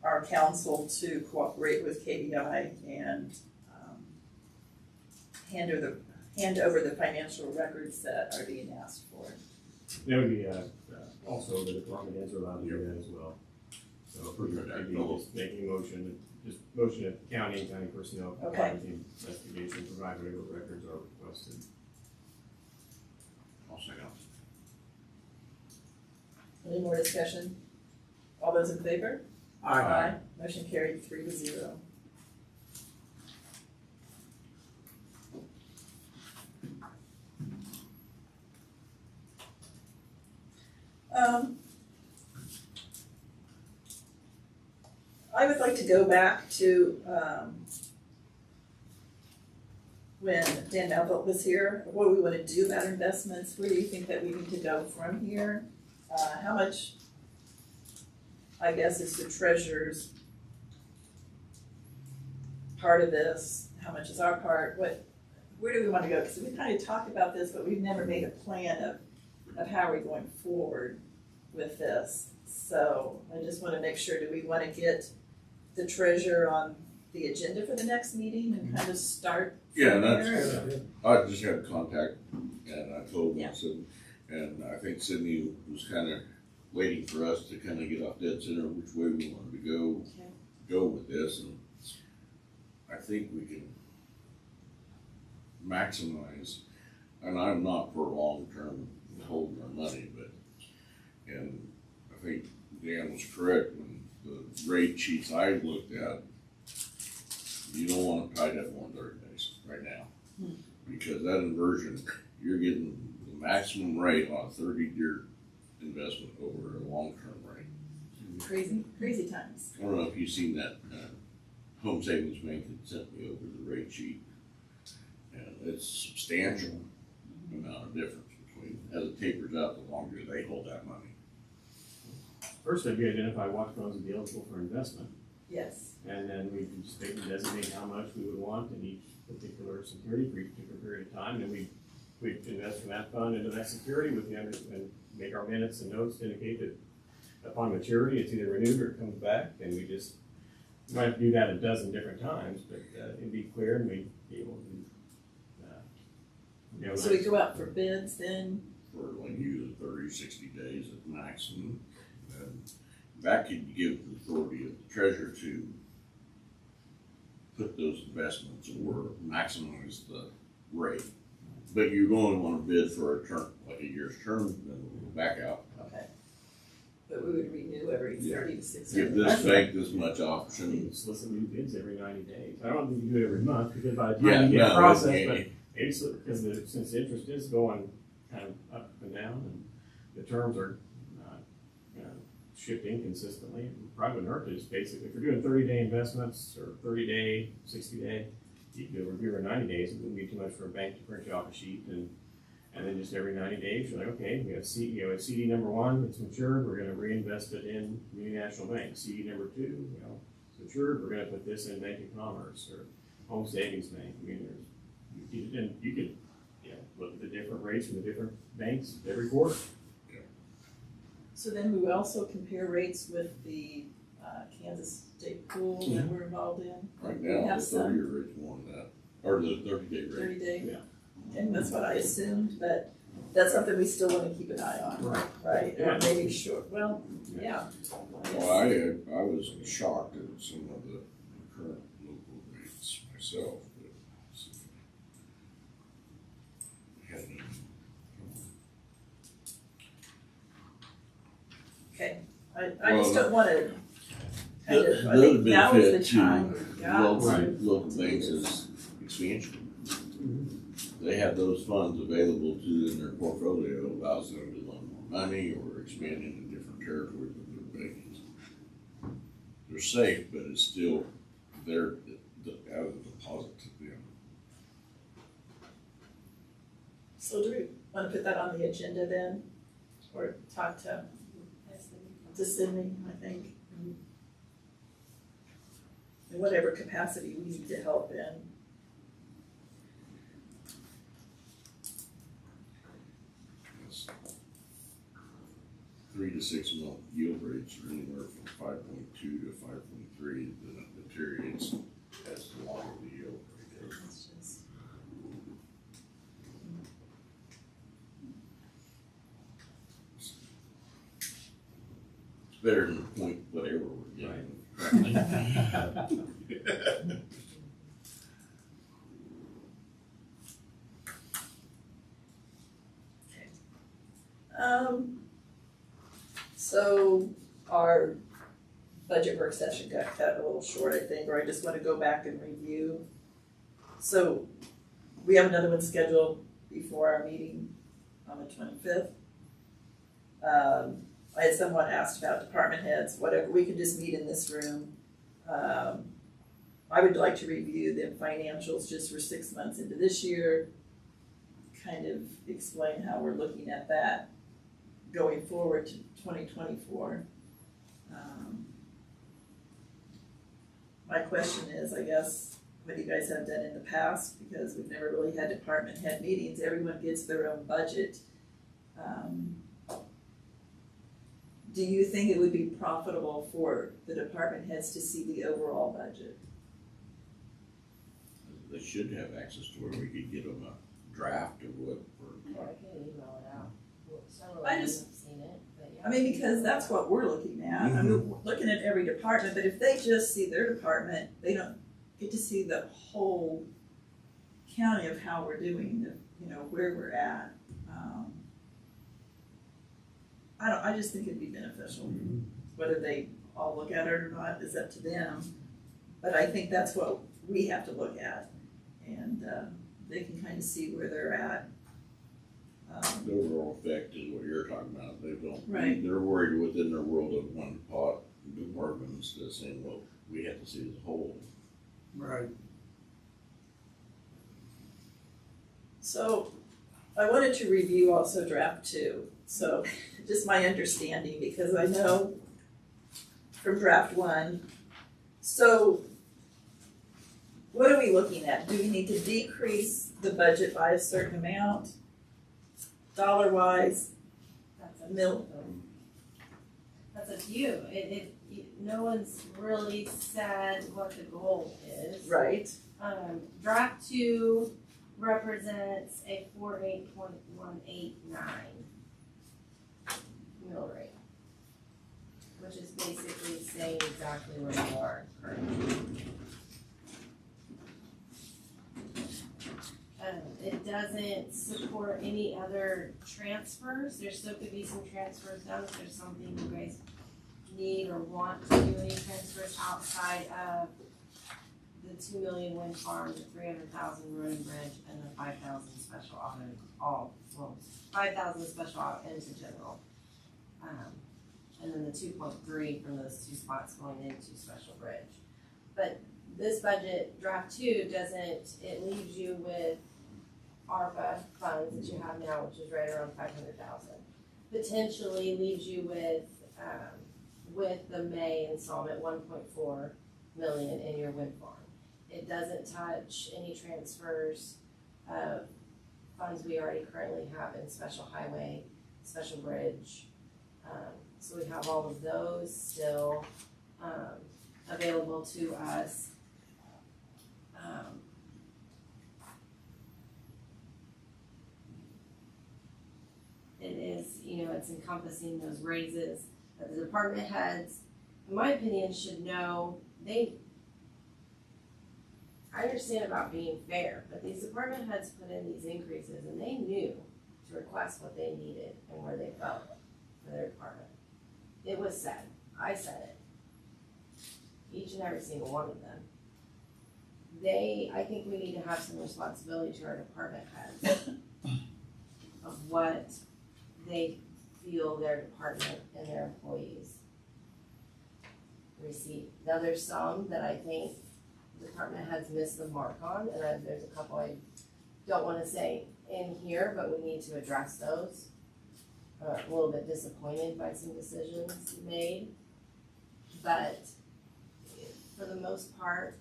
B: our council to cooperate with KBI and hand over the financial records that are being asked for.
Q: That would be, also the department heads are allowed to do that as well. So for your, just making a motion, just motion at the county and county personnel comply with the investigation, provide whatever records are requested.
H: I'll second.
B: Any more discussion? All those in favor?
P: Aye.
B: Motion carried 3-0. I would like to go back to when Dan Melville was here. What do we want to do about investments? Where do you think that we need to go from here? How much, I guess, is the treasurer's part of this? How much is our part? Where do we want to go? Because we kind of talked about this, but we've never made a plan of how we're going forward with this. So I just want to make sure, do we want to get the treasurer on the agenda for the next meeting and kind of start?
H: Yeah, and
B: there?
H: I just had contact and I told him, and I think Sydney was kind of waiting for us to kind of get off dead center which way we wanted to go with this, and I think we can maximize, and I'm not for long-term holding our money, but, and I think Dan was correct when the rate sheets I looked at, you don't want it tied up more than 30 days right now. Because that inversion, you're getting the maximum rate on a 30-year investment over a long-term rate.
B: Crazy times.
H: I don't know if you've seen that Home Savings Bank that sent me over the rate sheet. And it's substantial amount of difference between, as it tapers out, the longer they hold that money.
Q: First, I'd be identify what funds would be eligible for investment.
B: Yes.
Q: And then we can just maybe designate how much we would want in each particular security for each particular period of time. And we'd invest from that fund into that security with the and make our minutes and notes to indicate that upon maturity, it's either renewed or it comes back. And we might have to do that a dozen different times, but it'd be clear and we'd be able to.
B: So we go out for bids then?
H: For like usually 30, 60 days at maximum. And that could give the authority of the treasurer to put those investments or maximize the rate. But you're going to want to bid for a term, like a year's term, then we'll back out.
B: Okay. But we would renew every 30 to 60 days.
H: Give this bank this much option.
Q: Solicit new bids every 90 days. I don't think you do it every month because by the time you get processed, but maybe because since the interest is going kind of up and down and the terms are shifting consistently, probably wouldn't hurt to just basically, if you're doing 30-day investments or 30-day, 60-day, you can do a review every 90 days. It wouldn't be too much for a bank to print you off a sheet, and then just every 90 days, you're like, okay, we have CD number 1, it's matured, we're going to reinvest it in Community National Bank. CD number 2, it's matured, we're going to put this in Bank of Commerce or Home Savings Bank. I mean, you could look at the different rates from the different banks every quarter.
B: So then we also compare rates with the Kansas State pool that we're involved in.
H: Right
B: We
H: now,
B: have
H: the
B: some
H: 30-year rate's more than that, or the 30-day rate.
B: 30-day.
H: Yeah.
B: And that's what I assumed, but that's something we still want to keep an eye on, right? Or maybe short, well, yeah.
H: Well, I was shocked at some of the current local rates myself, but hadn't.
B: Okay, I just don't want to kind of, I
H: The
B: think now is
H: benefit
B: the time.
H: to local banks is expansion. They have those funds available to in their portfolio, allows them to loan more money or expand into different territories with their banks. They're safe, but it's still there out of the deposit to them.
B: So do we want to put that on the agenda then? Or talk to Sydney, I think? In whatever capacity we need to help in.
H: It's 3 to 6 month yield rates are anywhere from 5.2 to 5.3. Then it deteriorates as the longer the yield rate is. It's better than point whatever we're getting.
B: So our budget work session got cut a little short, I think, or I just want to go back and review. So we have another one scheduled before our meeting on the 25th. I had someone asked about department heads, whatever, we could just meet in this room. I would like to review the financials just for 6 months into this year, kind of explain how we're looking at that going forward to 2024. My question is, I guess, what you guys have done in the past, because we've never really had department head meetings, everyone gets their own budget. Do you think it would be profitable for the department heads to see the overall budget?
H: They should have access to where we could get them a draft of what we're
R: I can email it out. Some of
B: I
R: them
B: just-
R: haven't seen it, but yeah.
B: I mean, because that's what we're looking at. I mean, we're looking at every department, but if they just see their department, they don't get to see the whole county of how we're doing, where we're at. I just think it'd be beneficial. Whether they all look at it or not is up to them. But I think that's what we have to look at. And they can kind of see where they're at.
H: The overall effect is what you're talking about. They don't.
B: Right.
H: They're worried within their world of one pot department instead of saying, well, we have to see it as a whole.
P: Right.
B: So I wanted to review also draft 2. So just my understanding, because I know from draft 1. So what are we looking at? Do we need to decrease the budget by a certain amount? Dollar-wise?
R: That's a few. No one's really said what the goal is.
B: Right.
R: Draft 2 represents a 48.189 mill rate, which is basically saying exactly where you are currently. It doesn't support any other transfers. There still could be some transfers done if there's something you guys need or want to do any transfers outside of the 2 million wind farm, the 300,000 road and bridge, and the 5,000 special auto, 5,000 special auto into general. And then the 2.3 from those 2 spots going into special bridge. But this budget, draft 2, it leaves you with ARPA funds that you have now, which is right around 500,000. Potentially leaves you with the May installment, 1.4 million in your wind farm. It doesn't touch any transfers of funds we already currently have in special highway, special bridge. So we have all of those still, available to us. It is, it's encompassing those raises that the department heads, in my opinion, should know. I understand about being fair, but these department heads put in these increases and they knew to request what they needed and where they felt for their department. It was said, I said it, each and every single one of them. I think we need to have some responsibility to our department heads of what they feel their department and their employees receive. Now, there's some that I think the department heads missed the mark on, and there's a couple I don't want to say in here, but we need to address those. A little bit disappointed by some decisions made, but for the most part,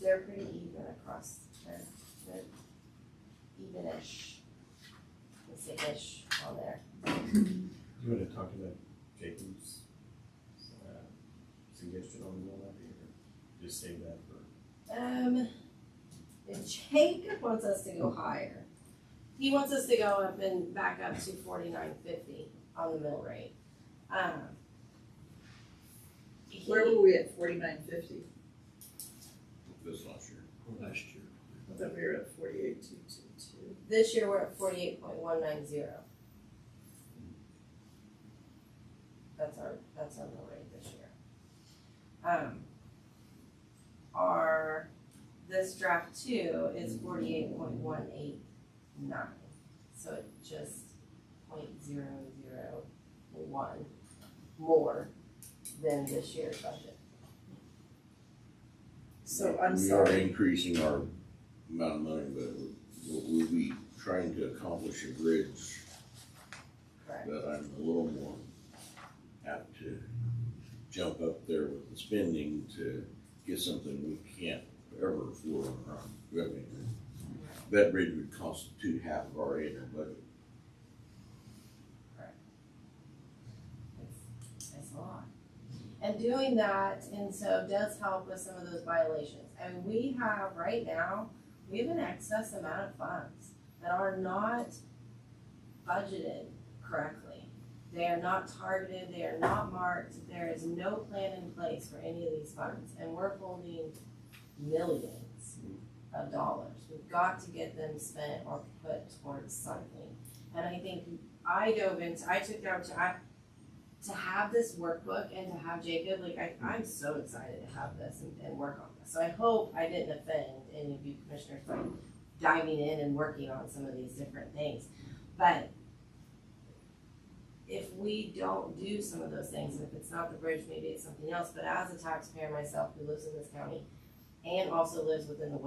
R: they're pretty even across. They're even-ish. Let's say ish on there.
Q: Do you want to talk about Jacob's suggestion on the levy, or just save that for?
R: Jacob wants us to go higher. He wants us to go up and back up to $49.50 on the mill rate.
B: Where were we at $49.50?
H: This last year.
B: I thought we were at $48.222.
R: This year we're at 48.190. That's our mill rate this year. This draft 2 is 48.189. So it just 0.001 more than this year's budget.
B: So I'm
H: We
B: sorry.
H: are increasing our amount of money, but we'll be trying to accomplish a bridge
R: Correct.
H: that I'm a little more apt to jump up there with the spending to get something we can't ever afford on our own revenue. That bridge would constitute half of our annual budget.
R: It's a lot. And doing that, and so does help with some of those violations. And we have, right now, we have an excess amount of funds that are not budgeted correctly. They are not targeted, they are not marked, there is no plan in place for any of these funds. And we're holding millions of dollars. We've got to get them spent or put towards something. And I think I took down to have this workbook and to have Jacob, I'm so excited to have this and work on this. So I hope I didn't offend any of you commissioners by diving in and working on some of these different things. But if we don't do some of those things, and if it's not the bridge, maybe it's something else, but as a taxpayer myself who lives in this county and also lives within the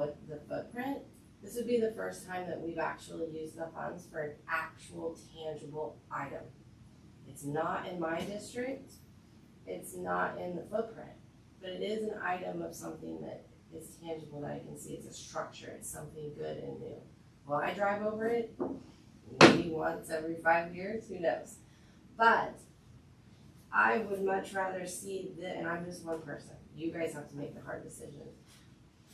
R: footprint, this would be the first time that we've actually used the funds for an actual tangible item. It's not in my district, it's not in the footprint, but it is an item of something that is tangible that I can see. It's a structure, it's something good and new. Will I drive over it? Maybe once every 5 years, who knows? But I would much rather see that, and I'm just one person, you guys have to make the hard decisions,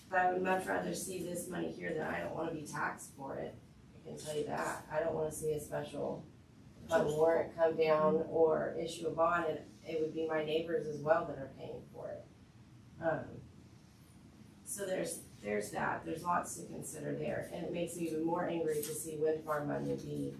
R: but I would much rather see this money here than I don't want to be taxed for it. I can tell you that. I don't want to see a special fund warrant come down or issue a bond, and it would be my neighbors as well that are paying for it. So there's that. There's lots to consider there, and it makes me even more angry to see wind farm money be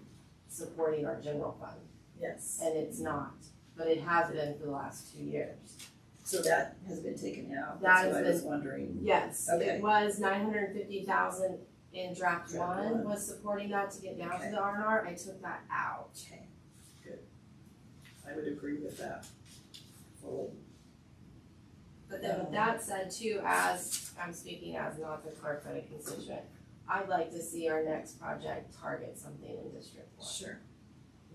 R: supporting our general fund.
B: Yes.
R: And it's not, but it has been for the last 2 years.
B: So that has been taken out.
R: That
B: That's what I was
R: has been-
B: wondering.
R: Yes,
B: Okay.
R: it was 950,000 in draft one, was supporting that to get down to the R&R. I took that out.
B: Okay, good. I would agree with that fully.
R: But then with that said too, as I'm speaking as not the clerk but a constituent, I'd like to see our next project target something in District 1.
B: Sure.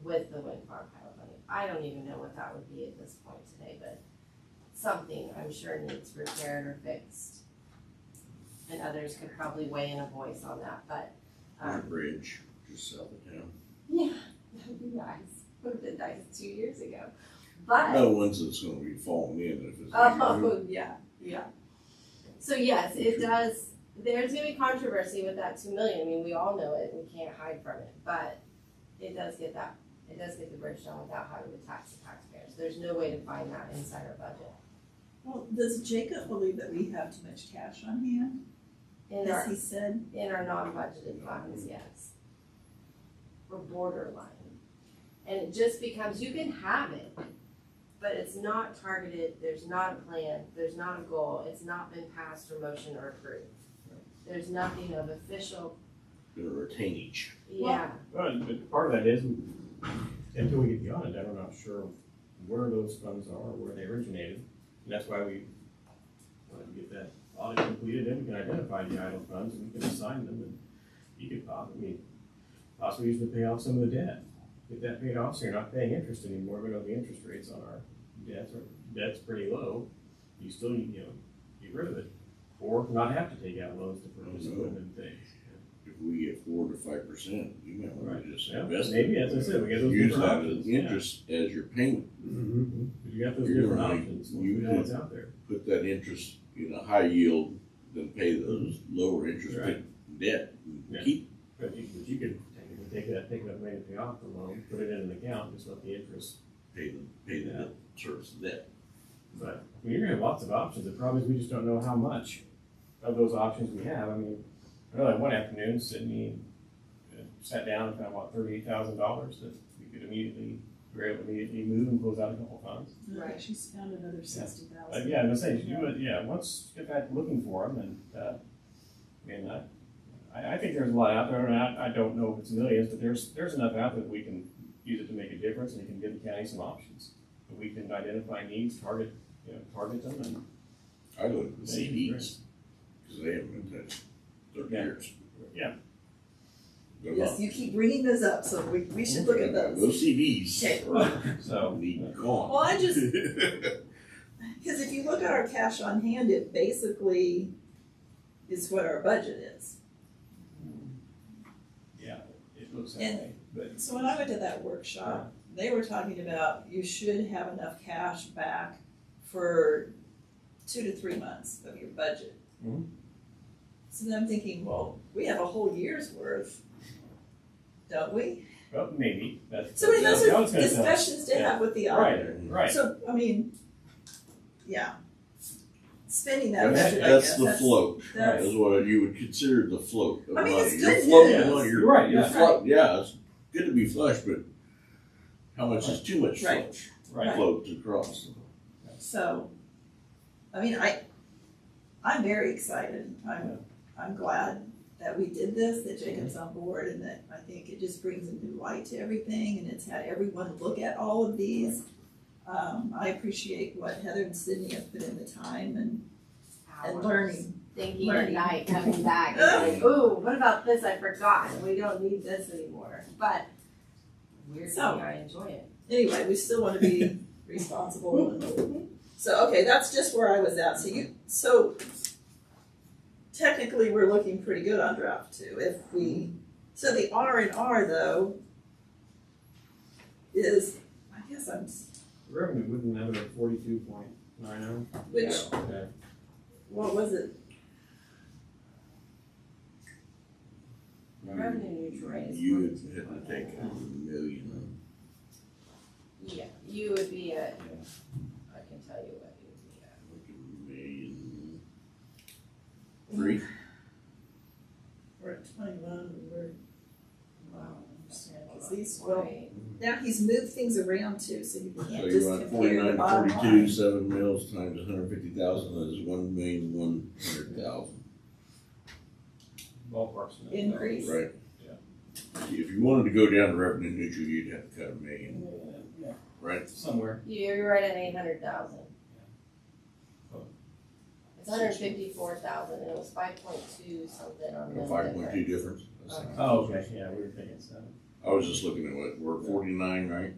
R: With the wind farm pilot money. I don't even know what that would be at this point today, but something I'm sure needs repaired or fixed. And others could probably weigh in a voice on that, but
H: On a bridge, just south of town.
R: Yeah, that'd be nice. Would have been nice 2 years ago. But
H: No one's that's gonna be falling in if it's.
R: oh yeah, yeah. So yes, it does. There's gonna be controversy with that 2 million. I mean, we all know it. We can't hide from it. But it does get that. It does get the bridge done without having to tax the taxpayers. There's no way to find that inside our budget.
B: Well, does Jacob believe that we have too much cash on hand? As he said?
R: In our non-budgeted funds, yes. We're borderline. And it just becomes, you can have it, but it's not targeted, there's not a plan, there's not a goal, it's not been passed or motion or approved. There's nothing of official.
H: Gonna retainage.
R: Yeah.
Q: Well, but part of that is, until we get the audit done, we're not sure where those funds are, where they originated. And that's why we wanted to get that audit completed, then we can identify the idle funds and we can assign them, and you could possibly use them to pay off some of the debt. Get that paid off so you're not paying interest anymore. We know the interest rates on our debt's pretty low. You still, get rid of it. Or not have to take out loans to purchase equipment and things.
H: If we get 4 to 5%, you might want to just invest.
Q: Maybe, as I said, we get those
H: use
Q: different
H: that
Q: options.
H: as interest as your payment.
Q: You got those
H: You're
Q: different
H: gonna,
Q: options.
H: You
Q: know what's out there.
H: Put that interest in a high yield, then pay those lower interest debt.
Q: Yeah.
H: Keep.
Q: But you could take that money to pay off the loan, put it in an account, just let the interest
H: pay the debt, service the debt.
Q: But I mean, you're gonna have lots of options. The problem is we just don't know how much of those options we have. I mean, I know that one afternoon, Sydney sat down and found about $38,000 that we could immediately move and close out a couple funds.
B: Right, she's found another 60,000.
Q: Yeah, I'm gonna say, once you get back looking for them, and I think there's a lot out there, and I don't know if it's millions, but there's enough out there that we can use it to make a difference, and it can give the county some options. But we can identify needs, target them, and.
H: I look at the CDs, because they haven't been touched 30 years.
Q: Yeah.
B: Yes, you keep bringing those up, so we should look at those.
H: Those CDs.
B: Okay.
Q: So.
H: Need gone.
B: Well, because if you look at our cash on hand, it basically is what our budget is.
Q: Yeah, it looks that
B: And
Q: way, but.
B: so when I went to that workshop, they were talking about you should have enough cash back for 2 to 3 months of your budget.
Q: Mm-hmm.
B: So then I'm thinking, well, we have a whole year's worth, don't we?
Q: Well, maybe.
B: So I mean, those are discussions to have with the auditor.
Q: Right.
B: So, I mean, yeah. Spending that
H: That's,
B: budget, I
H: that's
B: guess.
H: the float.
B: That's,
H: Is what you would consider the float of
B: I mean,
H: money.
B: it's
H: You're
B: good
H: floating
B: news.
H: money.
Q: You're right,
H: You're
Q: yeah.
H: float, yeah, it's good to be flush, but how much is too much
B: Right.
H: flush?
Q: Right.
H: Float across.
B: so, I mean, I'm very excited. I'm glad that we did this, that Jacob's on board, and that I think it just brings a new light to everything, and it's had everyone look at all of these. I appreciate what Heather and Sydney have put in the time and learning.
R: Thinking at night, coming back, and like, ooh, what about this? I forgot. We don't need this anymore. But weirdly, I enjoy it.
B: Anyway, we still want to be responsible. So, okay, that's just where I was at. So technically we're looking pretty good on draft 2. So the R&R though is, I guess
Q: Revenue wouldn't have it at 42.90.
B: which,
Q: Okay.
B: what was it?
R: Revenue neutral rate is
H: You would have to take $1 million.
R: Yeah, you would be at, I can tell you what you would be at.
H: $1.3 million.
B: We're at 21, we're,
R: Wow.
B: because now he's moved things around too, so you
H: So
B: can't
H: you
B: just
H: want
B: compare
H: 49
B: the
H: to
B: bottom
H: 42,
B: line.
H: 7 mils times 150,000 is 1,100,000.
Q: Ballpark's in that.
B: Increase.
H: Right.
Q: Yeah.
H: If you wanted to go down to revenue neutral, you'd have to cut $1 million.
Q: Yeah.
H: Right?
Q: Somewhere.
R: You're right at 800,000.
Q: Oh.
R: It's 154,000, and it was 5.2 something on the.
H: 5.2 difference.
Q: Oh, okay, yeah, we were thinking 7.
H: I was just looking at what, we're 49, right?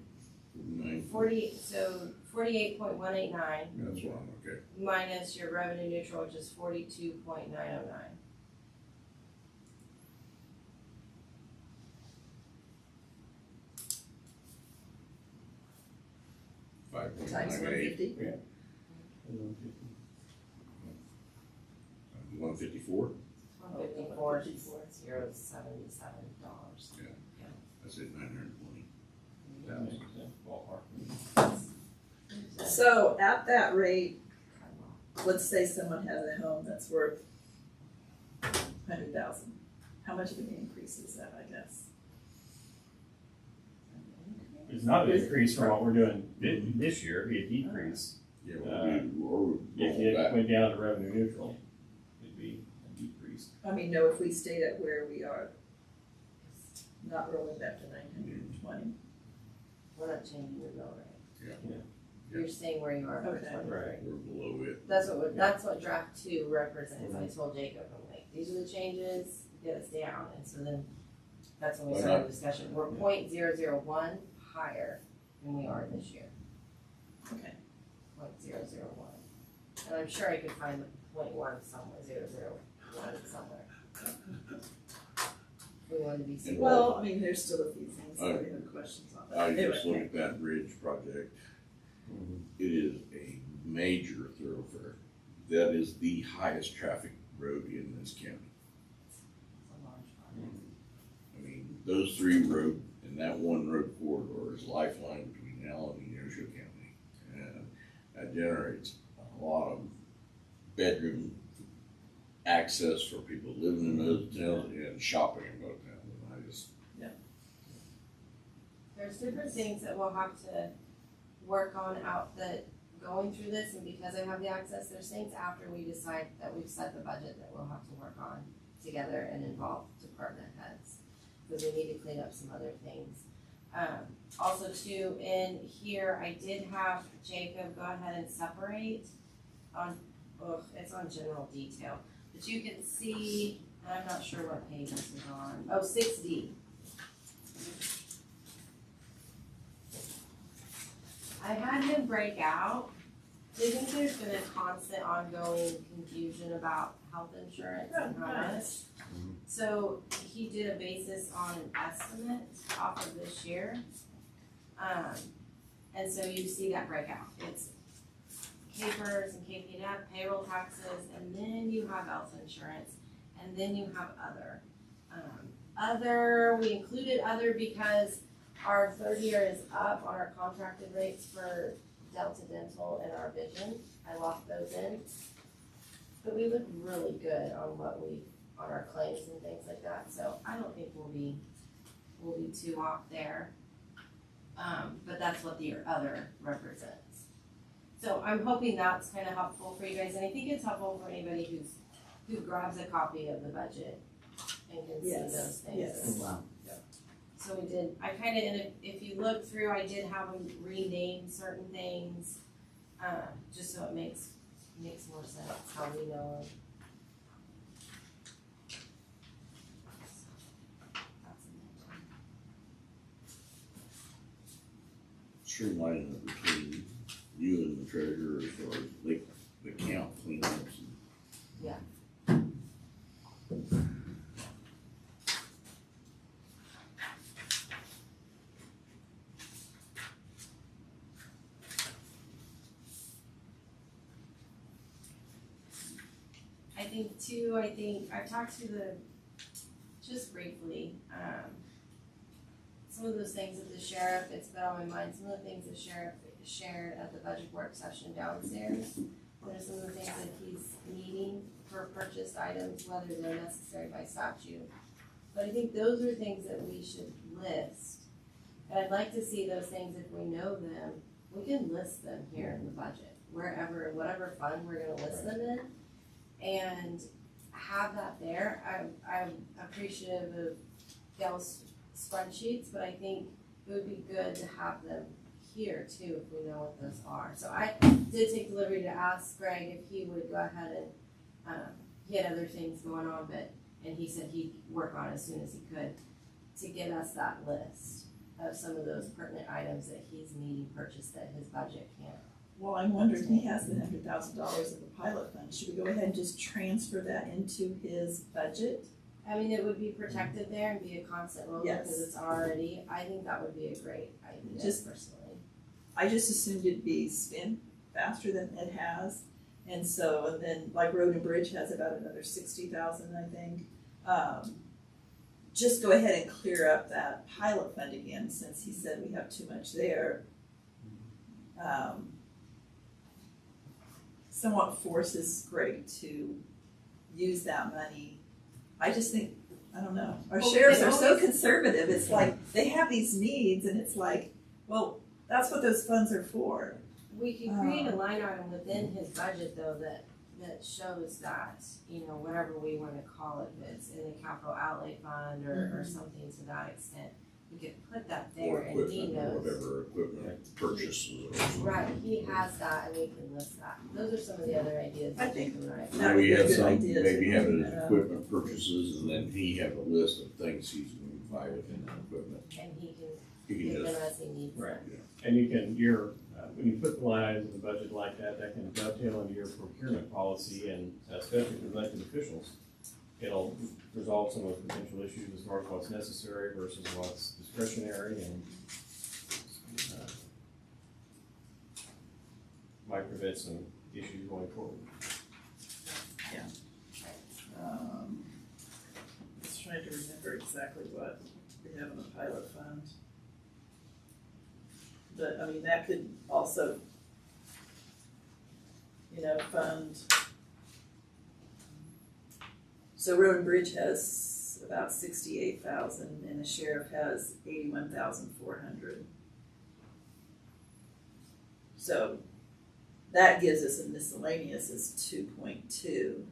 H: 49.
R: So 48.189
H: That's wrong, okay.
R: minus your revenue neutral, which is 42.909.
B: Times 150.
H: Yeah. 154?
R: 154, $0.77.
H: That's it, 920.
Q: That makes sense, ballpark.
B: So at that rate, let's say someone has a home that's worth 100,000. How much of an increase is that, I guess?
Q: It's not an increase from what we're doing this year, it'd be a decrease.
H: Yeah,
Q: If you went down to revenue neutral, it'd be a decrease.
B: I mean, no, if we stayed at where we are, not rolling back to 920.
R: We're not changing the mill rate.
H: Yeah.
R: You're staying where you are for
B: Okay.
R: 20.
Q: Right.
H: We're below it.
R: That's what draft 2 represents. I told Jacob, I'm like, these are the changes, get us down, and so then that's when we started the discussion. We're 0.001 higher than we are this year.
B: Okay.
R: 0.001. And I'm sure I could find the 0.1 somewhere, 0.001 somewhere. We wanted to be super.
B: Well, I mean, there's still a few things that we have questions on. But
H: I
B: anyway.
H: just looked at that bridge project. It is a major thoroughfare. That is the highest traffic road in this county. I mean, those 3 road and that 1 road corridor is lifeline between Allen and Neosho County. And that generates a lot of bedroom access for people living in those towns and shopping in both towns. And I just,
R: There's different things that we'll have to work on out that going through this, and because I have the access, there's things after we decide that we've set the budget that we'll have to work on together and involve department heads, because we need to clean up some other things. Also too, in here, I did have Jacob go ahead and separate on, it's on general detail, but you can see, and I'm not sure what page this is on, 6D. I had him break out. Do you think there's been a constant ongoing confusion about health insurance and how much? So he did a basis on an estimate off of this year. And so you see that breakout. It's capers and KPNF, payroll taxes, and then you have health insurance, and then you have other. We included other because our 3rd year is up on our contracted rates for Delta Dental and our vision. I locked those in. But we look really good on on our claims and things like that. So I don't think we'll be too off there. But that's what the other represents. So I'm hoping that's kind of helpful for you guys. And I think it's helpful for anybody who grabs a copy of the budget and can see those things as well. So we did, if you look through, I did have them rename certain things, just so it makes more sense how we know them.
H: streamlining it between you and the treasurer as far as the count cleanups.
R: Yeah. I think I talked to just briefly, some of those things that the sheriff, it's been on my mind, some of the things the sheriff shared at the budget work session downstairs. What are some of the things that he's needing for purchased items, whether they're necessary by statute. But I think those are things that we should list. And I'd like to see those things, if we know them, we can list them here in the budget, wherever, whatever fund we're gonna list them in. And have that there. I'm appreciative of Gail's spreadsheets, but I think it would be good to have them here too, if we know what those are. So I did take the liberty to ask Greg if he would go ahead and, he had other things going on, and he said he'd work on it as soon as he could to get us that list of some of those pertinent items that he's needing purchased that his budget can't.
B: Well, I'm wondering, he has the $100,000 of the pilot fund. Should we go ahead and just transfer that into his budget?
R: I mean, it would be protected there and be a constant roll because it's already, I think that would be a great idea, just personally.
B: I just assumed it'd be spent faster than it has. And so, and then like Road and Bridge has about another 60,000, I think. Just go ahead and clear up that pilot fund again, since he said we have too much there. Somewhat forces Greg to use that money. I just think, I don't know, our sheriffs are so conservative, it's like, they have these needs, and it's like, well, that's what those funds are for.
R: We can create a line item within his budget though that shows that, you know, whatever we wanna call it, if it's in the capital outlay fund or something to that extent. We could put that there
H: Or
R: and he
H: equipment, or
R: knows.
H: whatever equipment purchases or something.
R: Right, he has that and we can list that. Those are some of the other ideas
B: I
R: that you
B: think
R: can write.
B: that would be a good
H: Some,
B: idea.
H: maybe have it as equipment purchases, and then he have a list of things he's going to buy within that equipment.
R: And he can
H: He can
R: get them
H: just,
R: as he needs
Q: Right.
R: them.
Q: And you can, when you put the line items in the budget like that, that can dovetail into your procurement policy, and especially for elected officials, it'll resolve some of the potential issues as far as what's necessary versus what's discretionary, and might prevent some issues going forward.
B: Just trying to remember exactly what we have in the pilot fund. But, I mean, that could also, you know, fund. So Road and Bridge has about 68,000 and the sheriff has 81,400. So that gives us a miscellaneous is 2.2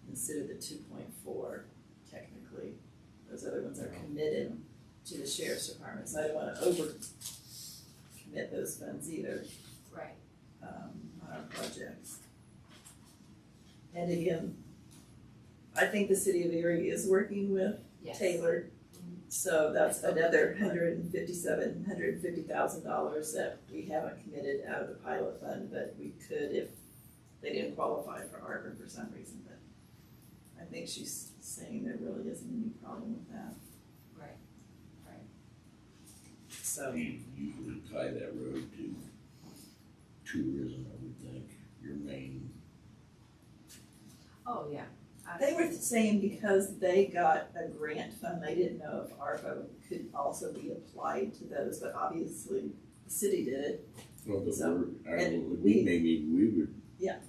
B: instead of the 2.4 technically. Those other ones are committed to the sheriff's department, so I don't wanna over commit those funds either.
R: Right.
B: On our projects. And again, I think the city of Erie is working with
R: Yes.
B: Taylor. So that's another $150,000 that we haven't committed out of the pilot fund, but we could if they didn't qualify for ARPA for some reason, but I think she's saying there really isn't any problem with that.
R: Right. Right.
B: So.
H: you usually tie that road to tourism, I would think, your main.
R: Oh, yeah.
B: They were saying because they got a grant fund, they didn't know if ARPA could also be applied to those, but obviously the city did it.
H: Well, but
B: So,
H: we would.
B: Yeah.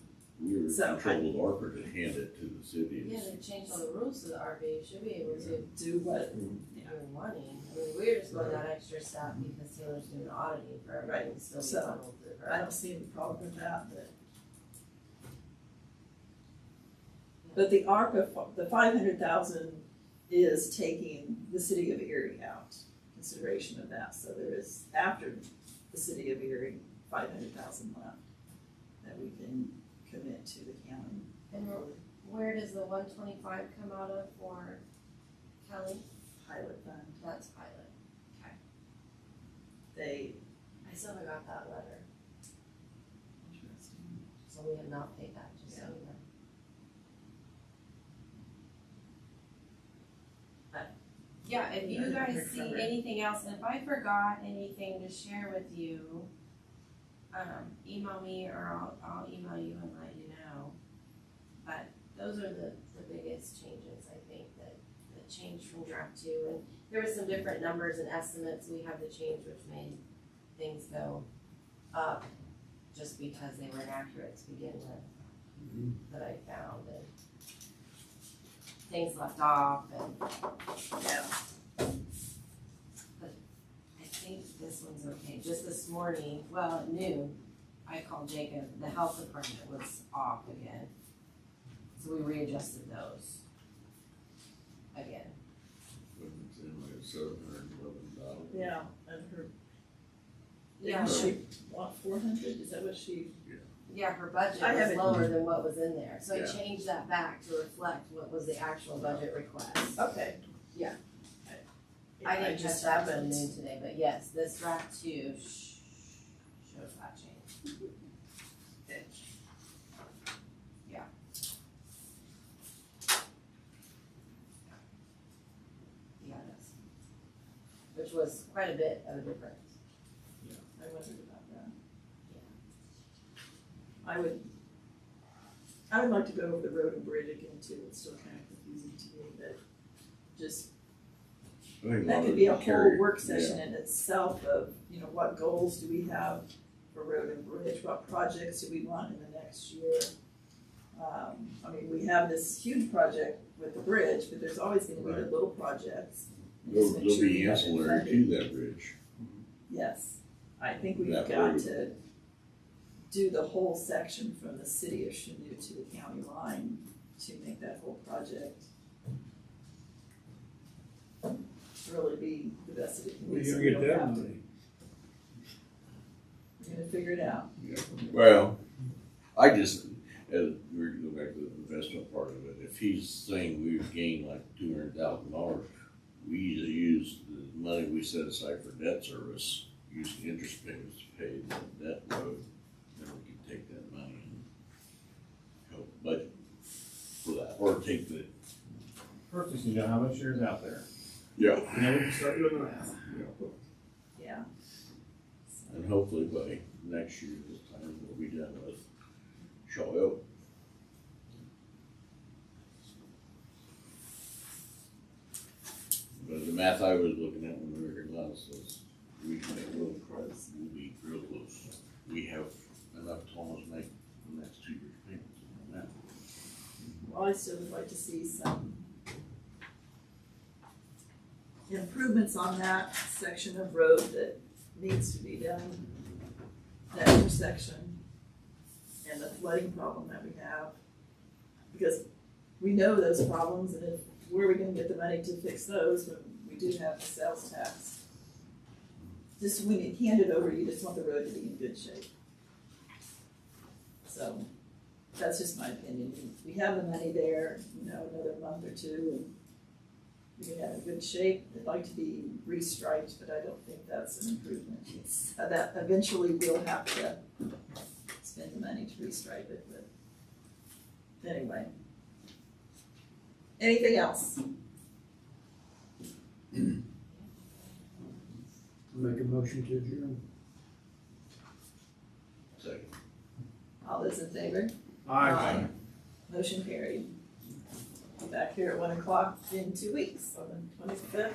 H: We were
B: So,
H: controlled ARPA to hand it to the city.
R: Yeah, they changed all the rules to the RV, you should be able to
B: do what
R: you're wanting. I mean, we're just going that extra step because Taylor's doing the auditing for everything,
B: Right.
R: still be
B: So,
R: funneled through her.
B: I don't see any problem with that, but the ARPA, the 500,000 is taking the city of Erie out, consideration of that, so there is, after the city of Erie, 500,000 left that we can commit to the county.
R: And where does the 125 come out of for Kelly?
B: Pilot fund.
R: That's pilot. Okay. I still haven't got that letter,
B: Interesting.
R: so we have not paid that, just so you know. But, yeah, if you guys see anything else, and if I forgot anything to share with you, email me or I'll email you and let you know. But those are the biggest changes, I think, that changed from draft 2. And there were some different numbers and estimates we had to change, which made things go up just because they were inaccurate to begin with, that I found, and things left off, and
B: Yeah.
R: but I think this one's okay. Just this morning, well, at noon, I called Jacob, the health department was off again. So we readjusted those again.
H: It's in like $711.
B: Yeah, and her,
R: Yeah,
B: didn't she want 400, is that what she?
R: Yeah, her budget
B: I
R: was
B: haven't-
R: lower than what was in there, so I
H: Yeah.
R: changed that back to reflect what was the actual budget request.
B: Okay.
R: Yeah.
B: Yeah,
R: I didn't
B: just
R: catch that till
B: haven't.
R: noon today, but yes, this draft 2 shows that change.
B: Okay.
R: Yeah. Yeah, it is. Which was quite a bit of a difference.
B: wondered about that. I would like to go over the road and bridge again too, it's still kind of confusing to me, but just,
H: I think
B: that
H: lot
B: could
H: of
B: be a
H: the
B: whole
H: carrier-
B: work session in itself of, you know, what goals do we have for road and bridge, what projects do we want in the next year? I mean, we have this huge project with the bridge, but there's always gonna be the little projects.
H: There'll,
B: Just make
H: there'll
B: sure
H: be
B: we have it
H: ancillary to
B: funded.
H: that bridge.
B: Yes, I think we've
H: That
B: got
H: road.
B: to do the whole section from the city of Chanute to the county line to make that whole project really be the best that it can
P: Where
B: be.
P: you
B: so
P: gonna
B: we
P: get
B: don't
P: that
B: have to.
P: money?
B: We're gonna figure it out.
H: Yeah. Well, I just, as we're going back to the investment part of it, if he's saying we've gained like $200,000, we either use the money we set aside for debt service, using interest payments to pay the debt load, then we can take that money and help budget for that, or take the.
Q: First, we should know how much shares out there.
H: Yeah.
Q: And then we can start doing the math.
B: Yeah.
H: And hopefully by next year, this time, we'll be done with Shaw Oak. But the math I was looking at when we were here last was, we can make real close, we'll be real close. We have enough to almost make the next 2 years' payments on that.
B: Well, I still would like to see some improvements on that section of road that needs to be done, that intersection, and the flooding problem that we have. Because we know those problems, and if, where are we gonna get the money to fix those when we do have the sales tax? Just when you hand it over, you just want the road to be in good shape. So, that's just my opinion. We have the money there, you know, another month or two, and we can have a good shape. I'd like to be restriped, but I don't think that's an improvement. It's, that eventually we'll have to spend the money to restripe it, but anyway. Anything else?
P: Make a motion to adjourn.
H: Second.
B: All those in favor?
P: Aye.
B: Motion carried. Be back here at 1 o'clock in 2 weeks, on the 25th.